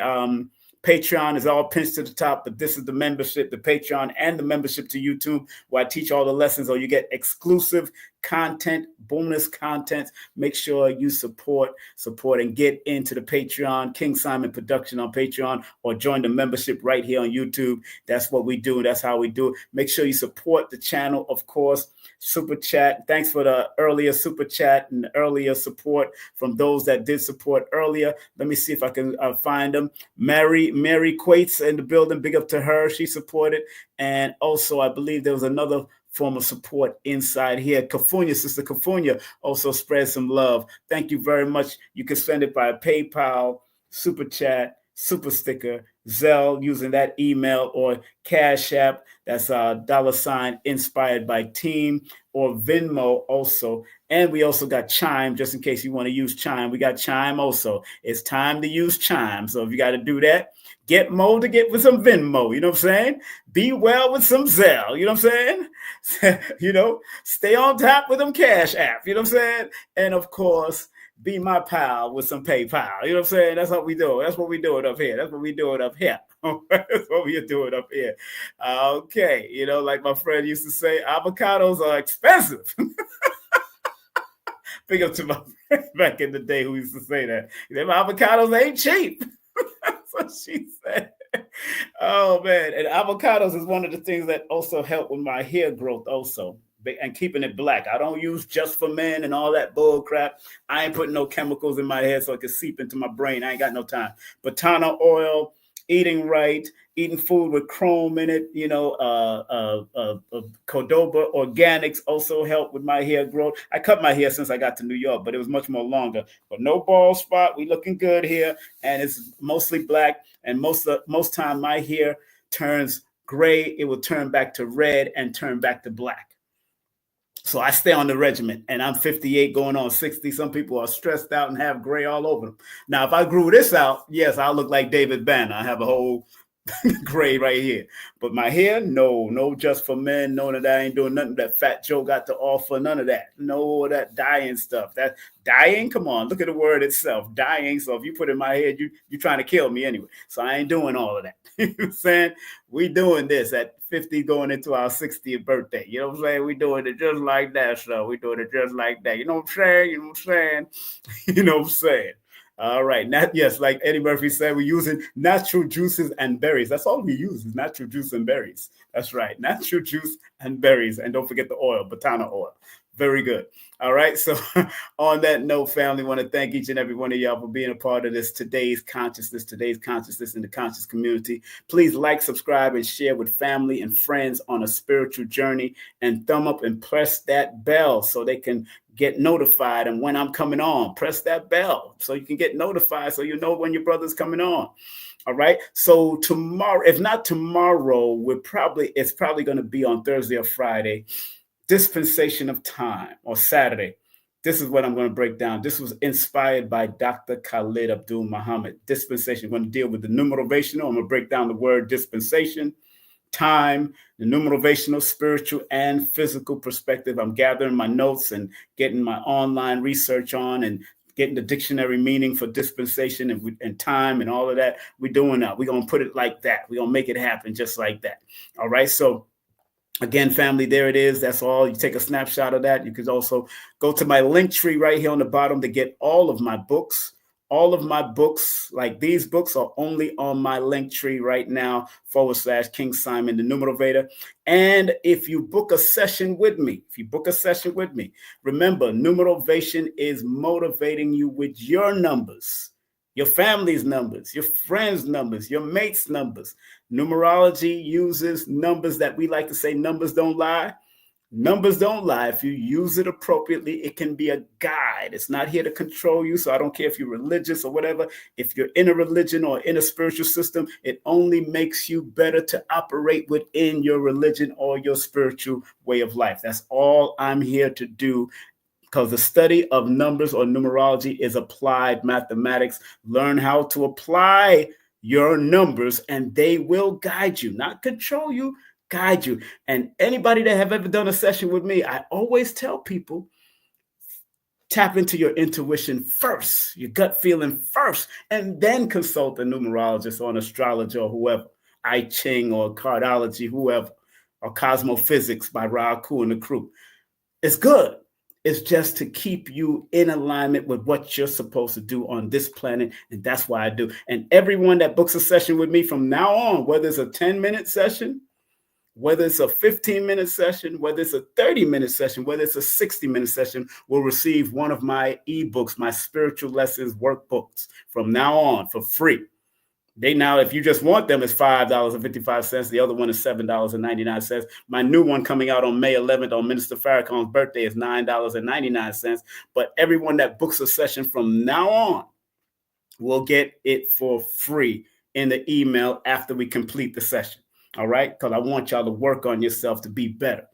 Speaker 4: Patreon is all pinned to the top, but this is the membership, the Patreon, and the membership to YouTube, where I teach all the lessons, or you get exclusive content, bonus content. Make sure you support, and get into the Patreon, King Simon Production on Patreon, or join the membership right here on YouTube. That's what we do. That's how we do it. Make sure you support the channel, of course. Super chat. Thanks for the earlier super chat and earlier support from those that did support earlier. Let me see if I can find them. Mary Quates in the building. Big up to her. She supported. And also, I believe there was another form of support inside here. Kafunya, Sister Kafunya, also spread some love. Thank you very much. You can send it by PayPal, super chat, super sticker, Zelle using that email, or Cash App. That's $ inspired by team, or Venmo also. And we also got Chime, just in case you want to use Chime. We got Chime also. It's time to use Chime. So if you got to do that, get Mo to get with some Venmo. You know what I'm saying? Be well with some Zelle. You know what I'm saying? Stay on top with them Cash App. You know what I'm saying? And of course, be my pal with some PayPal. You know what I'm saying? That's what we do. That's what we do it up here. That's what we do it up here. That's what we do it up here. Okay. Like my friend used to say, avocados are expensive. Big up to my friend back in the day who used to say that. Them avocados ain't cheap. That's what she said. Oh, man. And avocados is one of the things that also help with my hair growth also. And keeping it black. I don't use Just for Men and all that bull crap. I ain't putting no chemicals in my hair so it can seep into my brain. I ain't got no time. Botana oil, eating right, eating food with chrome in it, Cordoba organics also help with my hair growth. I cut my hair since I got to New York, but it was much more longer. But no bald spot. We looking good here, and it's mostly black. And most time my hair turns gray. It will turn back to red and turn back to black. So I stay on the regimen, and I'm 58 going on 60. Some people are stressed out and have gray all over them. Now, if I grew this out, yes, I'll look like David Banner. I have a whole gray right here. But my hair, no Just for Men. No, that I ain't doing nothing that Fat Joe got to offer. None of that. No, that dyeing stuff. That dyeing, come on, look at the word itself, dyeing. So if you put it in my head, you're trying to kill me anyway. So I ain't doing all of that. You know what I'm saying? We doing this at 50 going into our 60th birthday. You know what I'm saying? We doing it just like that. So we doing it just like that. You know what I'm saying? You know what I'm saying? You know what I'm saying? All right. Yes, like Eddie Murphy said, we're using natural juices and berries. That's all we use is natural juice and berries. That's right. Natural juice and berries. And don't forget the oil, Botana oil. Very good. All right. So on that note, family, I want to thank each and every one of y'all for being a part of this today's consciousness in the conscious community. Please like, subscribe, and share with family and friends on a spiritual journey, and thumb up and press that bell so they can get notified. And when I'm coming on, press that bell so you can get notified, so you know when your brother's coming on. All right. So tomorrow, if not tomorrow, it's probably going to be on Thursday or Friday. Dispensation of Time, or Saturday. This is what I'm going to break down. This was inspired by Dr. Khalid Abdul Muhammad. Dispensation. I'm going to deal with the numerovational. I'm going to break down the word dispensation, time, the numerovational, spiritual, and physical perspective. I'm gathering my notes and getting my online research on, and getting the dictionary meaning for dispensation and time and all of that. We're doing that. We're going to put it like that. We're going to make it happen just like that. All right. So again, family, there it is. That's all. You take a snapshot of that. You could also go to my link tree right here on the bottom to get all of my books. All of my books, like these books, are only on my link tree right now, /King Simon, the Numerovator. And if you book a session with me, remember, Numerovation is motivating you with your numbers, your family's numbers, your friends' numbers, your mates' numbers. Numerology uses numbers that we like to say numbers don't lie. Numbers don't lie. If you use it appropriately, it can be a guide. It's not here to control you. So I don't care if you're religious or whatever. If you're in a religion or in a spiritual system, it only makes you better to operate within your religion or your spiritual way of life. That's all I'm here to do, because the study of numbers or numerology is applied mathematics. Learn how to apply your numbers and they will guide you, not control you, guide you. And anybody that have ever done a session with me, I always tell people, tap into your intuition first, your gut feeling first, and then consult a numerologist or an astrologer or whoever, I Ching or cardology, whoever, or cosmophysics by Ra Ku and the crew. It's good. It's just to keep you in alignment with what you're supposed to do on this planet. And that's why I do. And everyone that books a session with me from now on, whether it's a 10-minute session, whether it's a 15-minute session, whether it's a 30-minute session, whether it's a 60-minute session, will receive one of my ebooks, my spiritual lessons workbooks from now on for free. They now, if you just want them, it's $5.55. The other one is $7.99. My new one coming out on May 11th on Minister Farrakhan's birthday is $9.99. But everyone that books a session from now on will get it for free in the email after we complete the session. All right? Because I want y'all to work on yourself to be better.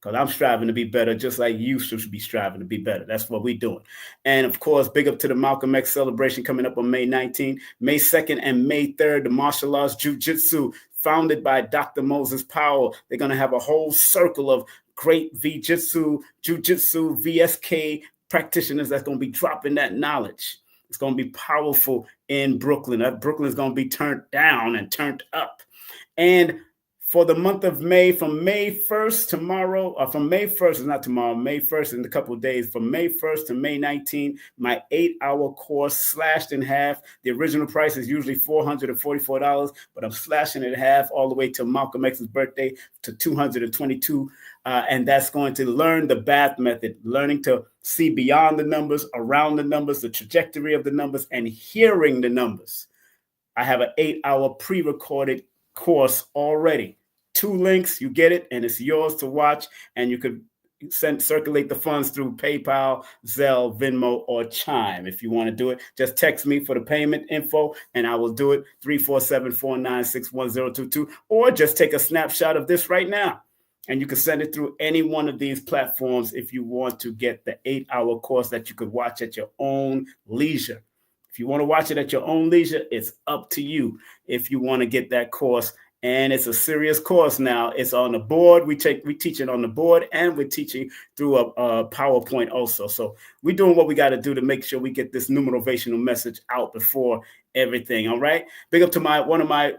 Speaker 4: Because I'm striving to be better, just like you should be striving to be better. That's what we're doing. And of course, big up to the Malcolm X celebration coming up on May 19th, May 2nd, and May 3rd, the martial arts jiu-jitsu founded by Dr. Moses Powell. They're going to have a whole circle of great jiu-jitsu, VSK practitioners that's going to be dropping that knowledge. It's going to be powerful in Brooklyn. Brooklyn is going to be turned down and turned up. And for the month of May, from May 1st tomorrow, or from May 1st, it's not tomorrow, May 1st in a couple of days, from May 1st to May 19th, my 8-hour course slashed in half. The original price is usually $444, but I'm slashing it in half all the way to Malcolm X's birthday to $222. And that's going to learn the BATH method, learning to see beyond the numbers, around the numbers, the trajectory of the numbers, and hearing the numbers. I have an 8-hour pre-recorded course already. 2 links, you get it, and it's yours to watch, and you could circulate the funds through PayPal, Zelle, Venmo, or Chime. If you want to do it, just text me for the payment info, and I will do it, 347-496-1022, or just take a snapshot of this right now, and you can send it through any one of these platforms if you want to get the 8-hour course that you could watch at your own leisure. If you want to watch it at your own leisure, it's up to you if you want to get that course. And it's a serious course now. It's on the board. We teach it on the board, and we're teaching through a PowerPoint also. So we're doing what we got to do to make sure we get this numerovational message out before everything. All right. Big up to one of my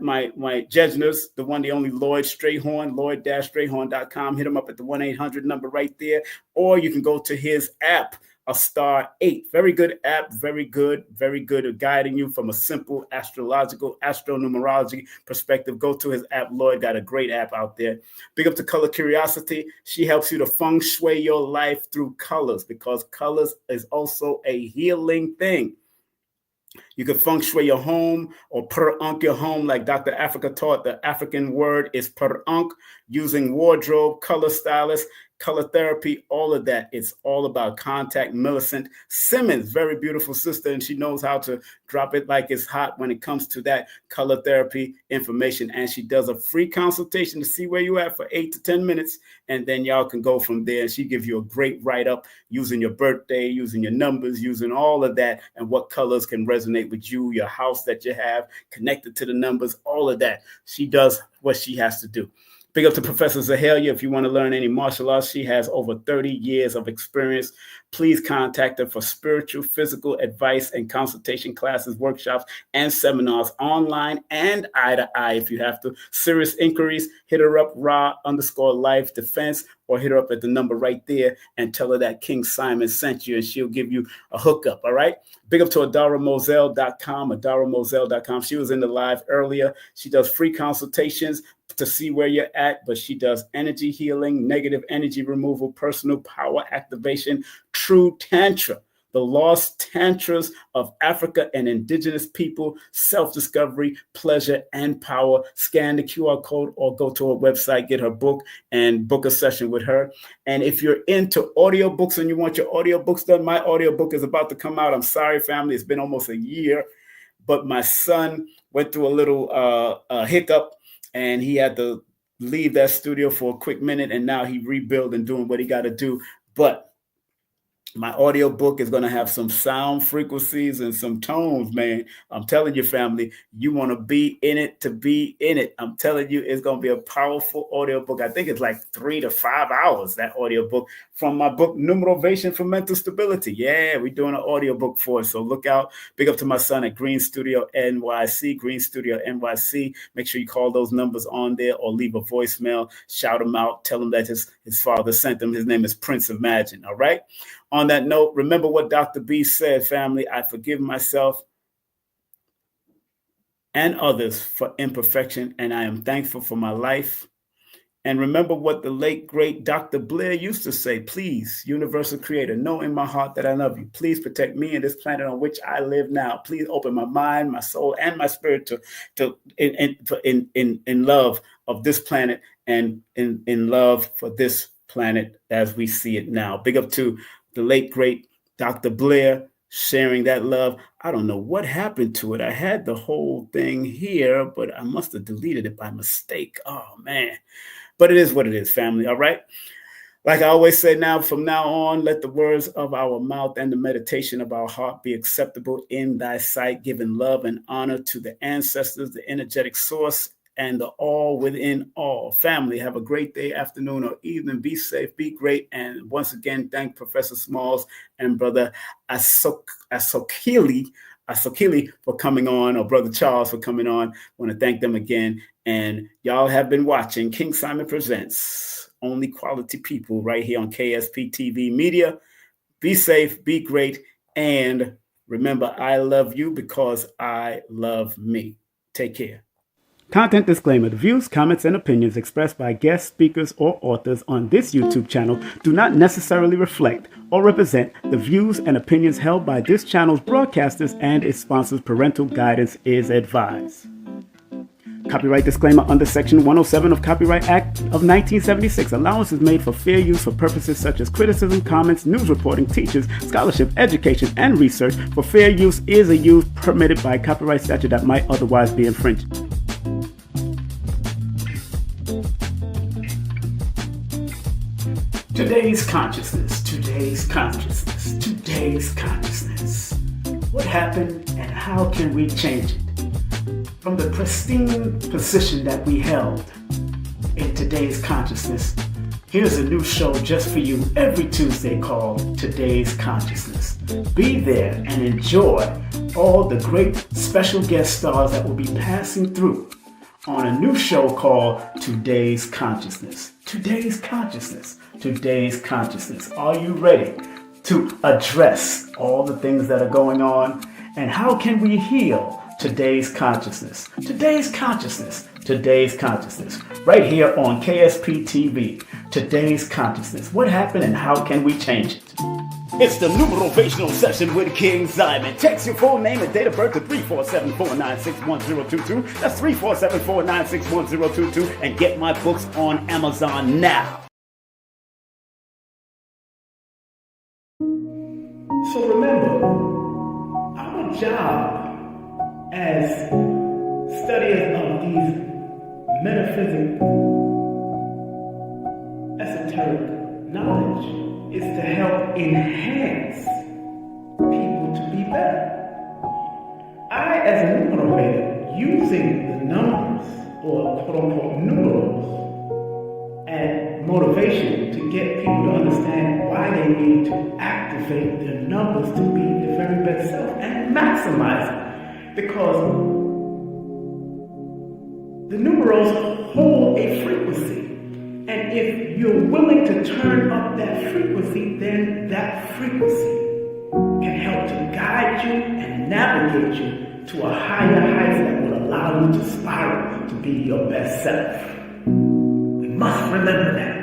Speaker 4: Jedners, the one, the only Lloyd Strayhorn, Lloyd-Strayhorn.com. Hit him up at the 1-800 number right there. Or you can go to his app, a Star 8. Very good app, very good at guiding you from a simple astrological, astronumerology perspective. Go to his app. Lloyd got a great app out there. Big up to Color Curiosity. She helps you to feng shui your life through colors, because colors is also a healing thing. You can feng shui your home or per-unk your home, like Dr. Africa taught. The African word is per-unk, using wardrobe, color stylist, color therapy, all of that. It's all about contact. Millicent Simmons, very beautiful sister, and she knows how to drop it like it's hot when it comes to that color therapy information. And she does a free consultation to see where you're at for 8 to 10 minutes, and then y'all can go from there. She gives you a great write-up using your birthday, using your numbers, using all of that, and what colors can resonate with you, your house that you have, connected to the numbers, all of that. She does what she has to do. Big up to Professor Zahalia. If you want to learn any martial arts, she has over 30 years of experience. Please contact her for spiritual, physical advice and consultation classes, workshops, and seminars, online and eye-to-eye if you have to. Serious inquiries, hit her up, Ra_Life Defense, or hit her up at the number right there and tell her that King Simon sent you, and she'll give you a hookup, all right? Big up to AdaraMoselle.com. She was in the live earlier. She does free consultations to see where you're at, but she does energy healing, negative energy removal, personal power activation, true tantra. The Lost Tantras of Africa and Indigenous People, Self-Discovery, Pleasure, and Power. Scan the QR code or go to her website, get her book, and book a session with her. And if you're into audiobooks and you want your audiobooks done, my audiobook is about to come out. I'm sorry, family. It's been almost a year, but my son went through a little hiccup, and he had to leave that studio for a quick minute, and now he rebuild and doing what he got to do. But my audio book is going to have some sound frequencies and some tones, man. I'm telling you, family, you want to be in it to be in it. I'm telling you, it's going to be a powerful audio book. I think it's like 3 to 5 hours, that audio book, from my book, Numerovation for Mental Stability. Yeah, we're doing an audio book for it. So look out. Big up to my son at Green Studio NYC, Green Studio NYC. Make sure you call those numbers on there or leave a voicemail. Shout him out. Tell him that his father sent him. His name is Prince Imagine. All right. On that note, remember what Dr. B said, family. I forgive myself and others for imperfection, and I am thankful for my life. And remember what the late, great Dr. Blair used to say: please, universal creator, know in my heart that I love you. Please protect me and this planet on which I live now. Please open my mind, my soul, and my spirit in love of this planet and in love for this planet as we see it now. Big up to the late, great Dr. Blair, sharing that love. I don't know what happened to it. I had the whole thing here, but I must have deleted it by mistake. Oh, man. But it is what it is, family. All right. Like I always say now, from now on, let the words of our mouth and the meditation of our heart be acceptable in thy sight, giving love and honor to the ancestors, the energetic source, and the all within all. Family, have a great day, afternoon, or evening. Be safe, be great. And once again, thank Professor Smalls and Brother Asokili for coming on, or Brother Charles for coming on. I want to thank them again. And y'all have been watching King Simon Presents, Only Quality People, right here on KSP TV Media. Be safe, be great, and remember, I love you because I love me. Take care. Content disclaimer: the views, comments, and opinions expressed by guest speakers or authors on this YouTube channel do not necessarily reflect or represent the views and opinions held by this channel's broadcasters and its sponsors. Parental guidance is advised. Copyright disclaimer under Section 107 of Copyright Act of 1976. Allowance is made for fair use for purposes such as criticism, comments, news reporting, teachers, scholarship, education, and research. For fair use is a use permitted by copyright statute that might otherwise be infringed.
Speaker 1: Today's consciousness, today's consciousness, today's consciousness. What happened and how can we change it? From the pristine position that we held in today's consciousness, here's a new show just for you every Tuesday called Today's Consciousness. Be there and enjoy all the great special guest stars that will be passing through on a new show called Today's Consciousness. Today's Consciousness. Today's Consciousness. Are you ready to address all the things that are going on? And how can we heal today's consciousness? Today's consciousness. Today's consciousness. Right here on KSP TV. Today's consciousness. What happened and how can we change it? It's the Numerovational Session with King Simon. Text your full name and date of birth to 347-496-1022. That's 347-496-1022. And get my books on Amazon now. So remember, our job as studiers of these metaphysical, esoteric knowledge is to help enhance people to be better. I, as a numerator, using the numbers, or quote-unquote numerals, and motivation to get people to understand why they need to activate their numbers to be their very best self and maximize it. Because the numerals hold a frequency. And if you're willing to turn up that frequency, then that frequency can help to guide you and navigate you to a higher height that will allow you to spiral to be your best self. We must remember that.